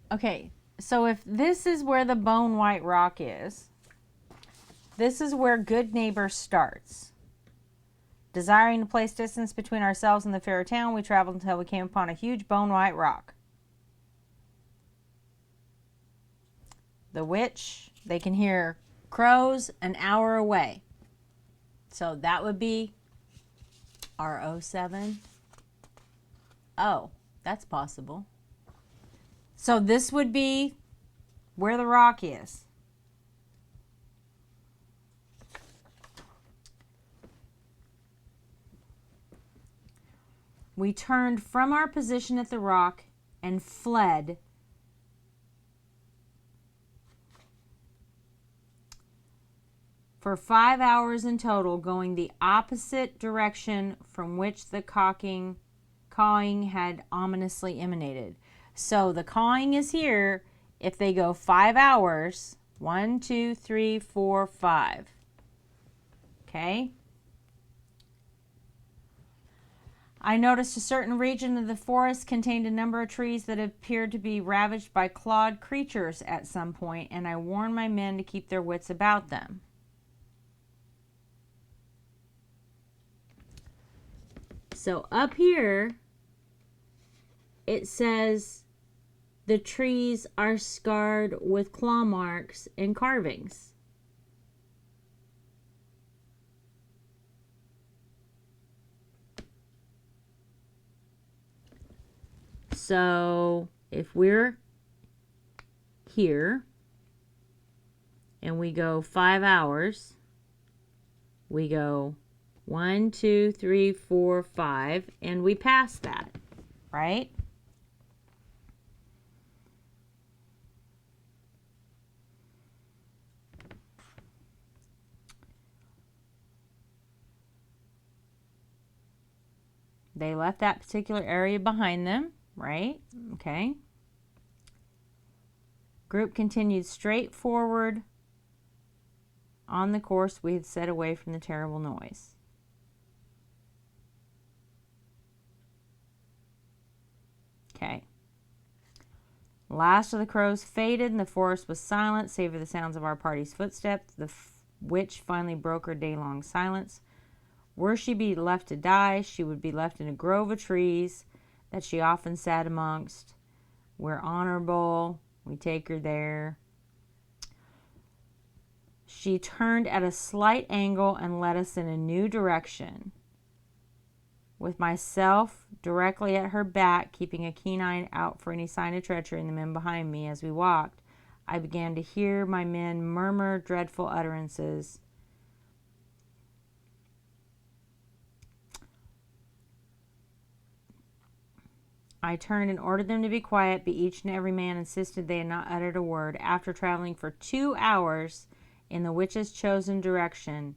Okay, so if this is where the Bone White Rock is, this is where Good Neighbor starts. Desiring to place distance between ourselves and the fair town, we traveled until we came upon a huge bone white rock. The witch, they can hear crows an hour away. So that would be R07. Oh, that's possible. So this would be where the rock is. We turned from our position at the rock and fled for 5 hours in total, going the opposite direction from which the cawing had ominously emanated. So the cawing is here. If they go 5 hours, 1, 2, 3, 4, 5. Okay. I noticed a certain region of the forest contained a number of trees that appeared to be ravaged by clawed creatures at some point, and I warned my men to keep their wits about them. So up here, it says the trees are scarred with claw marks and carvings. So if we're here and we go 5 hours, we go 1, 2, 3, 4, 5, and we pass that, right? They left that particular area behind them, right? Okay. Group continued straight forward on the course we had set away from the terrible noise. Okay. Last of the crows faded and the forest was silent, save for the sounds of our party's footsteps. The witch finally broke her day-long silence. Were she be left to die, she would be left in a grove of trees that she often sat amongst. We're honorable. We take her there. She turned at a slight angle and led us in a new direction. With myself directly at her back, keeping a keen eye out for any sign of treachery in the men behind me as we walked, I began to hear my men murmur dreadful utterances. I turned and ordered them to be quiet, but each and every man insisted they had not uttered a word. After traveling for 2 hours in the witch's chosen direction,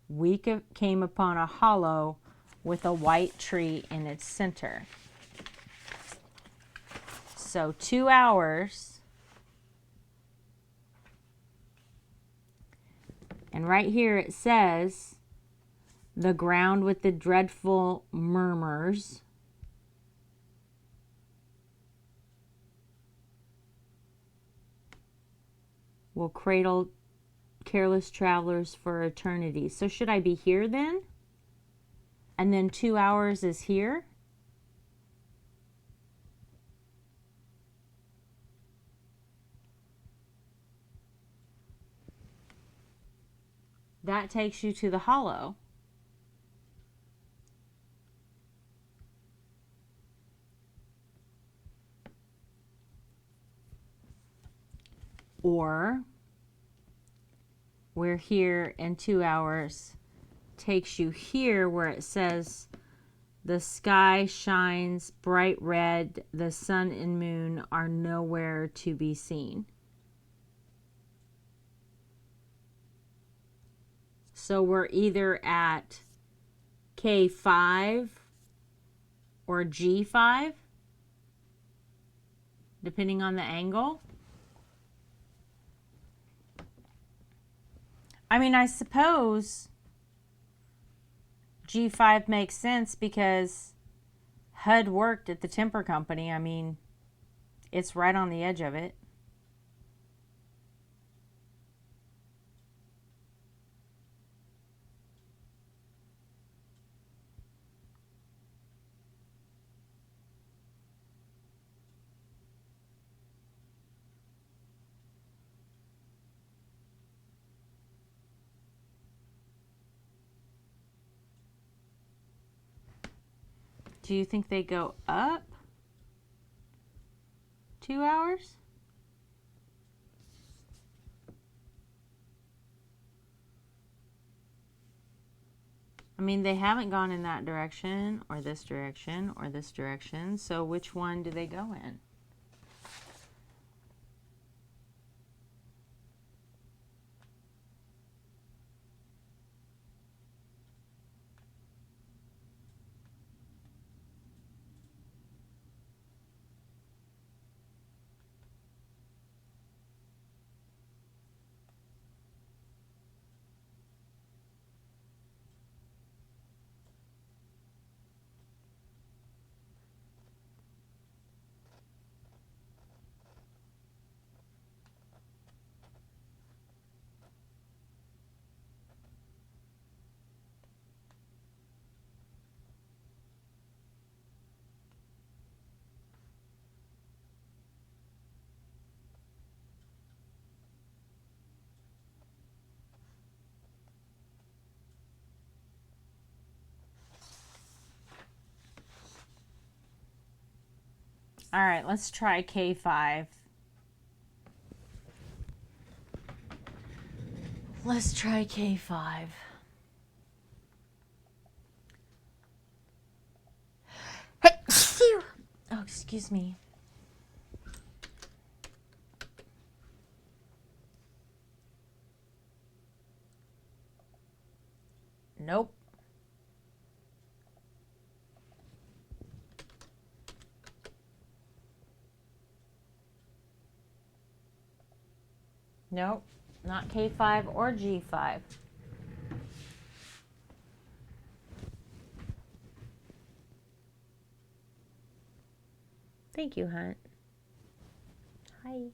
we came upon a hollow with a white tree in its center. So 2 hours. And right here it says, the ground with the dreadful murmurs. Will cradle careless travelers for eternity. So should I be here then? And then 2 hours is here? That takes you to the hollow. Or we're here in 2 hours, takes you here where it says the sky shines bright red, the sun and moon are nowhere to be seen. So we're either at K5 or G5, depending on the angle. I mean, I suppose G5 makes sense because HUD worked at the timber company. I mean, it's right on the edge of it. Do you think they go up 2 hours? I mean, they haven't gone in that direction or this direction or this direction. So which one do they go in? All right, let's try K5. Let's try K5. Oh, excuse me. Nope. Nope. Not K5 or G5. Thank you, Hunt. Hi.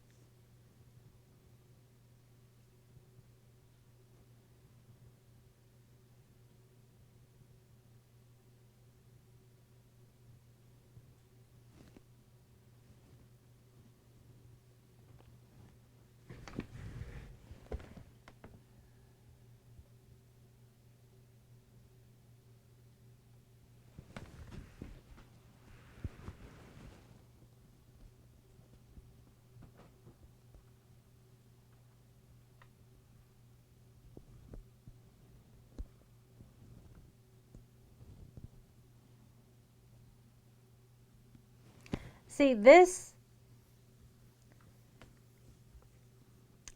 See, this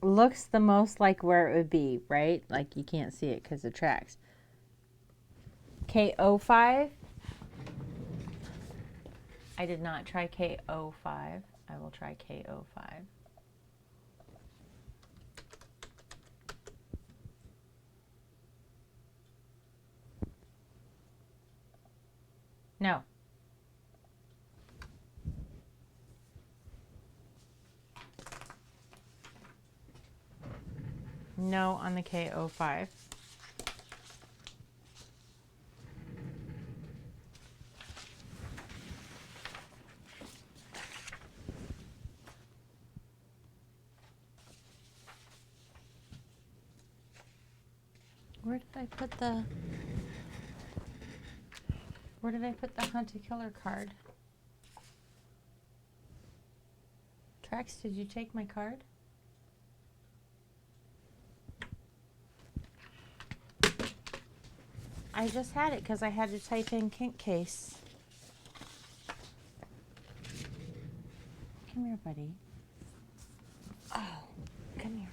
looks the most like where it would be, right? Like you can't see it because of tracks. KO5. I did not try KO5. I will try KO5. No. No on the KO5. Where did I put the Hunter Killer card? Trax, did you take my card? I just had it because I had to type in kink case. Come here, buddy. Oh, come here.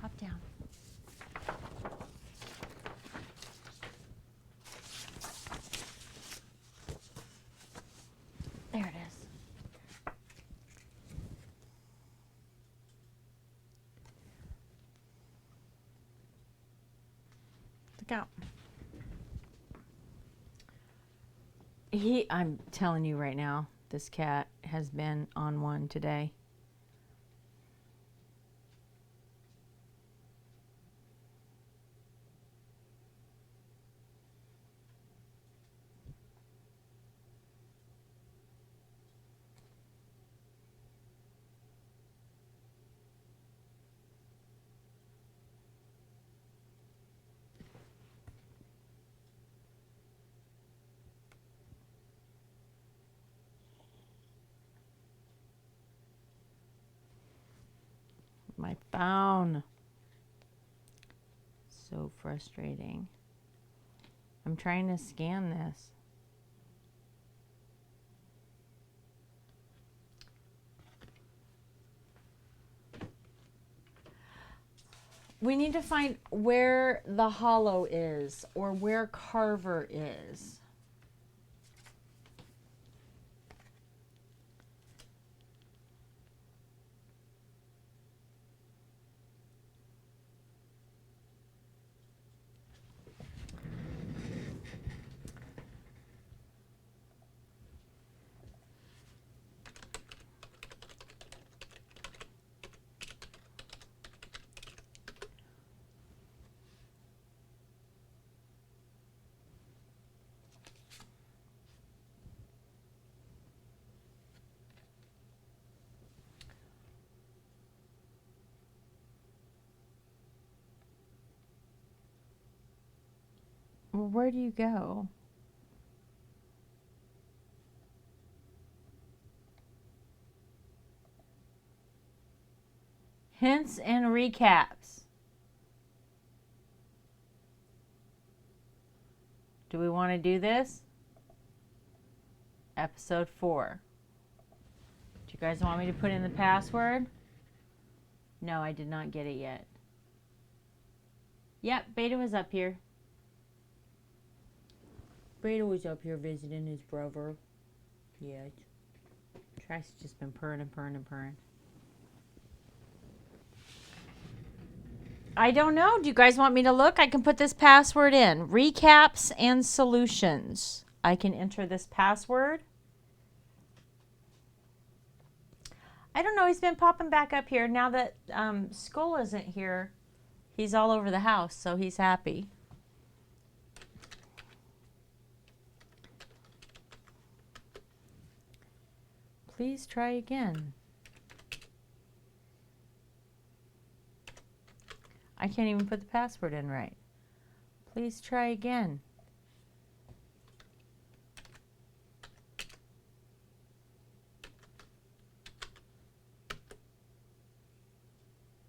Hop down. There it is. Look out. I'm telling you right now, this cat has been on one today. My phone. So frustrating. I'm trying to scan this. We need to find where the hollow is or where Carver is. Well, where do you go? Hints and recaps. Do we want to do this? Episode 4. Do you guys want me to put in the password? No, I did not get it yet. Yep, Beta was up here. Beta was up here visiting his brother. Yeah. Tracy's just been purring and purring and purring. I don't know. Do you guys want me to look? I can put this password in. Recaps and solutions. I can enter this password. I don't know. He's been popping back up here. Now that Skull isn't here, he's all over the house, so he's happy. Please try again. I can't even put the password in right. Please try again.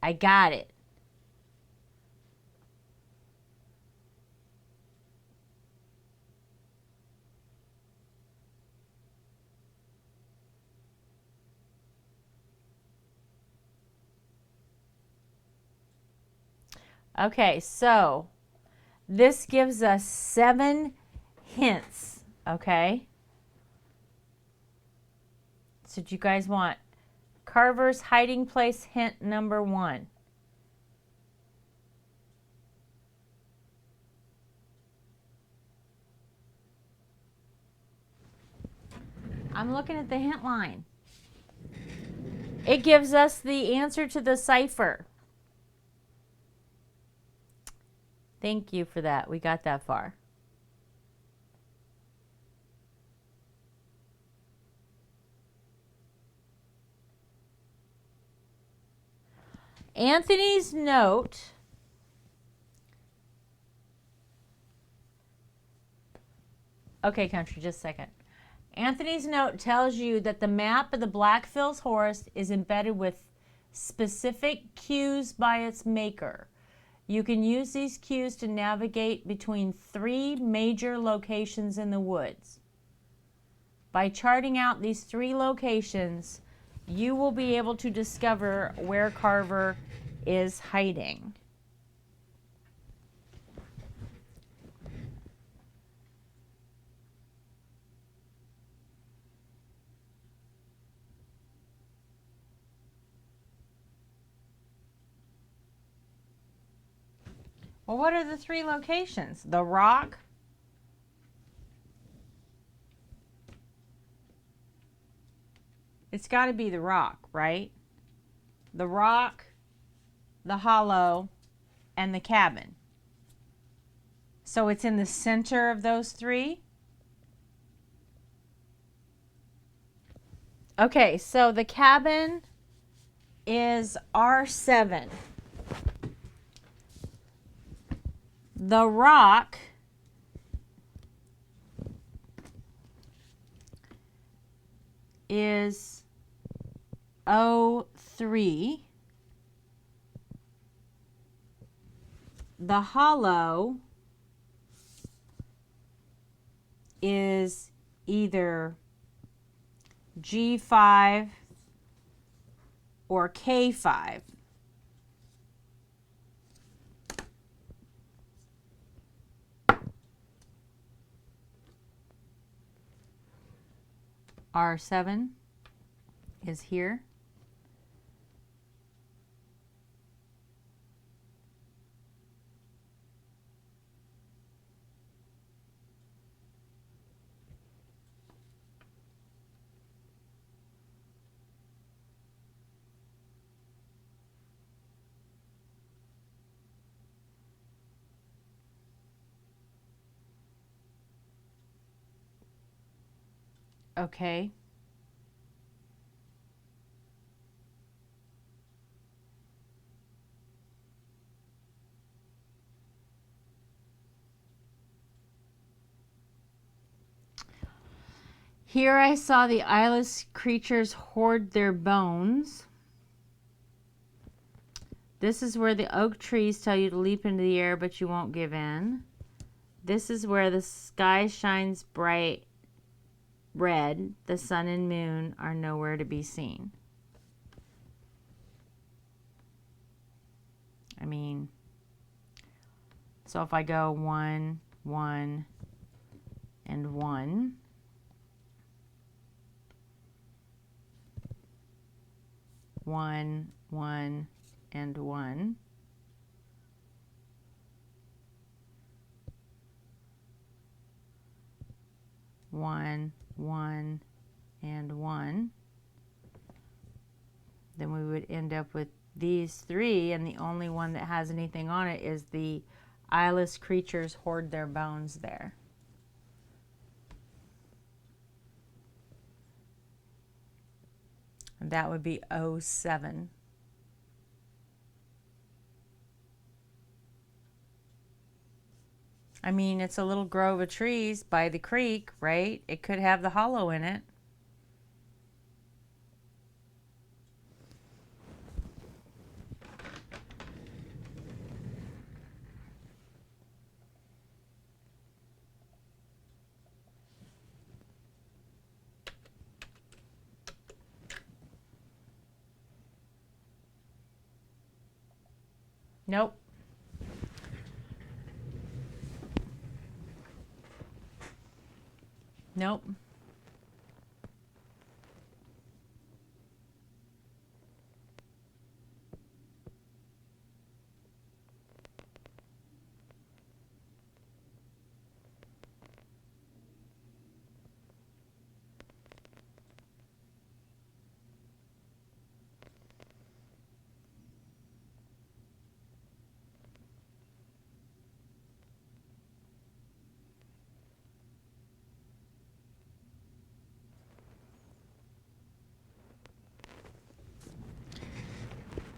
I got it. Okay, so this gives us 7 hints, okay? So do you guys want Carver's hiding place hint number 1? I'm looking at the hint line. It gives us the answer to the cipher. Thank you for that. We got that far. Anthony's note okay, Country, just a second. Anthony's note tells you that the map of the Blackfills Forest is embedded with specific cues by its maker. You can use these cues to navigate between 3 major locations in the woods. By charting out these 3 locations, you will be able to discover where Carver is hiding. Well, what are the 3 locations? The rock, it's got to be the rock, right? The rock, the hollow, and the cabin. So it's in the center of those 3? Okay, so the cabin is R7. The rock is O3. The hollow is either G5 or K5. R7 is here. Okay. Here I saw the eyeless creatures hoard their bones. This is where the oak trees tell you to leap into the air, but you won't give in. This is where the sky shines bright red. The sun and moon are nowhere to be seen. I mean, so if I go 1, 1, and 1, one, one, and 1. One, one, and 1. Then we would end up with these 3, and the only one that has anything on it is the eyeless creatures hoard their bones there. And that would be 07. I mean, it's a little grove of trees by the creek, right? It could have the hollow in it. Nope. Nope.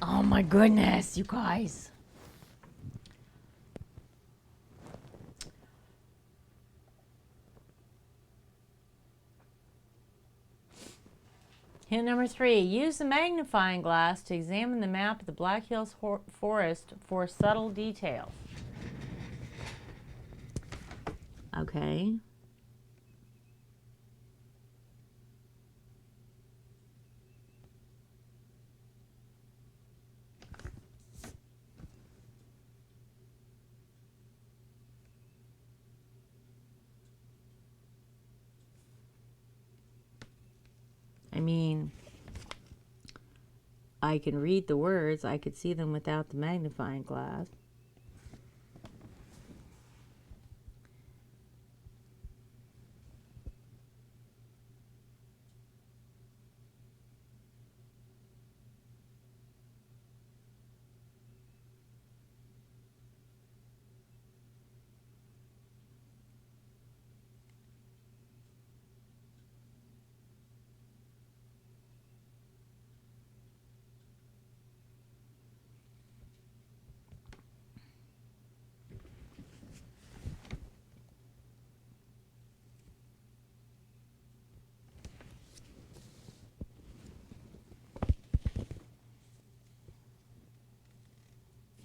Oh my goodness, you guys. Hint number 3, use the magnifying glass to examine the map of the Black Hills Forest for subtle details. Okay. I mean, I can read the words. I could see them without the magnifying glass.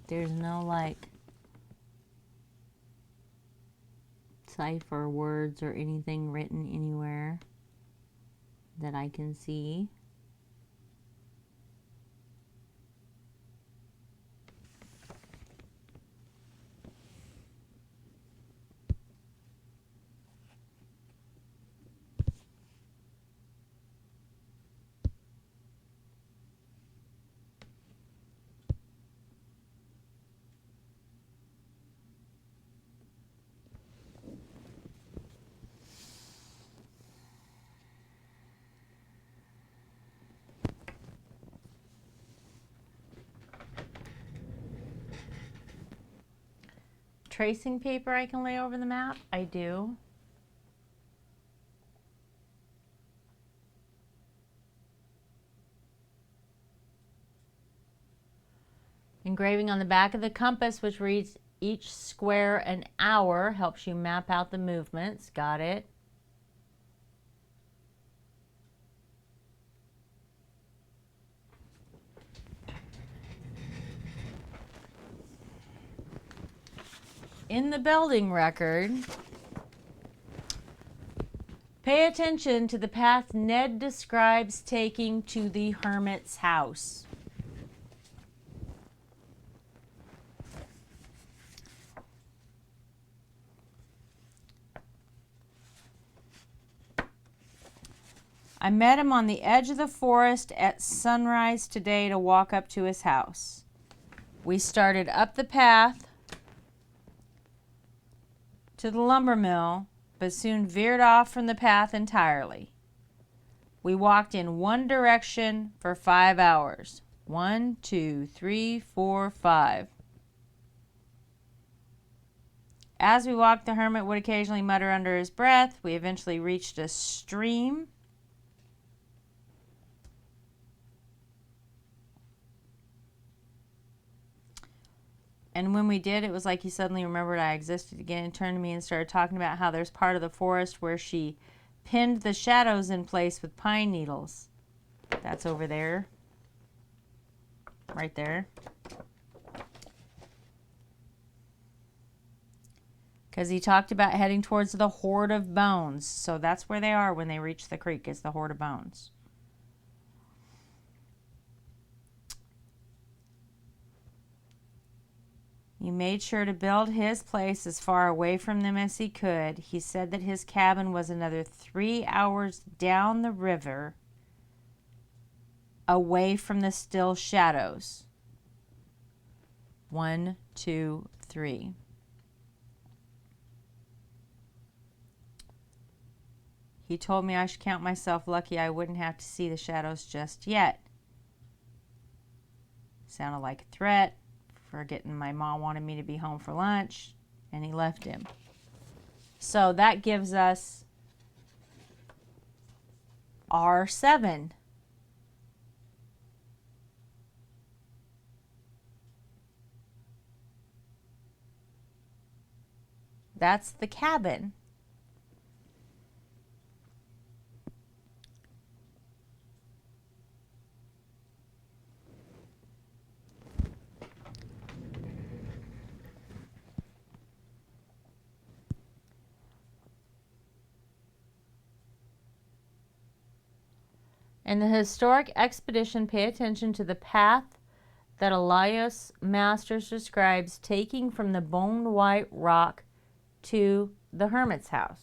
There's no like cipher words or anything written anywhere that I can see. Tracing paper I can lay over the map? I do. Engraving on the back of the compass, which reads each square an hour, helps you map out the movements. Got it. in the building record, pay attention to the path Ned describes taking to the hermit's house. I met him on the edge of the forest at sunrise today to walk up to his house. We started up the path to the lumber mill, but soon veered off from the path entirely. We walked in one direction for 5 hours. 1, 2, 3, 4, 5. As we walked, the hermit would occasionally mutter under his breath. We eventually reached a stream. And when we did, it was like he suddenly remembered I existed again and turned to me and started talking about how there's part of the forest where she pinned the shadows in place with pine needles. That's over there. Right there. Because he talked about heading towards the Hoard of Bones. So that's where they are when they reach the creek, is the Hoard of Bones. He made sure to build his place as far away from them as he could. He said that his cabin was another 3 hours down the river, away from the still shadows. 1, 2, 3. He told me I should count myself lucky I wouldn't have to see the shadows just yet. Sounded like a threat. Forgetting my mom wanted me to be home for lunch, and he left him. So that gives us R7. That's the cabin. In the historic expedition, pay attention to the path that Elias Masters describes taking from the Bone White Rock to the hermit's house.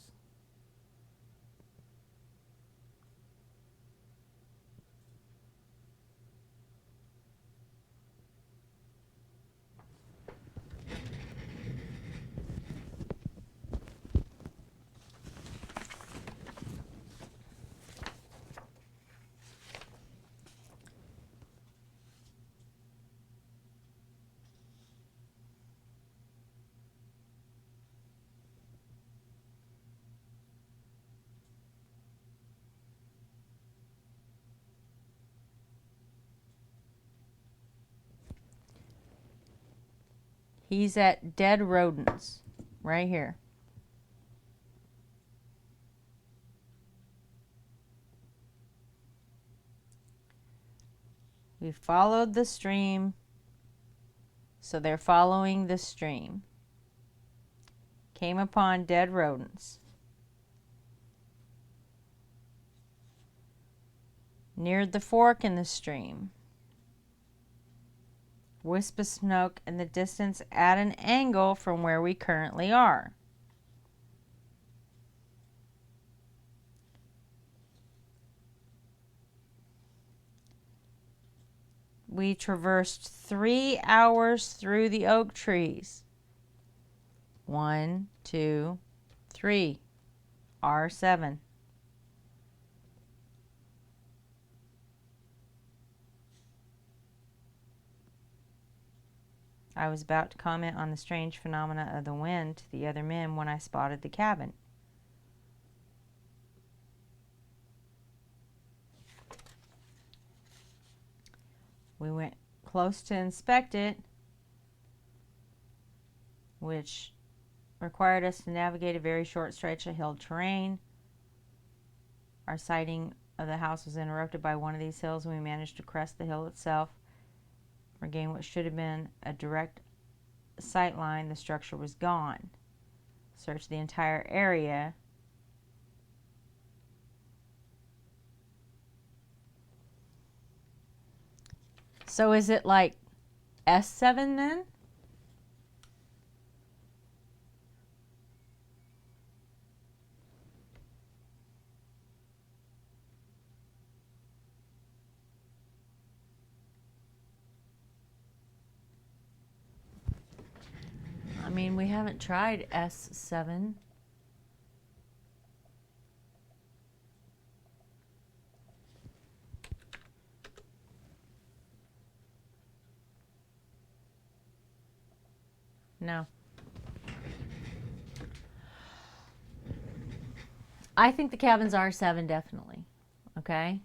He's at Dead Rodents, right here. We followed the stream, so they're following the stream. Came upon dead rodents. Neared the fork in the stream. Wisp of smoke in the distance at an angle from where we currently are. We traversed 3 hours through the oak trees. 1, 2, 3. R7. I was about to comment on the strange phenomena of the wind to the other men when I spotted the cabin. We went close to inspect it, which required us to navigate a very short stretch of hill terrain. Our sighting of the house was interrupted by one of these hills, and we managed to crest the hill itself, regain what should have been a direct sight line, the structure was gone. Search the entire area. So is it like S7 then? I mean, we haven't tried S7. No. I think the cabin's R7 definitely. Okay?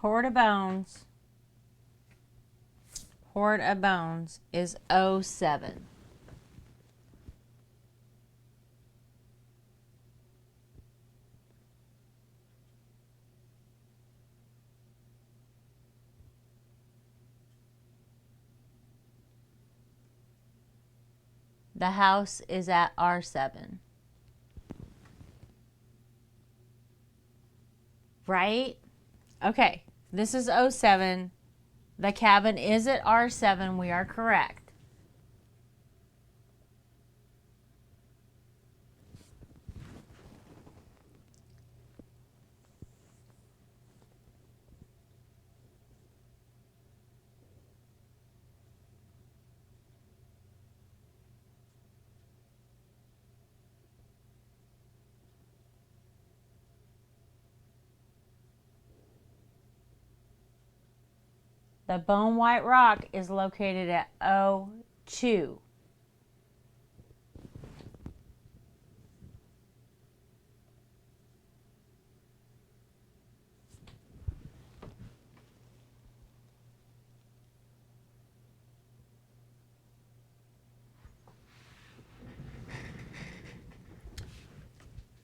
Hoard of Bones. Hoard of Bones is 07. The house is at R7. Right? Okay, this is 07. The cabin is at R7. We are correct. The Bone White Rock is located at 02.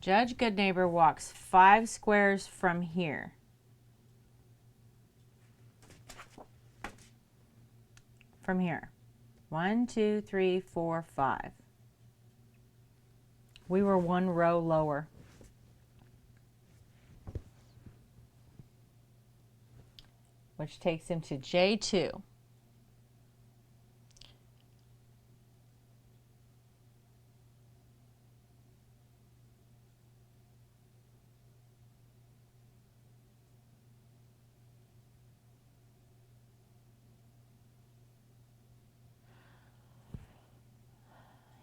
Judge Goodneighbor walks 5 squares from here. From here. 1, 2, 3, 4, 5. We were 1 row lower. Which takes him to J2.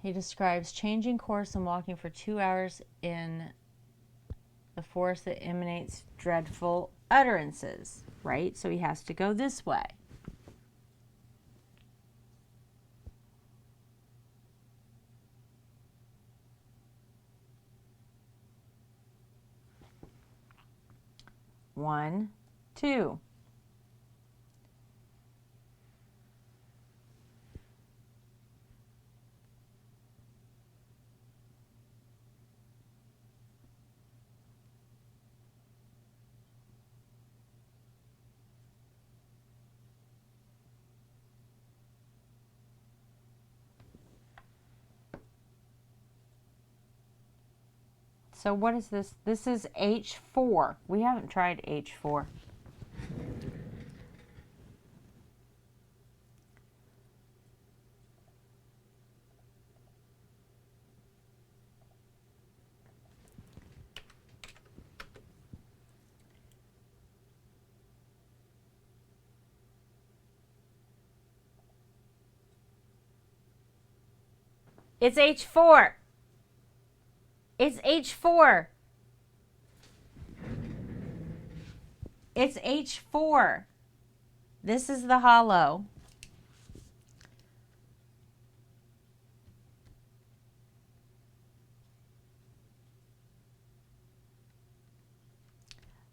He describes changing course and walking for 2 hours in the forest that emanates dreadful utterances, right? So he has to go this way. One, two. So what is this? This is H4. We haven't tried H4. It's H4. It's H4. It's H4. This is the hollow.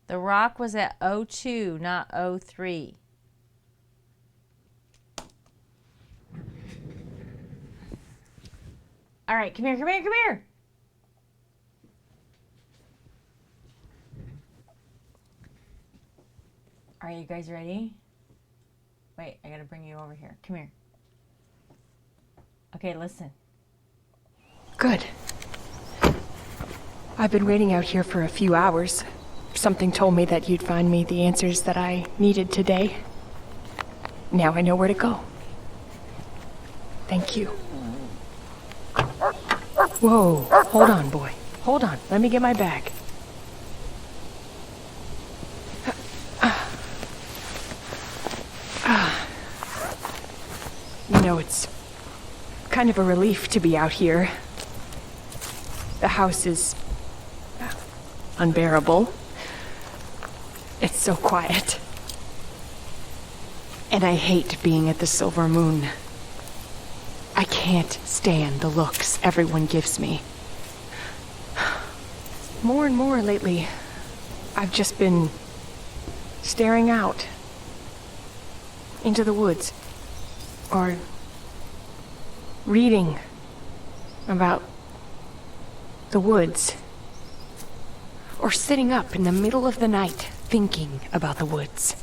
The rock was at O2, not O3. All right, come here, come here, come here. Are you guys ready? Wait, I gotta bring you over here. Come here. Okay, listen. Good. I've been waiting out here for a few hours. Something told me that you'd find me the answers that I needed today. Now I know where to go. Thank you. Whoa, hold on, boy. Hold on, let me get my bag. You know, it's kind of a relief to be out here. The house is unbearable. It's so quiet. And I hate being at the Silver Moon. I can't stand the looks everyone gives me. More and more lately, I've just been staring out into the woods, or reading about the woods, or sitting up in the middle of the night thinking about the woods.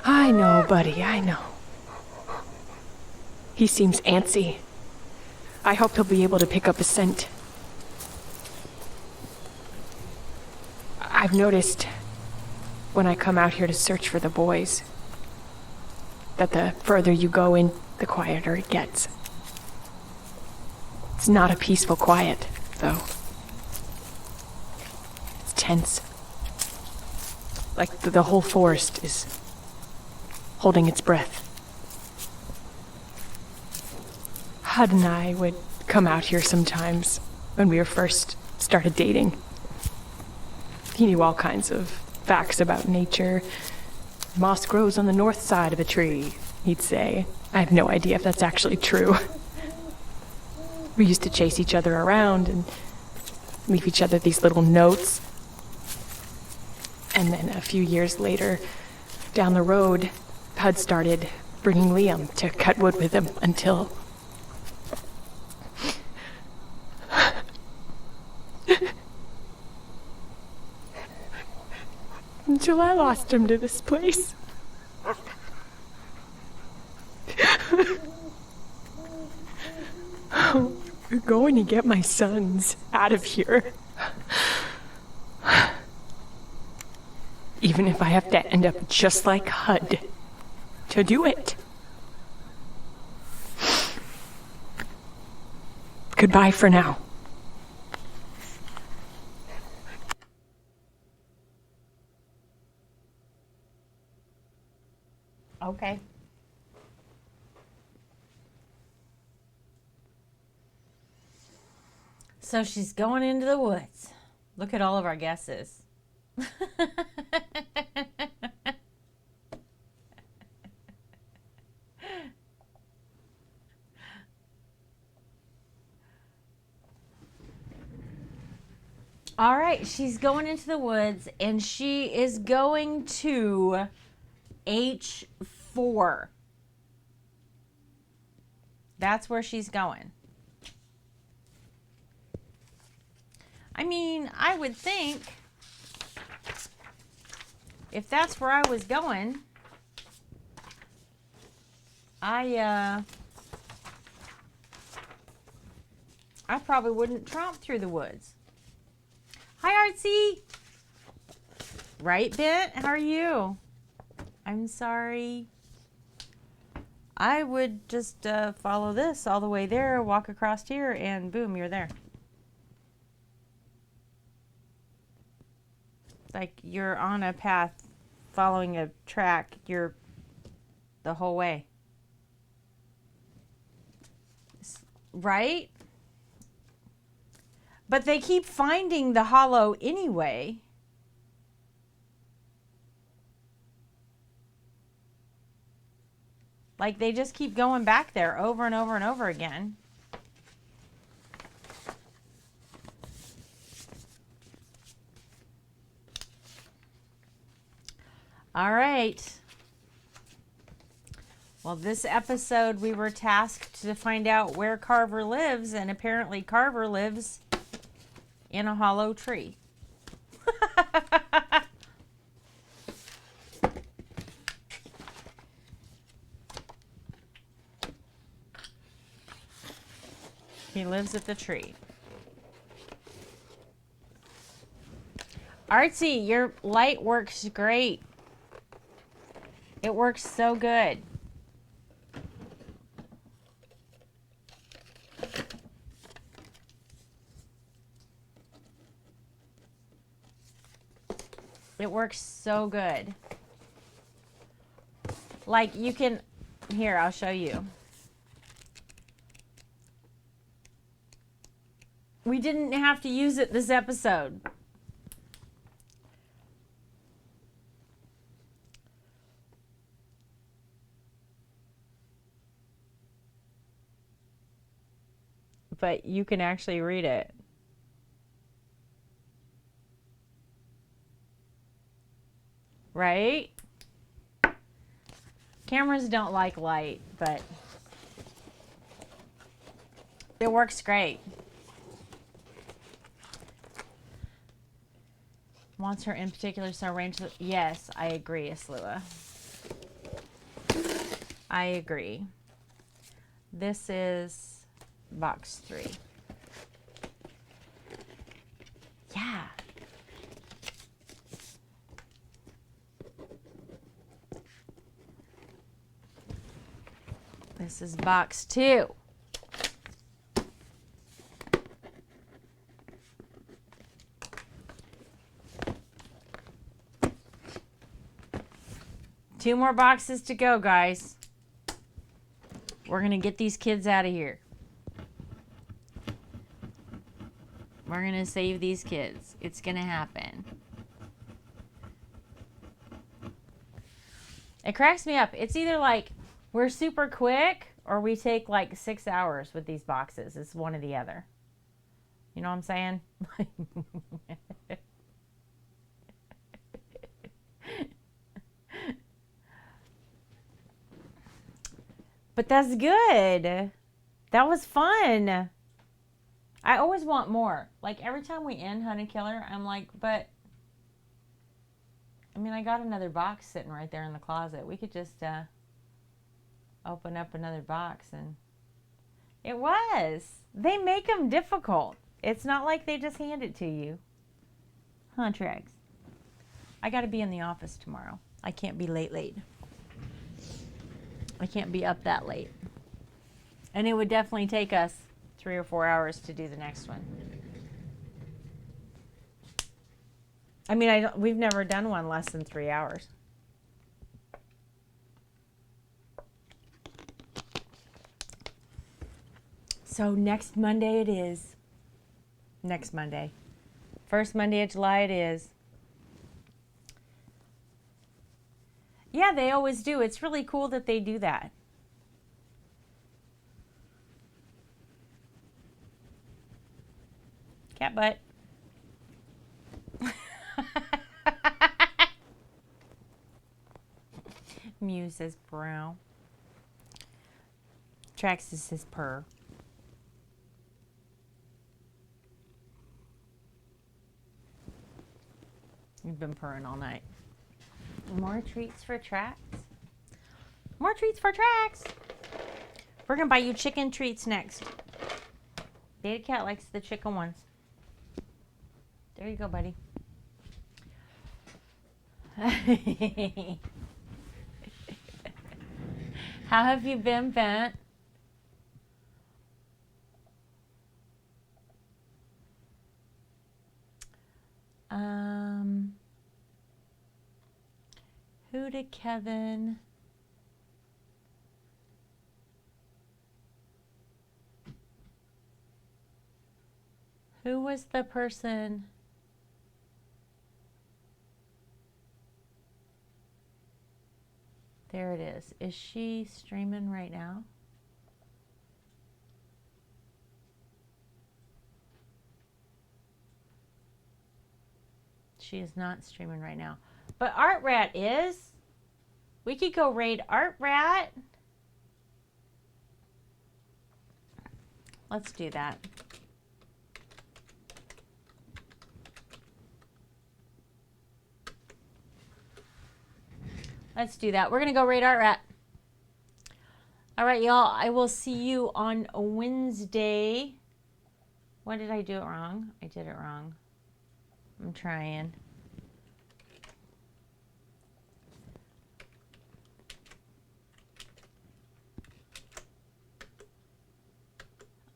I know, buddy, I know. He seems antsy. I hope he'll be able to pick up a scent. I've noticed when I come out here to search for the boys that the further you go in, the quieter it gets. It's not a peaceful quiet, though. It's tense. Like the whole forest is holding its breath. Hud and I would come out here sometimes when we were first started dating. He knew all kinds of facts about nature. Moss grows on the north side of a tree, he'd say. I have no idea if that's actually true. We used to chase each other around and leave each other these little notes. And then a few years later, down the road, Hud started bringing Liam to cut wood with him until I lost him to this place. Oh, we're going to get my sons out of here. Even if I have to end up just like Hud to do it. Goodbye for now. Okay. So she's going into the woods. Look at all of our guesses. All right, she's going into the woods and she is going to H4. That's where she's going. I mean, I would think if that's where I was going, I probably wouldn't tromp through the woods. Hi, Artsy. Right, Bent? How are you? I'm sorry. I would just follow this all the way there, walk across here, and boom, you're there. Like you're on a path following a track, you're the whole way. Right? But they keep finding the hollow anyway. Like they just keep going back there over and over and over again. All right. Well, this episode we were tasked to find out where Carver lives, and apparently Carver lives in a hollow tree. He lives at the tree. Artsy, your light works great. It works so good. It works so good. Like you can, here, I'll show you. We didn't have to use it this episode. But you can actually read it. Right? Cameras don't like light, but it works great. Wants her in particular so range. Yes, I agree, Aslua. I agree. This is box 3. Yeah. This is box 2. Two more boxes to go, guys. We're going to get these kids out of here. We're going to save these kids. It's going to happen. It cracks me up. It's either like we're super quick or we take like 6 hours with these boxes. It's one or the other. You know what I'm saying? But that's good. That was fun. I always want more. Like every time we end Hunt a Killer, I'm like, but I mean, I got another box sitting right there in the closet. We could just open up another box. And it was. They make them difficult. It's not like they just hand it to you. Huntrax. I got to be in the office tomorrow. I can't be late. I can't be up that late. And it would definitely take us 3 or 4 hours to do the next one. I mean, we've never done one less than 3 hours. So next Monday it is. Next Monday. First Monday of July it is. Yeah, they always do. It's really cool that they do that. Cat butt. Mew says brown. Traxxas says purr. You've been purring all night. More treats for Trax. More treats for Trax. We're going to buy you chicken treats next. Beta cat likes the chicken ones. There you go, buddy. How have you been, Bent? Who did Kevin? Who was the person? There it is. Is she streaming right now? She is not streaming right now. But Art Rat is. We could go raid Art Rat. Let's do that. Let's do that. We're going to go raid Art Rat. All right, y'all. I will see you on Wednesday. What did I do it wrong? I did it wrong. I'm trying.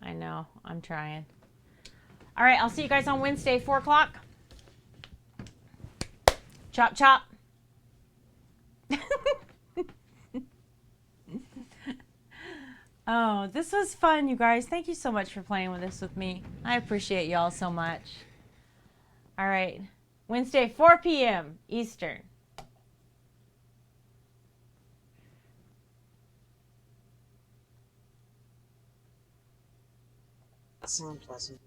I know. I'm trying. All right. I'll see you guys on Wednesday, 4 o'clock. Chop, chop. Oh, this was fun, you guys. Thank you so much for playing with this with me. I appreciate y'all so much. All right. Wednesday, 4 p.m. Eastern. Sound pleasant.